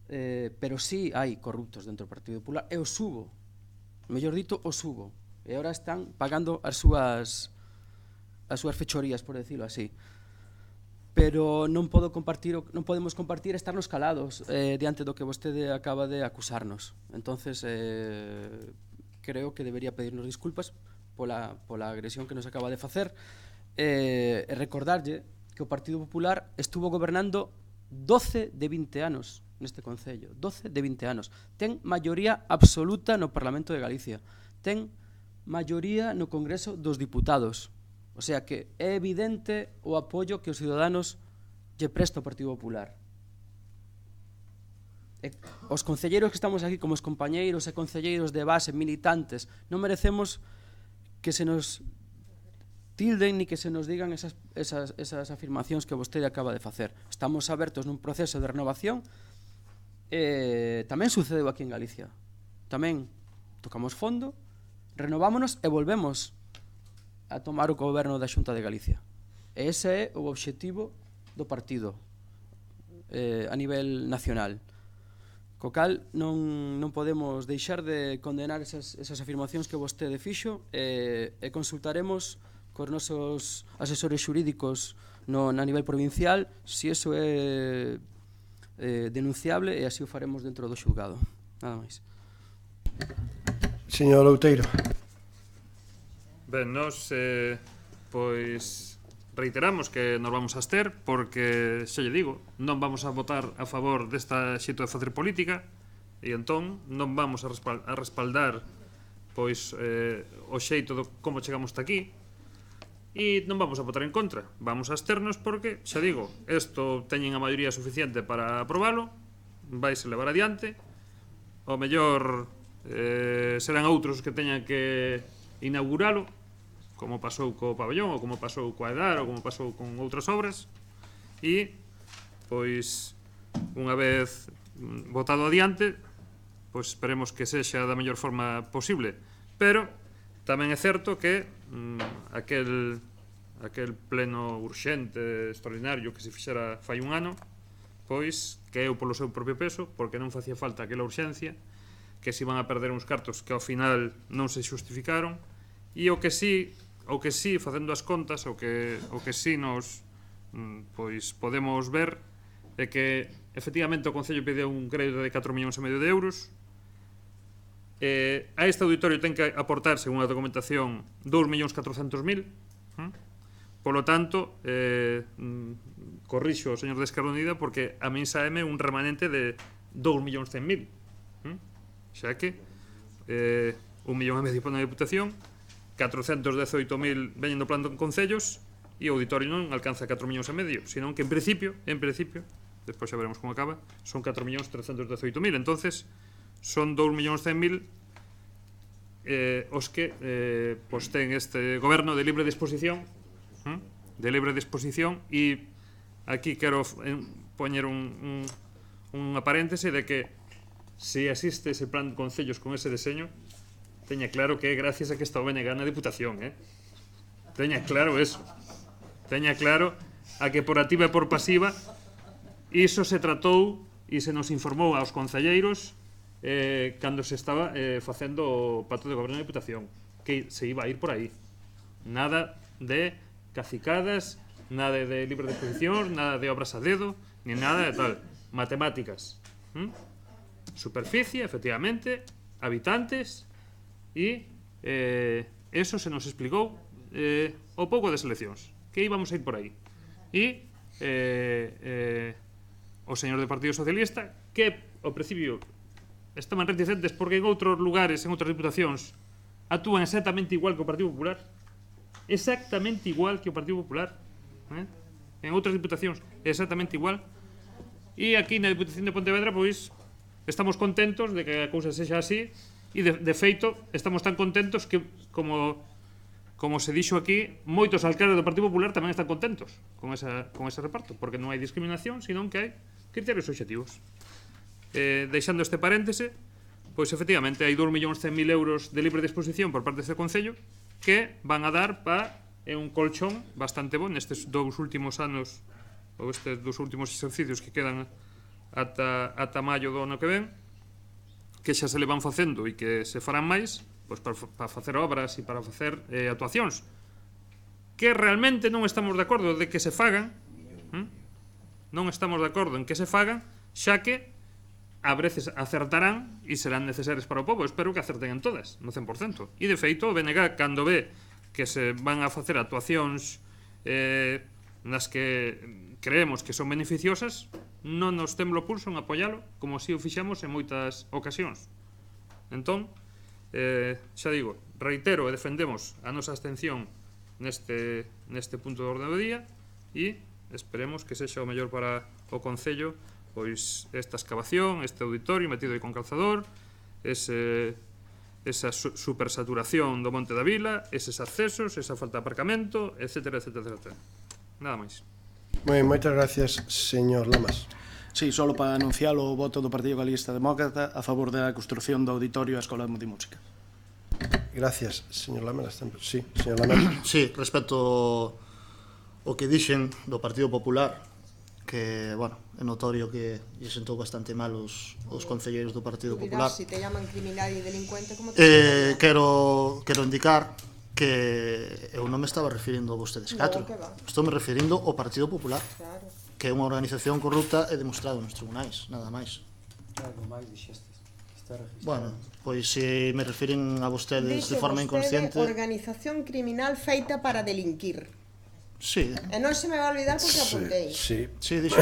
pero sí hai corruptos dentro do Partido Popular, e os subo, mellor dito, os subo, e agora están pagando as súas fechorías, por decirlo así. Pero non podemos compartir estarnos calados diante do que vostede acaba de acusarnos. Entonces, creo que debería pedirnos disculpas pola agresión que nos acaba de facer, e recordarlle que o Partido Popular estuvo gobernando 12 de 20 anos neste Concello, 12 de 20 anos. Ten maioría absoluta no Parlamento de Galicia, ten maioría no Congreso dos Diputados. O sea que é evidente o apoio que os ciudadanos lle presta ao Partido Popular. E os concelleiros que estamos aquí como os compañeiros e concelleiros de base, militantes, non merecemos que se nos tilden ni que se nos digan esas afirmacións que vostede acaba de facer. Estamos abertos nun proceso de renovación. Tamén sucedeu aquí en Galicia. Tamén tocamos fondo, renovámonos e volvemos a tomar o goberno da Xunta de Galicia. E ese é o obxectivo do partido a nivel nacional. Co cal non podemos deixar de condenar esas afirmacións que vostede fixo e consultaremos cos nosos asesores xurídicos a nivel provincial se iso é denunciable, e así o faremos dentro do xulgado. Nada máis. Señor Outeiro. Ben, nos pois reiteramos que nos vamos a abster porque, xa lle digo, non vamos a votar a favor desta xeito de facer política e entón non vamos a respaldar pois o xeito de como chegamos hasta aquí. E non vamos a votar en contra, vamos a absternos porque, xa digo, isto teñen a maioría suficiente para aprobalo, vaise levar adiante, ao mellor serán outros que teñan que inauguralo, como pasou co pabellón, ou como pasou coa EDAR, ou como pasou con outras obras, e, pois, unha vez votado adiante, pois esperemos que sexa da mellor forma posible, pero tamén é certo que aquel pleno urxente, extraordinario que se fixera fai un ano, pois caeu polo seu propio peso, porque non facía falta aquela urxencia, que se iban a perder uns cartos que ao final non se xustificaron, e o que sí, facendo as contas, o que sí nos pois podemos ver é que efectivamente o Concello pide un crédito de 4,5 millóns de euros. A este auditorio ten que aportar, según a documentación, 2.400.000. Polo tanto, corrixo o señor de Esquerda Unida porque a min saeme un remanente de 2.100.000. Xa que 1,5 millón para a Diputación, 418.000 veñen do plan de concellos e o auditorio non alcanza 4,5 millóns, senón que en principio, despois xa veremos como acaba, son 4.318.000. Entonces, son 2.100.000 os que pois ten este goberno de libre disposición, e aquí quero poñer unha paréntese de que se existe ese plan de concellos con ese deseño, teña claro que é gracias a que está o BNG na Diputación, teña claro eso, teña claro a que por activa e por pasiva iso se tratou e se nos informou aos concelleiros cando se estaba facendo o pacto de goberno da Diputación, que se iba a ir por aí, nada de cacicadas, nada de libre disposición, nada de obras a dedo, ni nada de tal, matemáticas, superficie, efectivamente, habitantes, e eso se nos explicou ao pouco das eleccións, que íbamos a ir por aí, e o señor do Partido Socialista, que ao principio estaban reticentes porque en outros lugares, en outras diputacións, actúan exactamente igual que o Partido Popular, exactamente igual que o Partido Popular, en outras diputacións exactamente igual, e aquí na Diputación de Pontevedra pois estamos contentos de que a cousa sexa así, e de feito estamos tan contentos que como se dixo aquí, moitos alcaldes do Partido Popular tamén están contentos con ese reparto, porque non hai discriminación, senón que hai criterios obxectivos. Deixando este paréntese, pois efectivamente hai 2.100.000 euros de libre disposición por parte deste Concello que van a dar para un colchón bastante bon nestes dous últimos anos, ou estes dos últimos exercicios que quedan ata maio do ano que ven, que xa se le van facendo e que se farán máis, pois para facer obras e para facer actuacións que realmente non estamos de acordo de que se fagan, non estamos de acordo en que se fagan, xa que a veces acertarán e serán necesarias para o povo. Espero que acerten en todas, no 100%. E de feito, o BNG, cando ve que se van a facer actuacións nas que creemos que son beneficiosas, non nos tembla o pulso en apoialo, como si o fixamos en moitas ocasións. Entón, xa digo, reitero e defendemos a nosa abstención neste punto de orde do día e esperemos que sexa o mellor para o Concello pois esta excavación, este auditorio metido aí con calzador, ese esa supersaturación do Monte da Vila, eses accesos, esa falta de aparcamento, etcétera, etcétera, etcétera. Nada máis. Moi, moitas gracias, señor Lamas. Sí, solo para anunciar o voto do Partido Galeguista Demócrata a favor da construción do auditorio á Escola de Música. Gracias, señor Lamas. Sí, señor Lamas. Sí, respecto ao que dixen do Partido Popular, que, bueno, é notorio que lle sentou bastante mal os concelleiros do Partido Popular. Si te llaman criminal e delincuente, como Quero indicar que eu non me estaba referindo a vostedes catro. Estou me referindo ao Partido Popular, que é unha organización corrupta e demostrado nos tribunais, nada máis. Bueno, pois se me refiren a vostedes de forma inconsciente... Organización criminal feita para delinquir. Sí. E non se me va a olvidar porque apuntei. Sí. Sí, dixo.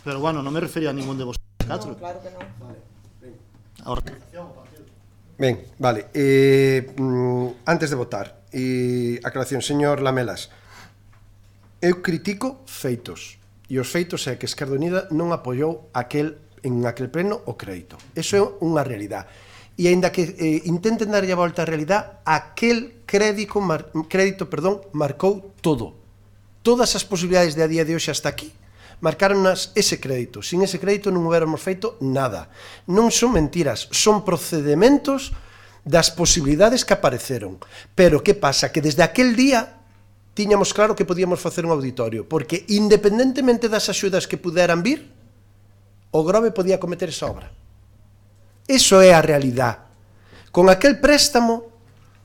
Pero bueno, non me refería a ningún de vostedes catro. No, claro que non. A organización, o partido. Ben, vale. Antes de votar, aclaración, señor Lamelas, eu critico feitos. E os feitos é que Esquerda Unida non apoiou en aquel pleno o crédito. Eso é unha realidade. E aínda que intenten darlle a volta á realidade, aquel crédito marcou todo. Todas as posibilidades de a día de hoxe hasta aquí marcaronnas ese crédito. Sin ese crédito non hubiéramos feito nada. Non son mentiras, son procedementos das posibilidades que apareceron. Pero que pasa? Que desde aquel día tiñamos claro que podíamos facer un auditorio, porque independentemente das axudas que puderan vir, o Grove podía cometer esa obra. Eso é a realidade. Con aquel préstamo,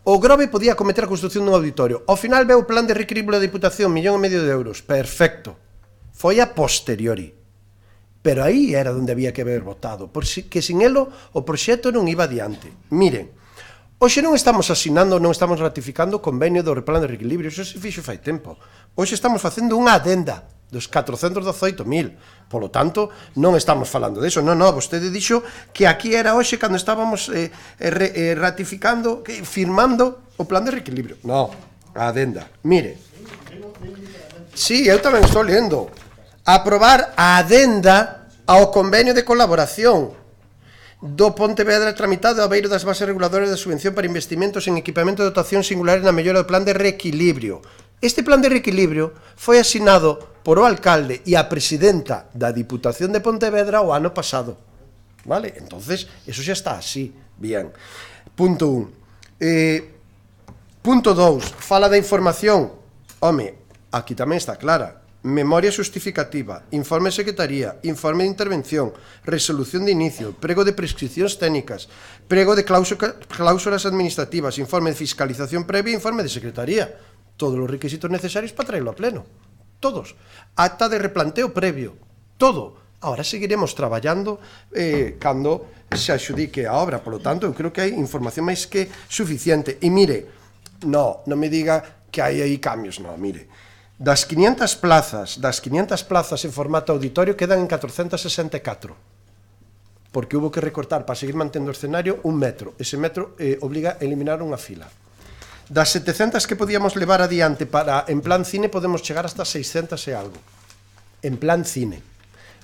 o Grove podía cometer a construción dun auditorio. Ao final veu o plan de reequilibrio da Diputación, 1,5 millón de euros. Perfecto. Foi a posteriori. Pero aí era onde había que haber votado, porque sin elo o proxecto non iba adiante. Miren, hoxe non estamos asinando, non estamos ratificando o convenio do plan de reequilibrio, iso se fixo fai tempo. Hoxe estamos facendo unha adenda dos 418.000. Polo tanto, non estamos falando deso. Non, vostede dixo que aquí era hoxe cando estábamos ratificando, firmando o plan de reequilibrio. Non, a adenda. Mire. Sí, eu tamén estou lendo. Aprobar a adenda ao convenio de colaboración do Pontevedra tramitado a beiro das bases reguladoras da subvención para investimentos en equipamento de dotación singulares na mellora do plan de reequilibrio. Este plan de reequilibrio foi asinado por o alcalde e a presidenta da Diputación de Pontevedra o ano pasado. Vale? Entonces, eso xa está así. Bien. Punto 1. Punto 2. Fala da información. Home, aquí tamén está clara. Memoria justificativa, informe de secretaría, informe de intervención, resolución de inicio, prego de prescripcións técnicas, prego de cláusulas administrativas, informe de fiscalización previa, informe de secretaría. Todos os requisitos necesarios para traerlo a pleno. Todos. Acta de replanteo previo. Todo. Ahora seguiremos traballando cando se adxudique a obra. Por lo tanto, eu creo que hai información máis que suficiente. E mire, non me diga que hai aí cambios. Non, mire. Das 500 plazas en formato auditorio quedan en 464. Porque hubo que recortar para seguir mantendo o escenario 1 metro. Ese metro obliga a eliminar unha fila. Das 700 que podíamos levar adiante en plan cine podemos chegar hasta 600 e algo. En plan cine.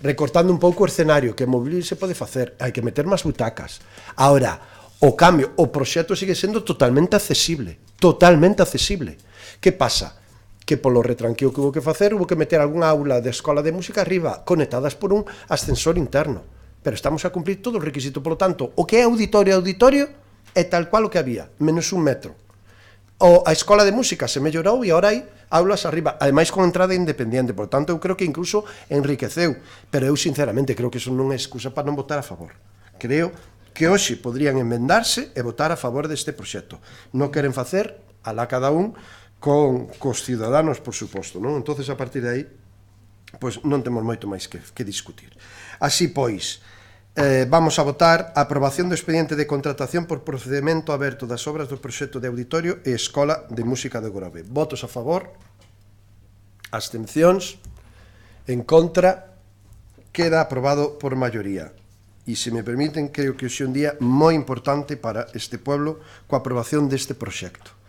Recortando un pouco o escenario, que mobiliario se pode facer. Hai que meter máis butacas. Ahora, o cambio, o proxecto sigue sendo totalmente accesible. Totalmente accesible. Que pasa? Que polo retranqueo que hubo que facer, hubo que meter algunha aula de escola de música arriba, conectadas por un ascensor interno. Pero estamos a cumplir todo o requisito. Por lo tanto, o que é auditorio é tal cual o que había, menos 1 metro. A escola de música se mellorou e agora hai aulas arriba, ademais con entrada independente. Por tanto, eu creo que incluso enriqueceu. Pero eu, sinceramente, creo que eso non é excusa para non votar a favor. Creo que hoxe podrían enmendarse e votar a favor deste proxecto. Non queren facer, alá cada un, cos ciudadanos, por suposto, non? Entonces, a partir de aí, pois non temos moito máis que discutir. Así, pois, vamos a votar a aprobación do expediente de contratación por procedimento aberto das obras do proxecto de auditorio e Escola de Música de Grove. Votos a favor, abstencións, en contra, queda aprobado por maioría. E, se me permiten, creo que hoxe é un día moi importante para este pueblo coa aprobación deste proxecto.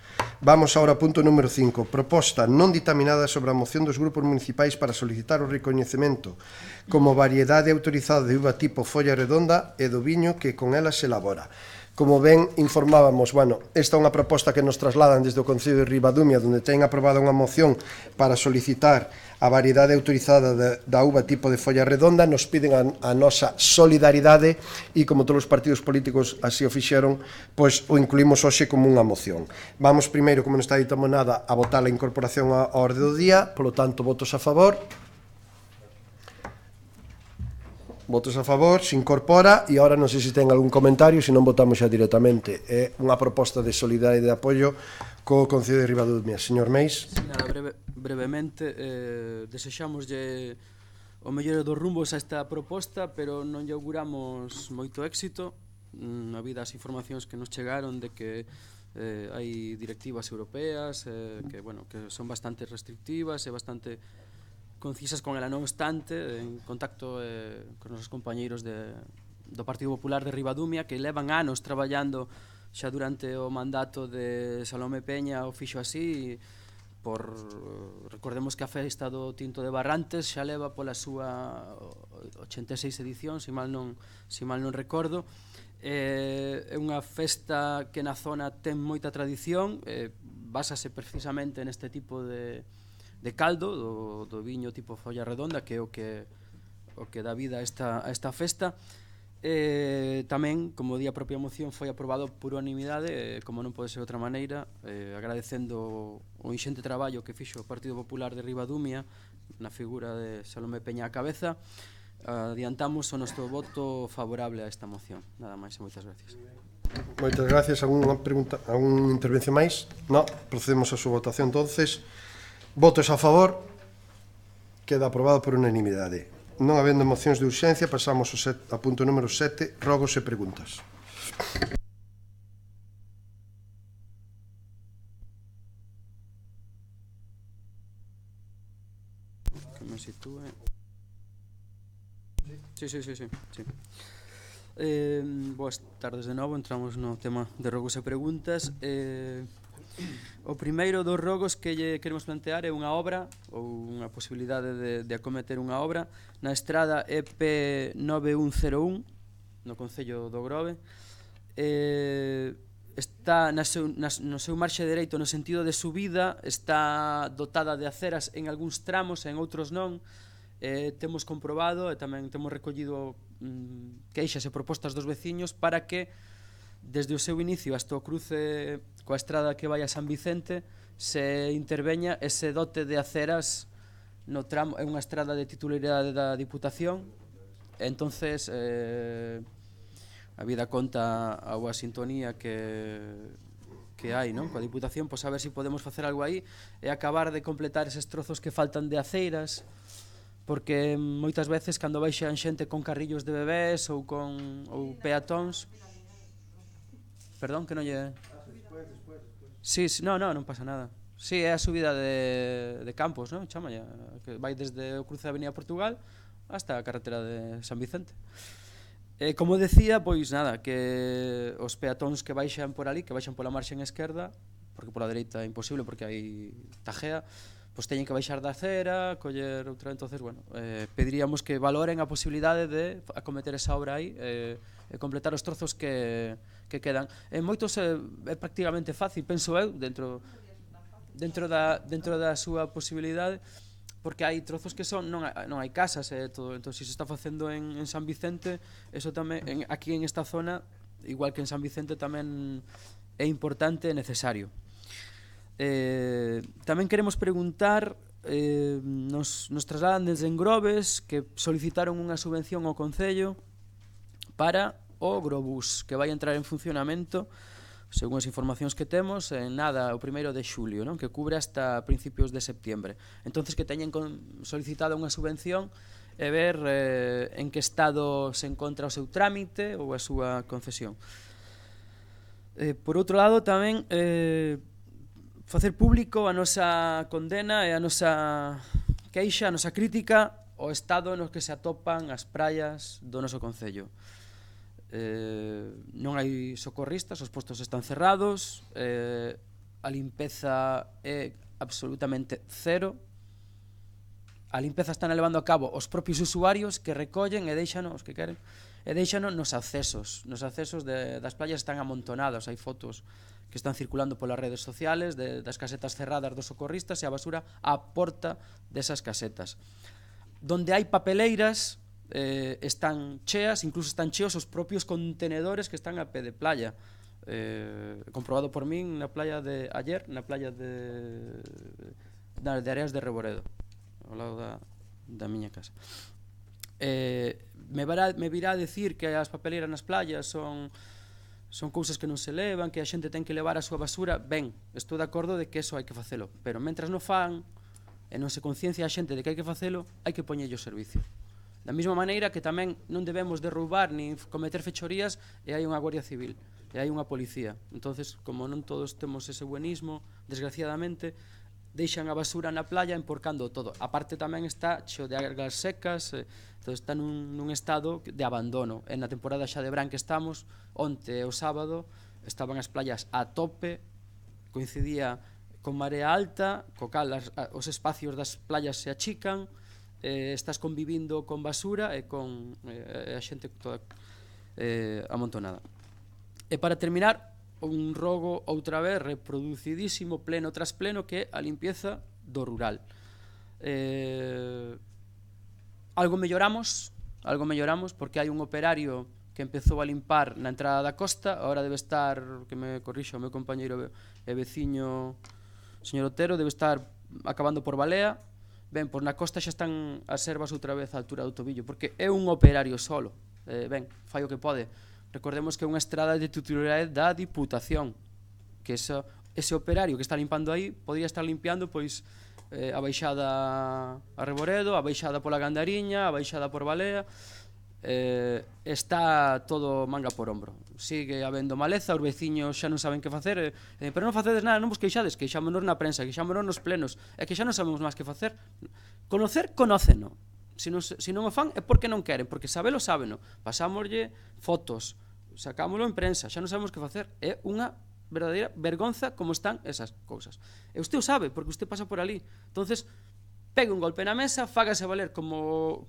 Vamos agora ao punto número 5. Proposta non ditaminada sobre a moción dos grupos municipais para solicitar o recoñecemento como variedade autorizada de uva tipo folla redonda e do viño que con ela se elabora. Como ben informábamos, bueno, esta é unha proposta que nos trasladan desde o Concello de Ribadumia, onde ten aprobada unha moción para solicitar a variedade autorizada da uva tipo de folla redonda. Nos piden a nosa solidaridade e, como todos os partidos políticos así o fixeron, pois o incluímos hoxe como unha moción. Vamos primeiro, como non está dito nada, a votar a incorporación á orde do día, polo tanto, votos a favor. Votos a favor, se incorpora, e agora non sei se ten algún comentario, se non votamos xa directamente. É unha proposta de solidaridade e de apoio co Concello de Ribadumia. Señor Meis. Nada, brevemente, desexámoslle o mellor dos rumbos a esta proposta, pero non lle auguramos moito éxito, a vida as informacións que nos chegaron de que hai directivas europeas que, bueno, que son bastante restrictivas e bastante concisas con ela. Non obstante, en contacto con os compañeiros do Partido Popular de Ribadumia, que levan anos traballando xa durante o mandato de Salome Peña, o fixo así, recordemos que a festa do Tinto de Barrantes xa leva pola súa 86 edición, se mal non recordo. É unha festa que na zona ten moita tradición, básase precisamente neste tipo de caldo, do viño tipo folla redonda, que é o que dá vida a esta festa. Tamén, como di a propia moción, foi aprobado por unanimidade, como non pode ser de outra maneira, agradecendo o inxente traballo que fixo o Partido Popular de Ribadumia na figura de Salome Peña a cabeza. Adiantamos o noso voto favorable a esta moción. Nada máis e moitas gracias. Moitas gracias. Alguna pregunta, algún intervención máis? No, procedemos a súa votación entonces. Votos a favor. Queda aprobado por unanimidade. Non habendo mocións de urxencia, pasamos a punto número 7, rogos e preguntas. Que me sitúe. Sí. Boas tardes de novo. Entramos no tema de rogos e preguntas. O primeiro dos rogos que lle queremos plantear é unha obra ou unha posibilidade de acometer unha obra na estrada EP 9101 no Concello do Grove. Está no seu marxe dereito no sentido de subida, está dotada de aceras en algúns tramos, en outros non. Temos comprobado e tamén temos recollido queixas e propostas dos veciños para que desde o seu inicio hasta o cruce coa estrada que vai a San Vicente se interveña ese dote de aceras no tramo. É unha estrada de titularidade da Diputación, entonces a vida conta a boa sintonía que hai, non? Coa Diputación, pois a ver se podemos facer algo aí e acabar de completar eses trozos que faltan de aceiras, porque moitas veces cando baixan xente con carrillos de bebés ou peatóns. Perdón, que non lle... Sí, non pasa nada. Sí, é a subida de Campos, non? Chámalla, que vai desde o cruce da Avenida Portugal hasta a carretera de San Vicente. Como decía, pois nada, que os peatóns que baixan por ali, que baixan pola marxen esquerda, porque pola dereita é imposible porque hai tajea, pois teñen que baixar da acera, coller outra. Entonces, bueno, pediríamos que valoren a posibilidade de acometer esa obra aí e completar os trozos que quedan. En moitos é prácticamente fácil, penso eu, dentro da súa posibilidade, porque hai trozos que non hai casas e todo. Entón, se está facendo en San Vicente, eso tamén, aquí en esta zona, igual que en San Vicente, tamén é importante e necesario. Tamén queremos preguntar, nos trasladan desde Engroves que solicitaron unha subvención ao Concello para o Grobús, que vai entrar en funcionamento, según as informacións que temos, en nada, o 1º de xulio, non? Que cubre hasta principios de septiembre. Entonces, que teñen solicitado unha subvención e ver en que estado se encontra o seu trámite ou a súa concesión. Por outro lado, tamén facer público a nosa condena e a nosa queixa, a nosa crítica ao estado no que se atopan as praias do noso Concello. Non hai socorristas, os postos están cerrados, a limpeza é absolutamente cero. A limpeza están levando a cabo os propios usuarios que recollen e deixan os que queren. e deixano nos accesos das playas están amontonadas, hai fotos que están circulando polas redes sociales das casetas cerradas dos socorristas e a basura á porta desas casetas. Donde hai papeleiras están cheas, incluso están cheos os propios contenedores que están a pé de playa. Comprobado por min na playa de ayer, na playa de Areas de Reboredo, ao lado da miña casa. Me virá a decir que as papeleiras nas playas son cousas que non se levan, que a xente ten que levar a súa basura. Ben, estou de acordo de que eso hai que facelo, pero mentras non fan e non se conciencia a xente de que hai que facelo, hai que poñerlle o servicio. Da mesma maneira que tamén non debemos derrubar nin cometer fechorías e hai unha Guardia Civil e hai unha policía. Entonces, como non todos temos ese buenismo, desgraciadamente, deixan a basura na playa emporcando todo. A parte tamén está cheo de algas secas, entón está nun estado de abandono. En a temporada xa de verán que estamos, onte o sábado, estaban as playas a tope, coincidía con marea alta, co cal os espacios das playas se achican, estás convivindo con basura e con a xente toda amontonada. E para terminar, un rogo outra vez reproducidísimo pleno tras pleno, que é a limpieza do rural. Algo melloramos porque hai un operario que empezou a limpar na entrada da costa, agora debe estar, que me corrixa o meu compañeiro e veciño señor Otero, debe estar acabando por Balea. Ben, pois na costa xa están as servas outra vez á altura do tobillo, porque é un operario solo. Ben, fai o que pode. Recordemos que é unha estrada de titularidade da Diputación, que ese operario que está limpando aí podría estar limpiando pois a baixada a Reboredo, a baixada pola Gandariña, a baixada por Balea. Está todo manga por hombro. Sigue habendo maleza, os veciños xa non saben que facer, pero non facedes nada, non vos queixades, queixámonos na prensa, queixámonos nos plenos, é que xa non sabemos máis que facer. Conocer, conóceno. Se non o fan é porque non queren, porque sabelo, sábeno. Pasámoslle fotos, sacámoslo en prensa, xa non sabemos que facer. É unha verdadeira vergonza como están esas cousas. E usted o sabe, porque usted pasa por ali. Entonces, pegue un golpe na mesa, fágase valer como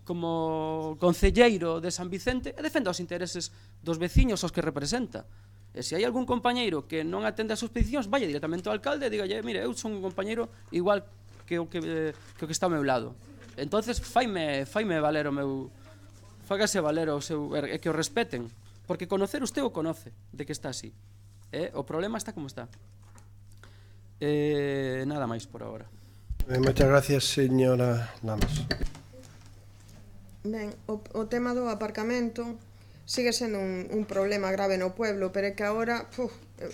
concelleiro de San Vicente e defenda os intereses dos veciños aos que representa. E se hai algún compañeiro que non atende as súas peticións, vaya directamente ao alcalde e dígalle, mire, eu son un compañeiro igual que o que está ao meu lado. Entonces, faime valer o meu... Fágase valer o seu... E que o respeten. Porque conocer usted o conoce de que está así. O problema está como está. Nada máis por agora. Moitas gracias, señora Lamas. Ben, o tema do aparcamento sigue sendo un problema grave no pueblo, pero é que agora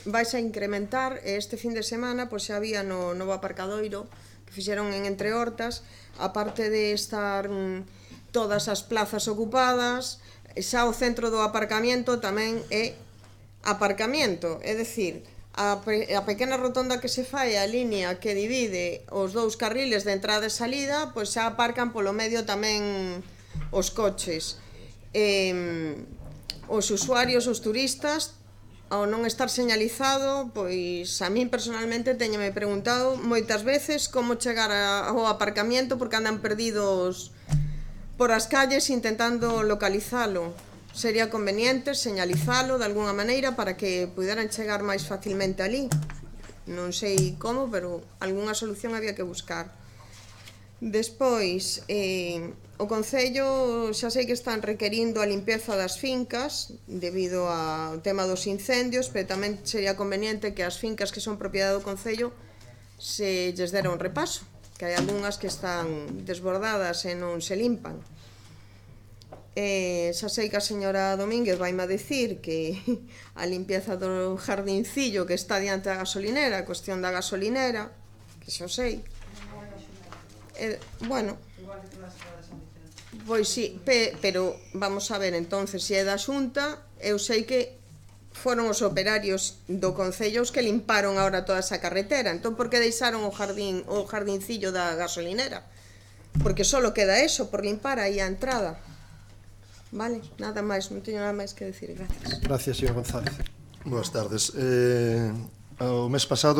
vais a incrementar. Este fin de semana pois xa había no novo aparcadoiro que fixeron en Entre Hortas, aparte de estar todas as plazas ocupadas, xa o centro do aparcamiento tamén é aparcamiento, é dicir, a pequena rotonda que se fai, a línea que divide os dous carriles de entrada e salida, pois xa aparcan polo medio tamén os coches. Os usuarios, os turistas, ao non estar señalizado, pois a min personalmente teñome preguntado moitas veces como chegar ao aparcamiento, porque andan perdidos por as calles intentando localizalo. Sería conveniente señalizalo de alguna maneira para que puderan chegar máis facilmente ali. Non sei como, pero algunha solución había que buscar. Despois, o Concello xa sei que están requerindo a limpeza das fincas debido ao tema dos incendios, pero tamén sería conveniente que as fincas que son propiedade do Concello se lles dera un repaso, que hai algunhas que están desbordadas e non se limpan. Xa sei que a señora Domínguez vaime a dicir que a limpieza do jardincillo que está diante da gasolinera, a cuestión da gasolinera, que xa o sei. Bueno, pois sí, pero vamos a ver, entonces, se é da Xunta, eu sei que foron os operarios do Concello os que limparon agora toda esa carretera. Entón, por que deixaron o jardincillo da gasolinera? Porque só queda eso, por limpar aí a entrada. Vale, nada máis, non teño nada máis que decir, gracias. Gracias, señor González. Boas tardes. O mes pasado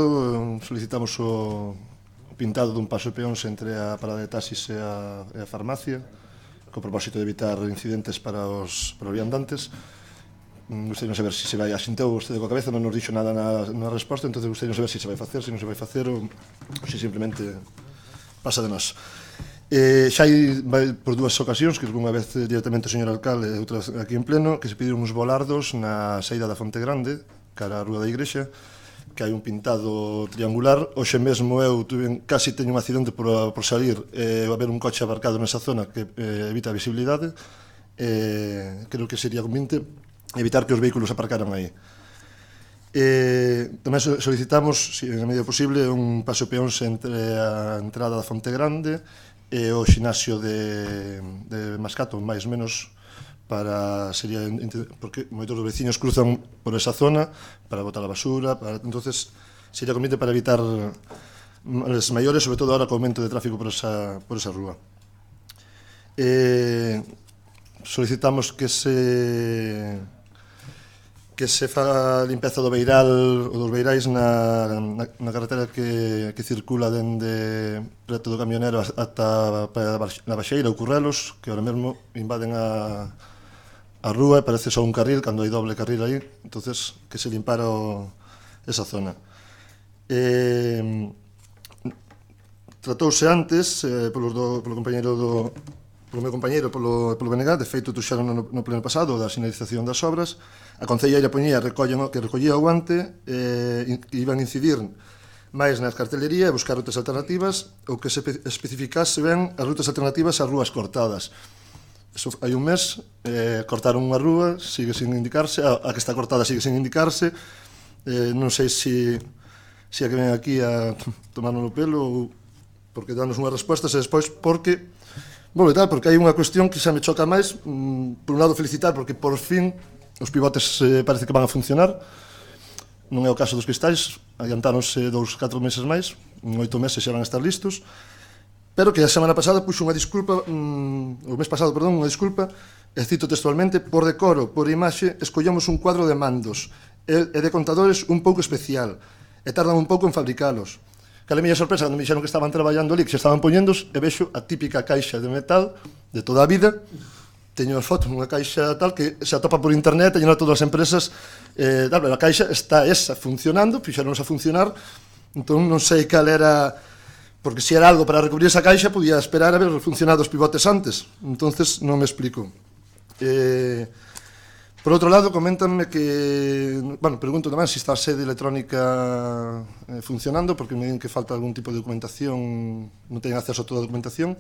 solicitamos o pintado dun paso de peóns entre a parada de taxis e a farmacia, co propósito de evitar incidentes para os viandantes. Gostaria de saber se vai, asintou vostede coa cabeza, non nos dixo nada na resposta, entón gostaria de saber se vai facer, se non se vai facer ou se simplemente pasa de nós. Xa hai por dúas ocasións, que unha vez directamente o señor alcalde e outra aquí en pleno, que se pediron uns volardos na saída da Fonte Grande, cara á Rúa da Igrexa, que hai un pintado triangular. Hoxe mesmo eu casi teño un accidente por salir e haber un coche aparcado nesa zona que evita a visibilidade. Creo que sería conveniente evitar que os vehículos aparcaran aí. Tamén solicitamos, en a medida posible, un paso peóns entre a entrada da Fonte Grande e o xinasio de Mascato, máis ou menos, porque moitos dos veciños cruzan por esa zona para botar a basura, entonces sería conveniente para evitar males maiores, sobre todo ahora co aumento de tráfico por esa rúa. Solicitamos que se faga a limpeza do beiral ou dos beirais na carretera que circula dende preto do camionero ata a Baxeira ou Currelos, que ahora mesmo invaden a rúa e parece só un carril cando hai doble carril aí, entonces que se limpara esa zona. Tratouse antes polo meu compañeiro polo BNG, de feito tuxeron no pleno pasado da sinalización das obras. A concelleira poñía que recollía o guante e iban incidir máis na cartelería e buscar rutas alternativas ou que se especificase ben as rutas alternativas ás rúas cortadas. Eso hai un mes, cortaron unha rúa, sigue sin indicarse, a que está cortada sigue sin indicarse. Non sei se a que ven aquí a tomarnos o pelo ou porque danos unhas respostas e despois porque hai unha cuestión que xa me choca máis. Por un lado felicitar porque por fin os pivotes parece que van a funcionar. Non é o caso dos cristais, adiantáronse 2-4 meses máis, en 8 meses xa van a estar listos, pero que a semana pasada puxo unha disculpa, o mes pasado, perdón, unha disculpa, e cito textualmente: por decoro, por imaxe, escollemos un cuadro de mandos e de contadores un pouco especial, e tardan un pouco en fabricalos. Cale miña sorpresa cando me dixeron que estaban traballando ali, que se estaban poñendos, e vexo a típica caixa de metal de toda a vida. Teño as fotos, unha caixa tal que se atopa por internet, teñen a todas as empresas, a caixa está funcionando, fixeronse a funcionar, entón non sei cal era, porque se era algo para recubrir esa caixa, podía esperar a ver funcionado os pivotes antes, entonces non me explico. Por outro lado, coméntanme que, pregunto tamén se está a sede electrónica funcionando, porque me din que falta algún tipo de documentación, non teñen acceso a toda a documentación.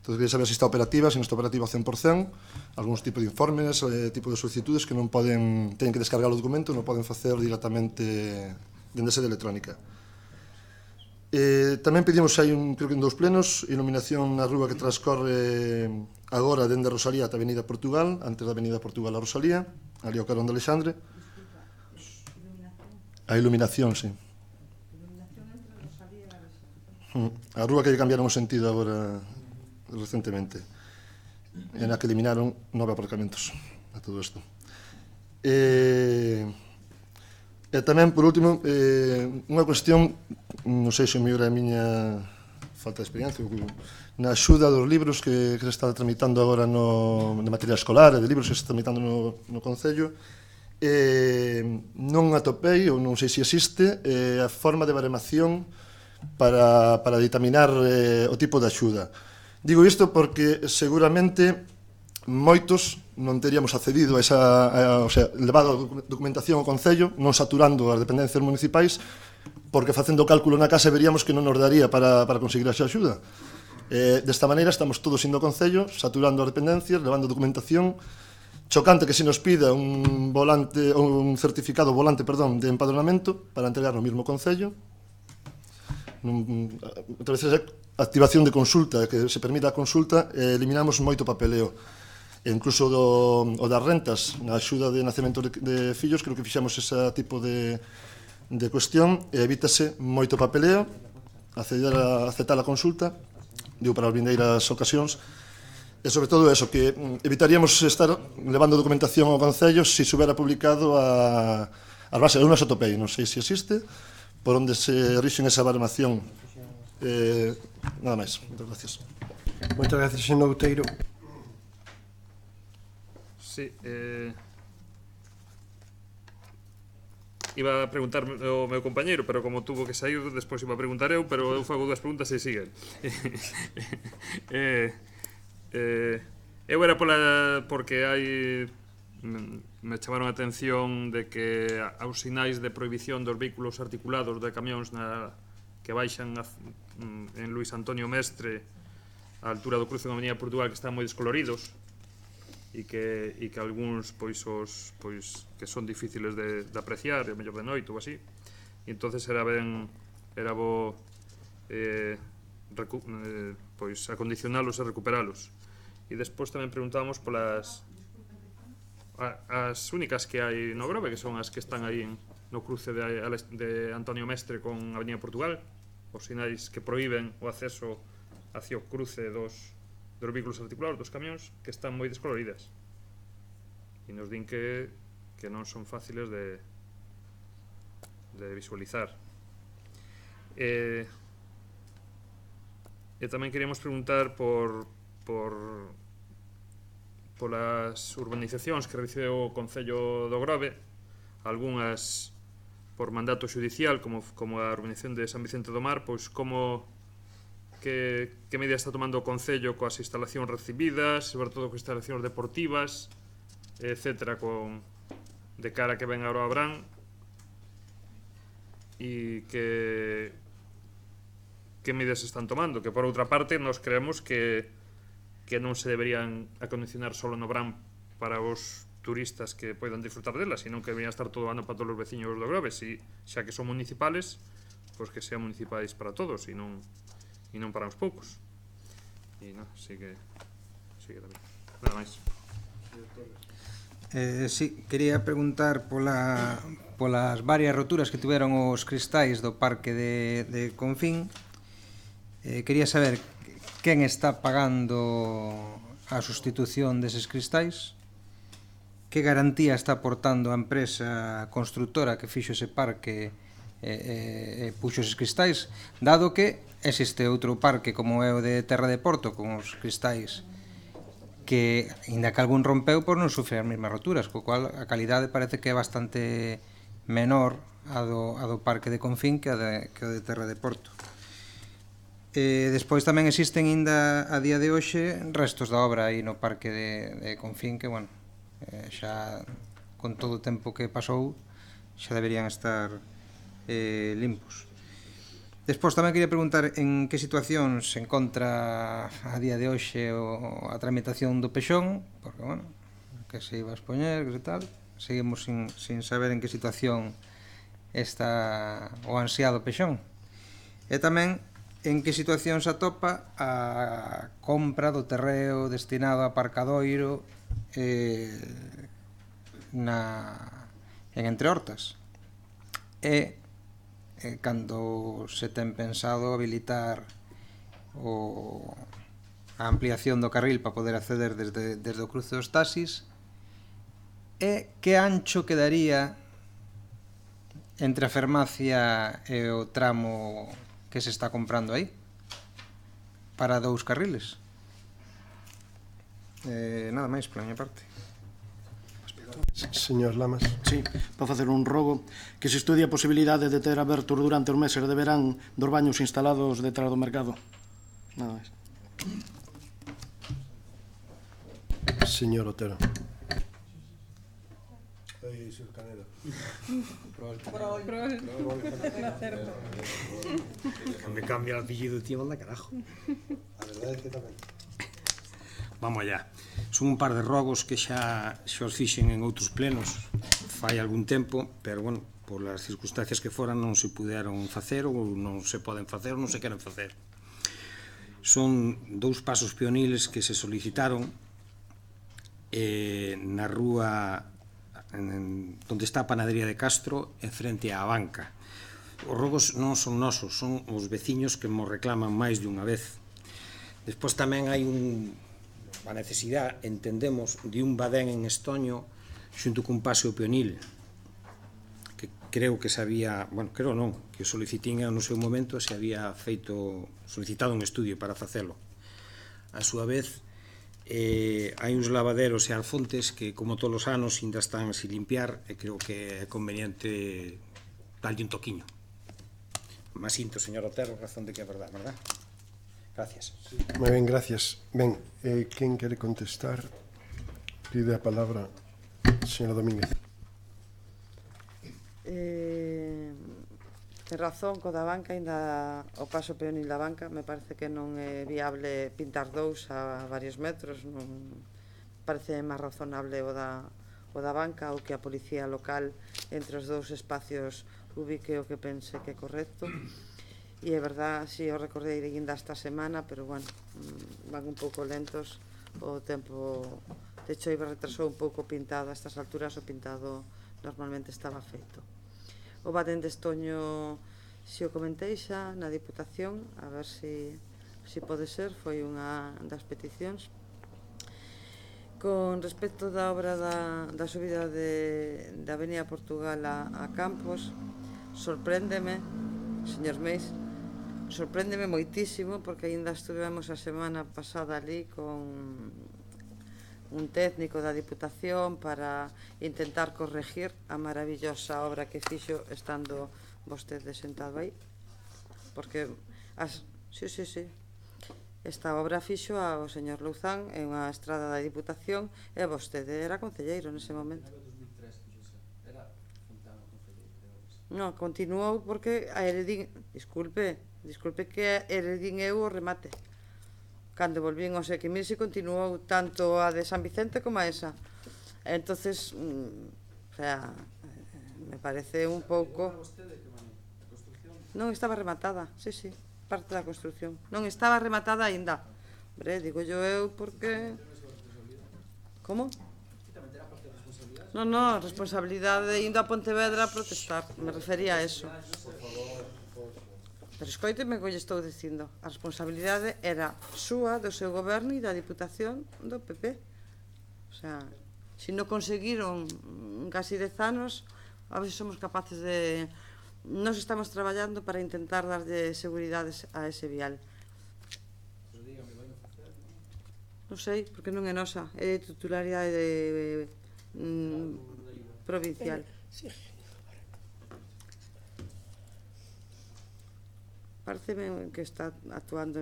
Entón, queria saber se está operativa, se non está operativa ao 100%, algúns tipos de informes, tipo de solicitudes que non poden, teñen que descargar o documento, non poden facer directamente dende a sede electrónica. Tamén pedimos, creo que en 2 plenos, iluminación na rúa que transcorre agora dende a Rosalía ata a Avenida Portugal, antes da Avenida Portugal a Rosalía, ali ao carón de Alexandre. A iluminación, sí. A rúa que cambiaron o sentido agora recentemente, en a que eliminaron 9 aparcamentos a todo isto. E tamén, por último, unha cuestión, non sei se mellor é a miña falta de experiencia, na axuda dos libros que se está tramitando agora de material escolar e de libros que se está tramitando no Concello, non atopei, ou non sei se existe, a forma de baremación para ditaminar o tipo de axuda. Digo isto porque seguramente moitos non teríamos accedido a esa, levado a documentación ao Concello, non saturando as dependencias municipais, porque facendo o cálculo na casa veríamos que non nos daría para conseguir esa axuda. Desta maneira estamos todos indo ao Concello, saturando as dependencias, levando documentación. Chocante que se nos pida un certificado volante de empadronamento para entregar no mesmo Concello. Outra vez a activación de consulta, que se permita a consulta, eliminamos moito papeleo. E incluso o das rentas, na axuda de nacemento de fillos, creo que fixamos ese tipo de cuestión, e evítase moito papeleo, aceptar a consulta, digo para as vindeiras ocasións, e sobre todo eso, que evitaríamos estar levando documentación ao Concello se se houbera publicado a base de unha atopei, non sei se existe, por onde se rixen esa baremación. Nada máis, moitas gracias. Moitas gracias, señor Outeiro. Sí, iba a preguntar o meu compañeiro, pero como tuvo que sair, despois iba a preguntar eu, pero eu fago dúas preguntas e siguen. Eu era porque hai me chamaron a atención de que aos sinais de prohibición dos vehículos articulados de camións que baixan en Luis Antonio Mestre a altura do cruce con a Avenida Portugal, que están moi descoloridos e que algúns que son difíciles de apreciar, o mellor de noite ou así, e entonces era bo acondicionalos e recuperalos. E despois tamén preguntábamos polas as únicas que hai no Grove, que son as que están aí no cruce de Antonio Mestre con a Avenida Portugal, os sinais que prohíben o acceso hacia o cruce dos vehículos articulados, dos camións, que están moi descoloridas, e nos din que non son fáciles de visualizar. E tamén queríamos preguntar polas urbanizacións que recibeu o Concello do Grove, algunhas por mandato xudicial, como a urbanización de San Vicente do Mar, pois que medidas está tomando o Concello coas instalacións recibidas, sobre todo coas instalacións deportivas, etcétera, de cara que ven agora ao Brán, e que medidas se están tomando, que por outra parte nos creemos que non se deberían acondicionar solo no Brán para os turistas que poidan disfrutar delas, sino que deberían estar todo o ano para todos os veciños do Grove, xa que son municipales, pois que sean municipais para todos e non para uns poucos. E non, sigue tamén. Nada máis. Sí, quería preguntar polas varias roturas que tiveron os cristais do parque de Confín. Quería saber quen está pagando a sustitución deses cristais, que garantía está aportando a empresa constructora que fixo ese parque e puxo eses cristais, dado que existe outro parque como é o de Terra de Porto, con os cristais que, ainda que algún rompeu, por non sufre as mesmas roturas, co cual a calidade parece que é bastante menor a do parque de Confín que o de Terra de Porto. Despois tamén existen ainda a día de hoxe restos da obra aí no parque de Confín que, bueno, xa con todo o tempo que pasou xa deberían estar limpos. Despois tamén quería preguntar en que situación se encontra a día de hoxe a tramitación do Pexón, porque, bueno, que se iba a expoñer, que tal, seguimos sin saber en que situación está o ansiado Pexón. E tamén en que situación se atopa a compra do terreo destinado a aparcadoiro en Entre Hortas. E cando se ten pensado habilitar a ampliación do carril para poder acceder desde o cruce dos taxis, e que ancho quedaría entre a farmacia e o tramo que se está comprando aí para 2 carriles. Nada máis pola miña parte. Señor Lamas. Sí, para facer un rogo que se estudie a posibilidade de ter abertos durante os meses de verán dos baños instalados detrás do mercado. Nada máis. Señor Otero. Señor Caneda. Me cambia el apellido, tío, anda carajo. A verdade é que tamén. Vamos allá. Son un par de rogos que xa os fixen en outros plenos fai algún tempo, pero, bueno, por as circunstancias que foran non se puderon facer ou non se poden facer ou non se queren facer. Son 2 pasos peoniles que se solicitaron na rúa onde está a panadería de Castro en frente á banca. Os rogos non son nosos, son os veciños que nos reclaman máis de unha vez. Despois tamén hai a necesidade, entendemos, de un badén en Estoño xunto cun paseo peonil que creo que se había, bueno, creo non, que o solicitín no seu momento se había solicitado un estudio para facelo. A súa vez, Hai uns lavaderos e alfontes que, como todos os anos, ainda están sin limpiar e creo que é conveniente darlle un toquiño. Mas sinto, señor Otero, razón de que é verdad? Gracias. Moi ben, gracias. Ben, quen quere contestar? Pide a palabra señora Domínguez. Ten razón, co da banca, ainda o paso peonil da banca, me parece que non é viable pintar dous a varios metros, non parece máis razonable o da banca ou que a policía local entre os dous espacios ubique o que pense que é correcto. E é verdad, si o recordei de guinda esta semana, pero bueno, van un pouco lentos, o tempo de hecho iba retrasou un pouco pintado, a estas alturas o pintado normalmente estaba feito. O batente estoño, se o comentei xa na Diputación, a ver se pode ser, foi unha das peticións. Con respecto da obra da subida da Avenida Portugal a Campos, sorpréndeme, señor Meis, sorpréndeme moitísimo, porque aínda estuvemos a semana pasada ali con un técnico da Diputación para intentar corregir a maravillosa obra que fixo estando vostede sentado aí, porque esta obra fixo ao señor Louzán en unha estrada da Diputación e vostede era concelleiro nese momento. Non, continuou porque a heredín, disculpe que heredín eu o remate. Cando volvín ao Sequimil se continuou tanto a de San Vicente como a esa. Entonces, o sea, me parece un pouco... Non estaba rematada, sí, parte da construcción. Non estaba rematada aínda. Hombre, digo eu porque... Como? Non, responsabilidade indo a Pontevedra a protestar. Me refería a eso. Pero escoiteme que lle estou dicindo. A responsabilidade era súa, do seu goberno e da Diputación do PP. O sea, se non conseguiron casi 10 anos, a ver se somos capaces de... Nos estamos traballando para intentar darlle seguridades a ese vial. Non sei, porque non é nosa. É titularidade provincial. Pareceme que está actuando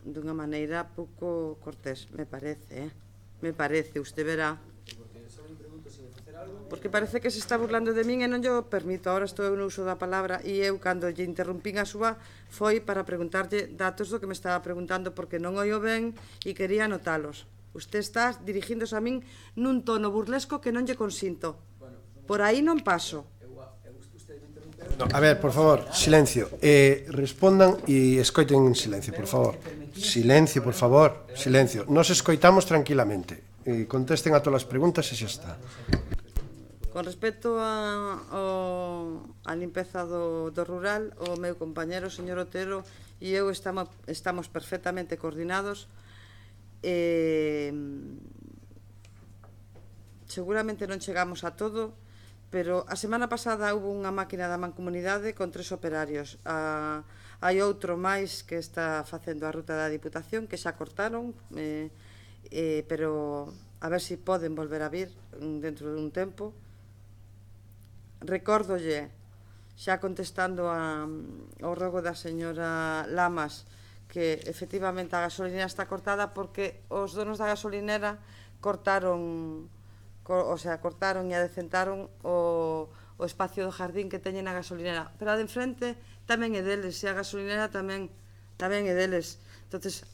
dunha maneira pouco cortés, me parece, usted verá. Porque parece que se está burlando de min e non yo permito, ahora estou no uso da palabra e eu, cando lle interrumpín a súa, foi para preguntarlle datos do que me estaba preguntando porque non oio ben e quería anotalos. Usted está dirigíndose a min nun tono burlesco que non lle consinto. Por aí non paso. No, a ver, por favor, silencio. Respondan e escoiten en silencio, por favor. Silencio, por favor, silencio. Nos escoitamos tranquilamente. Contesten a todas as preguntas e xa está. Con respecto a limpeza do rural, o meu compañero, o señor Otero, e eu estamos perfectamente coordinados. Seguramente non chegamos a todo, pero a semana pasada houve unha máquina da Mancomunidade con 3 operarios. Hai outro máis que está facendo a ruta da Diputación, que xa cortaron, pero a ver se poden volver a vir dentro dun tempo. Recórdolle, xa contestando ao rogo da señora Lamas, que efectivamente a gasolinera está cortada porque os donos da gasolinera cortaron e adecentaron o espacio do jardín que teñen na gasolinera, pero a de enfrente tamén é deles, e a gasolinera tamén é deles. Entonces,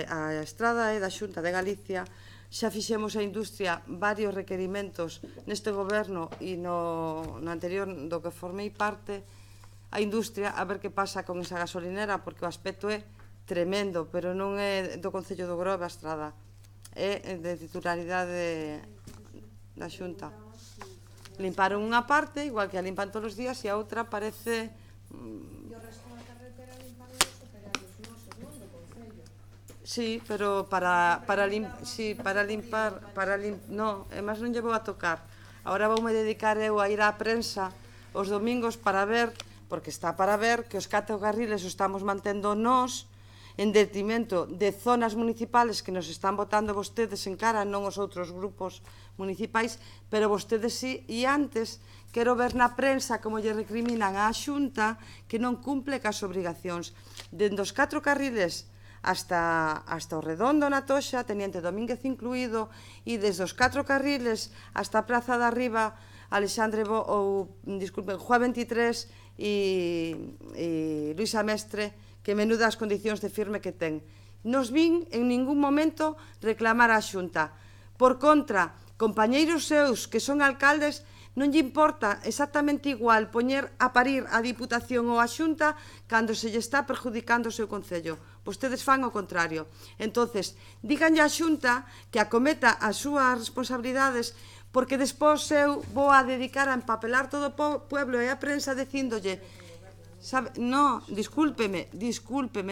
a estrada é da Xunta de Galicia, xa fixemos a industria varios requerimentos neste goberno e no anterior do que formei parte, a industria a ver que pasa con esa gasolinera, porque o aspecto é tremendo, pero non é do Concello do Grove a estrada, é de titularidade da Xunta. Limparon unha parte, igual que a limpan todos os días, e a outra parece... Sí, pero para limpar, no, e máis non lle vou a tocar. Agora voume dedicar eu a ir á prensa os domingos para ver, porque está para ver que os 4 carriles os estamos mantendo nós, en detrimento de zonas municipales que nos están votando vostedes en cara, non os outros grupos municipais, pero vostedes sí, e antes quero ver na prensa como lle recriminan á Xunta que non cumple cas obrigacións. Dende os 4 carriles hasta o Redondo na Toxa, Teniente Domínguez incluído, e desde os 4 carriles hasta a Praza da Riba, Juan 23 e Luisa Mestre, que menuda as condicións de firme que ten. Nos vin en ningún momento reclamar á Xunta. Por contra, compañeiros seus que son alcaldes, non lle importa exactamente igual poñer a parir a Diputación ou a Xunta cando se lle está perjudicando o seu Concello. Vostedes fan o contrario. Entonces, díganlle á Xunta que acometa as súas responsabilidades, porque despois eu vou a dedicar a empapelar todo o pueblo e a prensa dicíndolle, no, discúlpeme,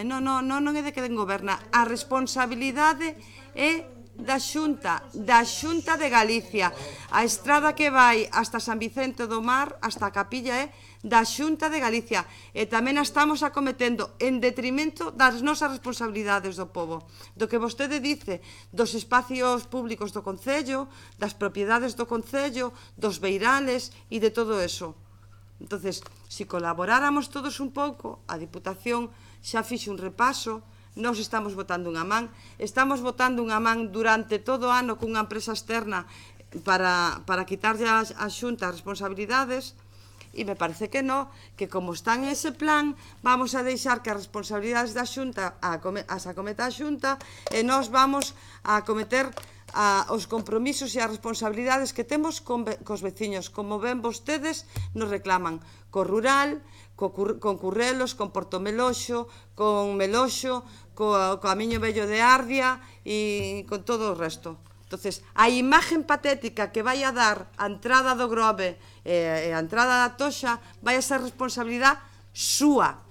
non é de que den goberna. A responsabilidade é da Xunta de Galicia. A estrada que vai hasta San Vicente do Mar, hasta a Capilla, é da Xunta de Galicia. E tamén a estamos acometendo en detrimento das nosas responsabilidades do povo. Do que vostede dice dos espacios públicos do Concello, das propiedades do Concello, dos beirales e de todo eso. Entonces, se colaboráramos todos un pouco, a Diputación xa fixe un repaso, nos estamos botando unha man durante todo o ano cunha empresa externa para quitarlle a Xunta as responsabilidades, e me parece que non, que como están en ese plan, vamos a deixar que as responsabilidades da Xunta as acometa a Xunta e nós vamos a acometer os compromisos e as responsabilidades que temos cos veciños, como ben vostedes nos reclaman, co rural, con Currelos, con Porto Meloxo, con Meloxo, co Camiño Vello de Ardia e con todo o resto. Entonces, a imagen patética que vai a dar a entrada do Grove e a entrada da Toxa vai a ser responsabilidade súa.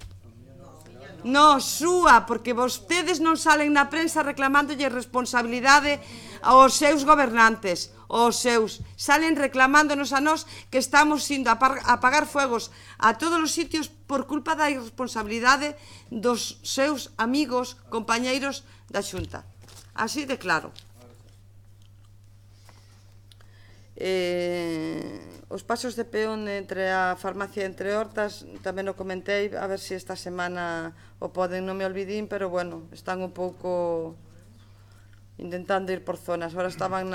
Non, súa, porque vostedes non salen na prensa reclamándolle responsabilidade aos seus gobernantes, aos seus. Salen reclamándonos a nós que estamos indo a apagar fuegos a todos os sitios por culpa da irresponsabilidade dos seus amigos, compañeiros da Xunta. Así de claro. Os pasos de peón entre a farmacia e entre Hortas tamén o comentei, a ver se esta semana o poden, non me olvidín, pero bueno, están un pouco intentando ir por zonas. Ahora estaban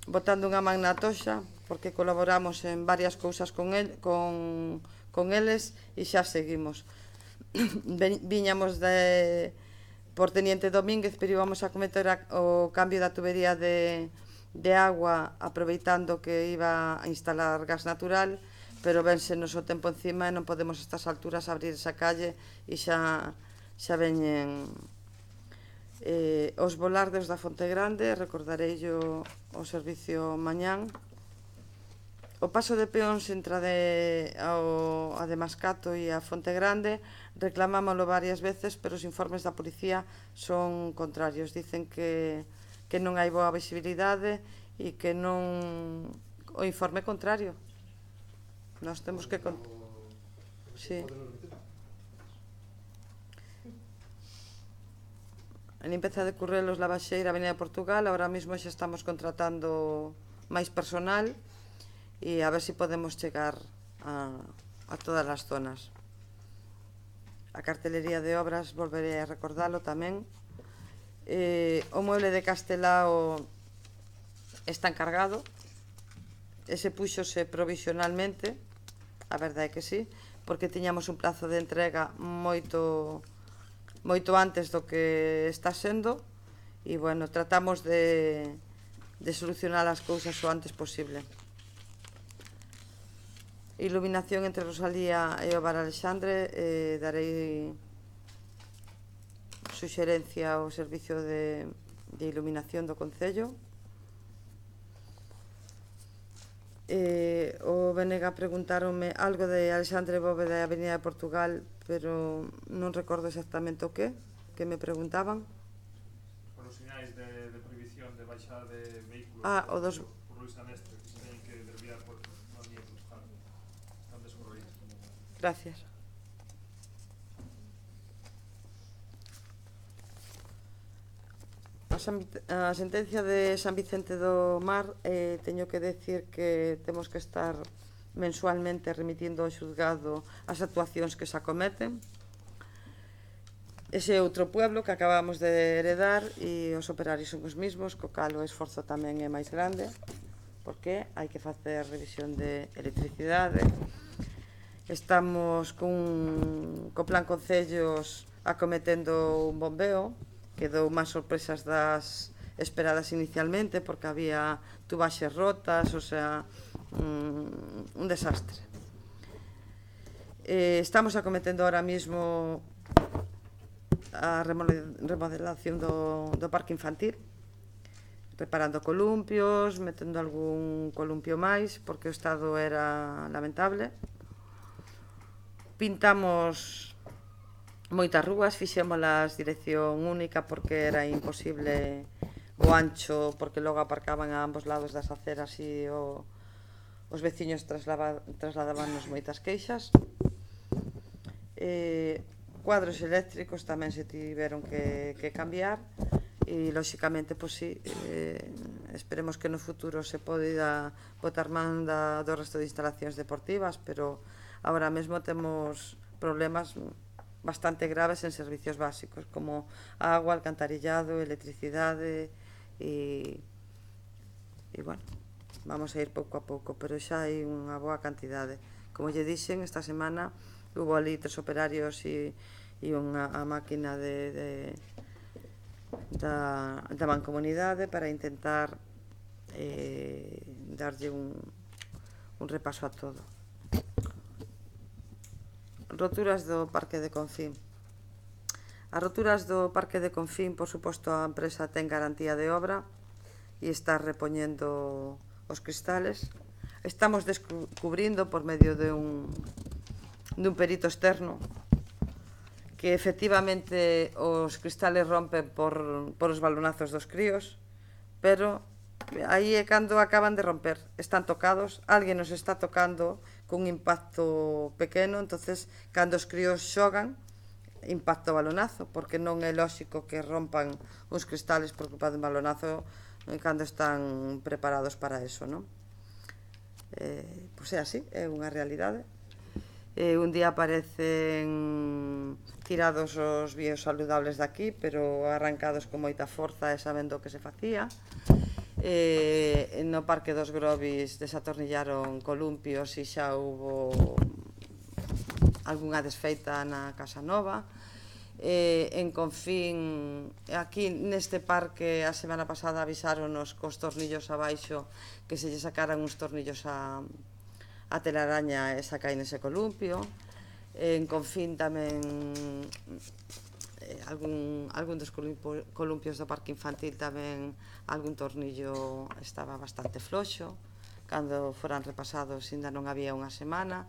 botando unha man na Toxa, porque colaboramos en varias cousas con eles e xa seguimos. Viñamos por Teniente Domínguez, pero íbamos a cometer o cambio da tubería de agua, aproveitando que iba a instalar gas natural, pero vénsenos o tempo encima e non podemos a estas alturas abrir esa calle e xa veñen os volardos da Fonte Grande. Recordarei o servicio mañán. O paso de peóns entre a de Mascato e a Fonte Grande reclamámoslo varias veces, pero os informes da policía son contrarios. Dicen que non hai boa visibilidade e que non... O informe contrario. Nós temos que... Sí. A limpeza de Currelos, Lavaxeira, Avenida de Portugal, ahora mesmo xa estamos contratando máis personal e a ver se podemos chegar a todas as zonas. A cartelería de obras, volveré a recordalo tamén. O mueble de Castelao está encargado, ese púxose provisionalmente, a verdade é que sí, porque tiñamos un plazo de entrega moito antes do que está sendo e, bueno, tratamos de solucionar as cousas o antes posible. Iluminación entre Rosalía e o Bar Alexandre, darei suxerencia ao servicio de iluminación do Concello. O Benega preguntaronme algo de Alexandre Bóveda e Avenida de Portugal, pero non recordo exactamente o que me preguntaban. Por os sinais de prohibición de baixada de vehículos por Luisa Mestre, que se teñen que desviar por unha vía de Portugal. Están desorroridos. Gracias. a sentencia de San Vicente do Mar, teño que decir que temos que estar mensualmente remitindo ao xuzgado as actuacións que se acometen. Ese outro pueblo que acabamos de heredar e os operarios son os mismos, co cal o esforzo tamén é máis grande, porque hai que facer revisión de electricidade. Estamos co plan Concellos acometendo un bombeo que dou máis sorpresas das esperadas inicialmente, porque había tubaxes rotas, o sea, un desastre. Estamos acometendo ahora mismo a remodelación do parque infantil, reparando columpios, metendo algún columpio máis, porque o estado era lamentable. Pintamos moitas rúas, fixémolas dirección única porque era imposible o ancho, porque logo aparcaban a ambos lados das aceras e os veciños trasladabannos moitas queixas. Cuadros eléctricos tamén se tiveron que cambiar e, lóxicamente, pois sí, esperemos que no futuro se poida botar man do resto de instalacións deportivas, pero agora mesmo temos problemas bastante graves en servicios básicos, como agua, alcantarillado, electricidade e bueno, vamos a ir pouco a pouco, pero xa hai unha boa cantidade. Como lle dixen, esta semana hubo ali 3 operarios e unha máquina da mancomunidade para intentar darlle un repaso a todo. Roturas do Parque de Confín. As roturas do Parque de Confín, por suposto, a empresa ten garantía de obra e está repoñendo os cristales. Estamos descubrindo por medio de un perito externo que efectivamente os cristales rompen por os balonazos dos críos, pero aí é cando acaban de romper, están tocados, alguén nos está tocando con un impacto pequeno, entonces cando os críos xogan impacta o balonazo, porque non é lóxico que rompan uns cristales por culpa dun balonazo cando están preparados para eso, non? Pois é así, é unha realidade. Un día aparecen tirados os biosaludables daqui, pero arrancados con moita forza e sabendo o que se facía. No Parque dos Grobis desatornillaron columpios e xa hubo algunha desfeita na Casa Nova. En Confín, aquí neste parque a semana pasada avisáronos cos tornillos abaixo que se lle sacaran uns tornillos a telaraña e sacai nese columpio. En Confín tamén algún dos columpios do parque infantil tamén algún tornillo estaba bastante floxo, cando foran repasados ainda non había unha semana.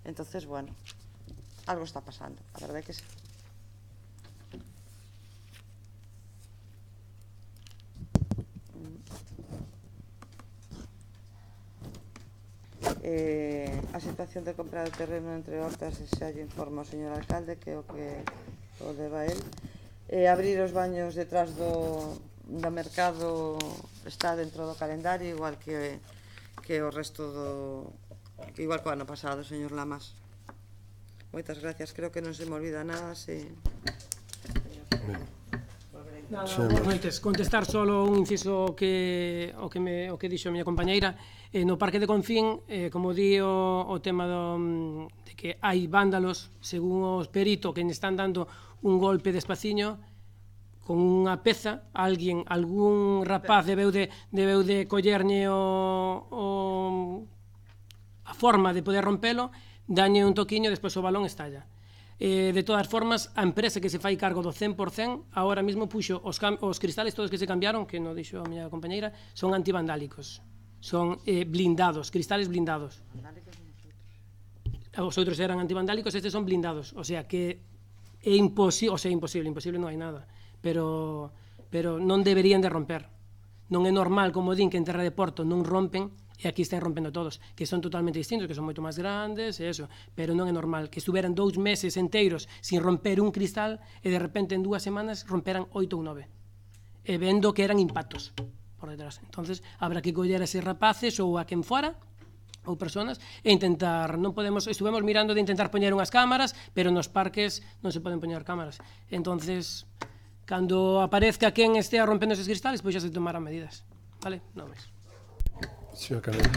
Entonces, bueno, algo está pasando, a verdade é que sí. A situación de compra de terreno entre Hortas e xa lle informa o señor alcalde que o que o deba el. Abrir os baños detrás do mercado está dentro do calendario, igual que o resto igual que o ano pasado, señor Lamas. Moitas gracias, creo que non se me olvida nada. Boas noites. Contestar solo un inciso o que dixo a miña compañeira. No Parque de Confín, como di o tema de que hai vándalos, según os peritos que están dando un golpe despaciño con unha peza, algún rapaz debeu de collerlle a forma de poder rompelo, dañe un toquiño e despois o balón estalla. De todas formas, a empresa que se fai cargo do 100%, agora mesmo puxo os cristales todos que se cambiaron, que non dixo a miña compañeira, son antivandálicos, son blindados, cristales blindados. Os outros eran antivandálicos, estes son blindados, o sea que é imposible, imposible non hai nada, pero non deberían de romper. Non é normal, como din, que en Terra de Porto non rompen, e aquí están rompendo todos, que son totalmente distintos, que son moito máis grandes, e eso, pero non é normal que estuveran 2 meses enteiros sin romper un cristal e de repente en 2 semanas romperan 8 ou 9. e vendo que eran impactos por detrás. Entonces, habrá que coller a eses rapaces ou a quen fora, ou personas, e intentar, non podemos, estuvemos mirando de intentar poñer unhas cámaras, pero nos parques non se poden poñer cámaras. Entonces, cando aparezca quen estea rompendo eses cristales, pois xa se tomarán medidas. Vale? Non máis. Señor Canela.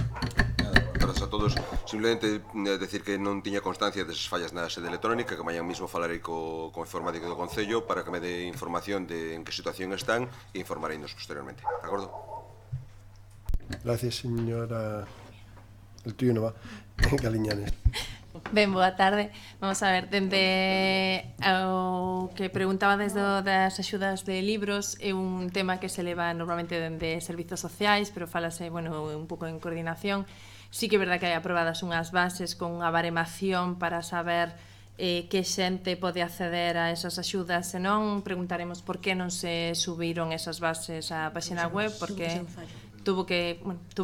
Grazas a todos. Simplemente decir que non tiña constancia desas fallas na sede electrónica, que mañan mismo falarei co informático do Concello para que me dé información de en que situación están e informareinos posteriormente. De acordo? Gracias, señora. El tuyo no va. Galiñanes. Ben, boa tarde. Vamos a ver, dende o que preguntaba desde das axudas de libros, é un tema que se leva normalmente dende servizos sociais, pero falase, bueno, un pouco en coordinación. Sí que é verdade que hai aprobadas unhas bases con unha baremación para saber que xente pode acceder a esas axudas, senón preguntaremos por que non se subiron esas bases á página web, porque tuvo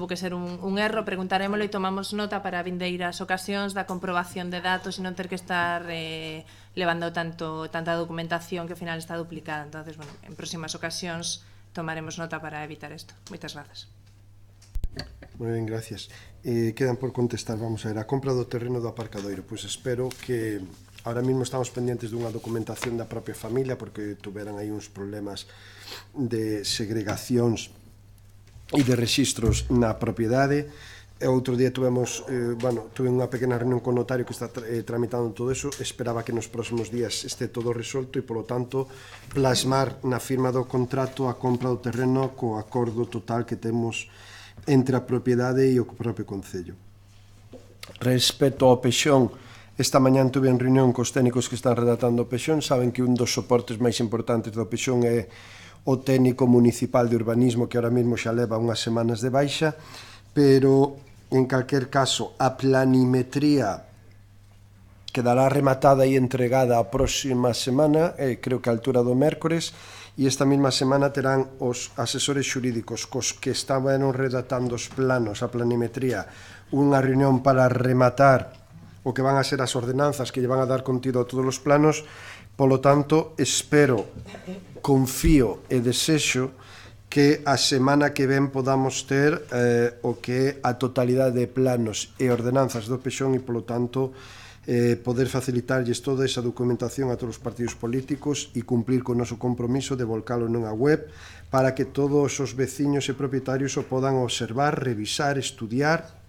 que ser un erro, preguntarémoslo e tomamos nota para vindeiras ocasións da comprobación de datos e non ter que estar levando tanta documentación que ao final está duplicada. Entonces, bueno, en próximas ocasións tomaremos nota para evitar isto. Moitas grazas. Moi ben, gracias. Quedan por contestar, vamos a ver, a compra do terreno do aparcadoiro. Pois espero que ahora mismo estamos pendientes dunha documentación da propia familia porque tuveran aí uns problemas de segregacións e de registros na propiedade. Outro día tuve unha pequena reunión con o notario que está tramitando todo eso. Esperaba que nos próximos días este todo resolto e, polo tanto, plasmar na firma do contrato a compra do terreno co acordo total que temos entre a propiedade e o propio Concello. Respecto ao Pexón, esta mañán tuve en reunión cos técnicos que están redactando o Pexón. Saben que un dos soportes máis importantes do Pexón é o técnico municipal de urbanismo, que ahora mesmo xa leva unhas semanas de baixa, pero en calquer caso a planimetría quedará rematada e entregada a próxima semana, creo que a altura do mércores, e esta mesma semana terán os asesores xurídicos cos que estaban redactando os planos, a planimetría, unha reunión para rematar o que van a ser as ordenanzas que lle van a dar contido a todos os planos. Polo tanto, espero, confío e desexo que a semana que ven podamos ter o que é a totalidade de planos e ordenanzas do Pexón e, polo tanto, poder facilitarlles toda esa documentación a todos os partidos políticos e cumplir con o noso compromiso de volcalo nunha web para que todos os veciños e propietarios o podan observar, revisar, estudiar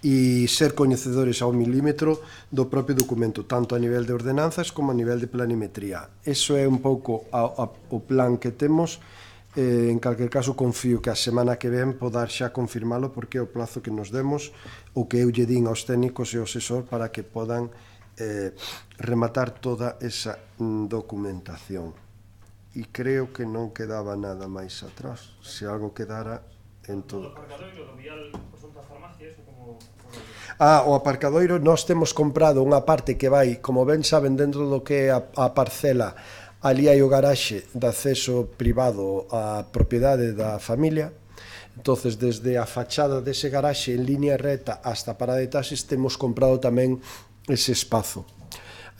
e ser coñecedores ao milímetro do propio documento, tanto a nivel de ordenanzas como a nivel de planimetría. Eso é un pouco o plan que temos. En calquer caso, confío que a semana que ven podar xa confirmalo porque é o plazo que nos demos, o que eu lle din aos técnicos e ao asesor para que podan rematar toda esa documentación. E creo que non quedaba nada máis atrás. Se algo quedara en todo. O aparcadoiro, nós temos comprado unha parte que vai, como ben saben, dentro do que é a parcela. Ali hai o garaxe de acceso privado á propiedade da familia. Entonces, desde a fachada dese garaxe en línea recta hasta a parada de taxis, temos comprado tamén ese espazo.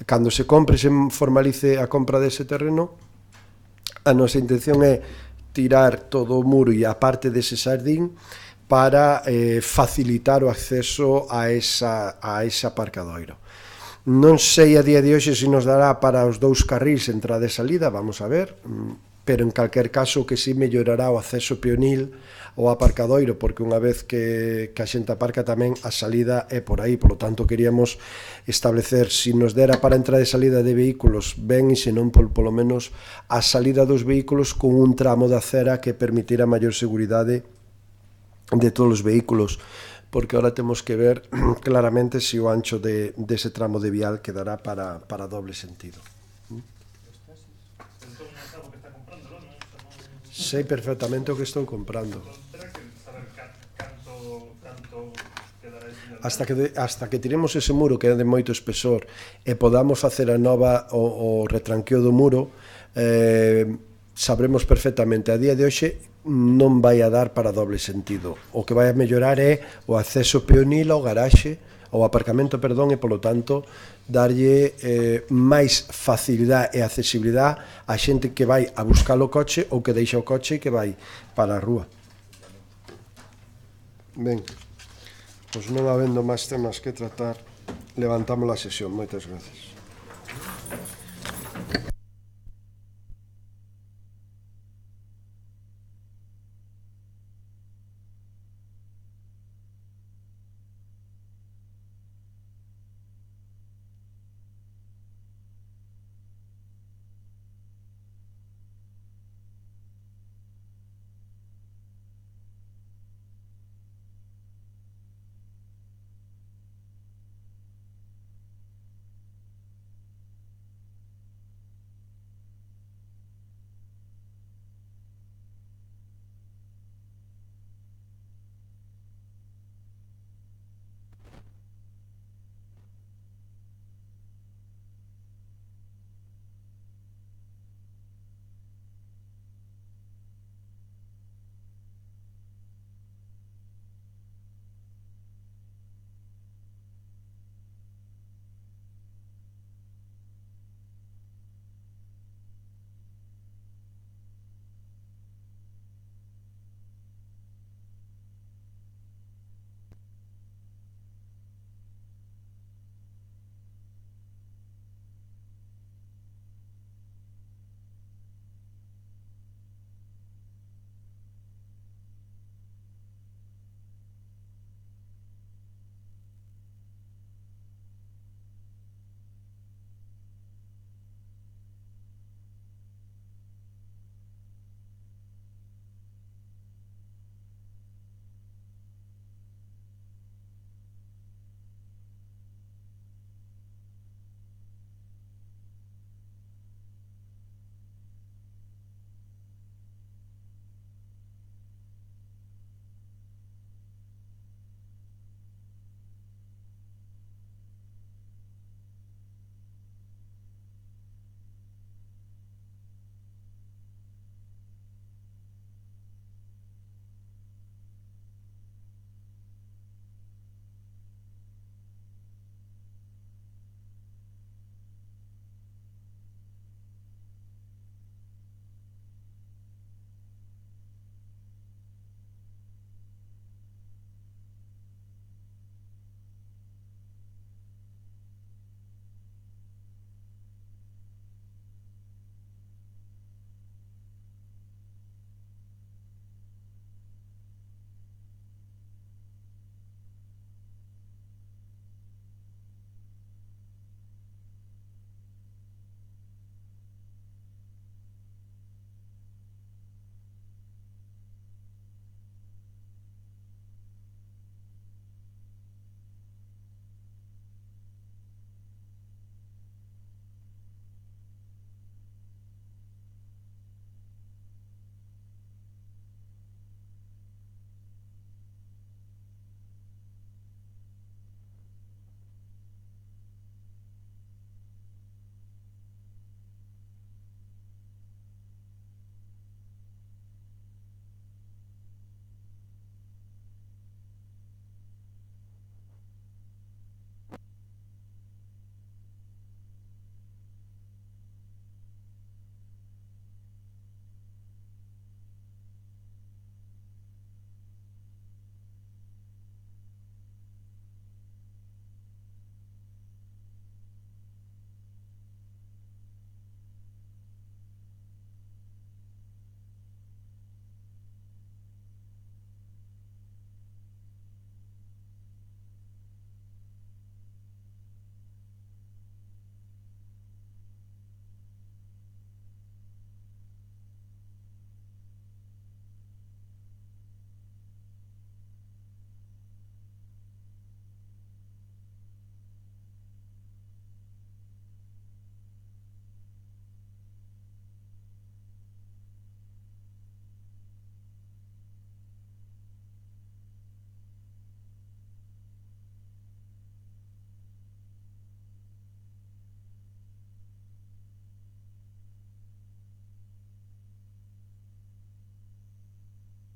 Cando se compre, se formalice a compra dese terreno, a nosa intención é tirar todo o muro e a parte dese xardín para facilitar o acceso a ese aparcadoiro. Non sei a día de hoxe se nos dará para os 2 carrís entrada e salida, vamos a ver, pero en calquer caso que si mellorará o acceso peonil ao aparcadoiro, porque unha vez que a xente aparca tamén a salida é por aí, polo tanto queríamos establecer se nos dera para entrada e salida de vehículos ben, e se non polo menos a salida dos vehículos con un tramo de acera que permitira maior seguridade de todos os vehículos, porque ahora temos que ver claramente se o ancho dese tramo de vial quedará para doble sentido. Sei perfectamente o que estou comprando. Hasta que tiremos ese muro que é de moito espesor e podamos facer a nova o retranqueo do muro, sabremos perfectamente. A día de hoxe non vai a dar para doble sentido. O que vai a mellorar é o acceso peonil ao garaxe ao aparcamento, perdón, e polo tanto darlle máis facilidade e accesibilidade a xente que vai a buscar o coche ou que deixa o coche e que vai para a rúa. Ben, pois non habendo máis temas que tratar, levantamos a sesión. Moitas gracias.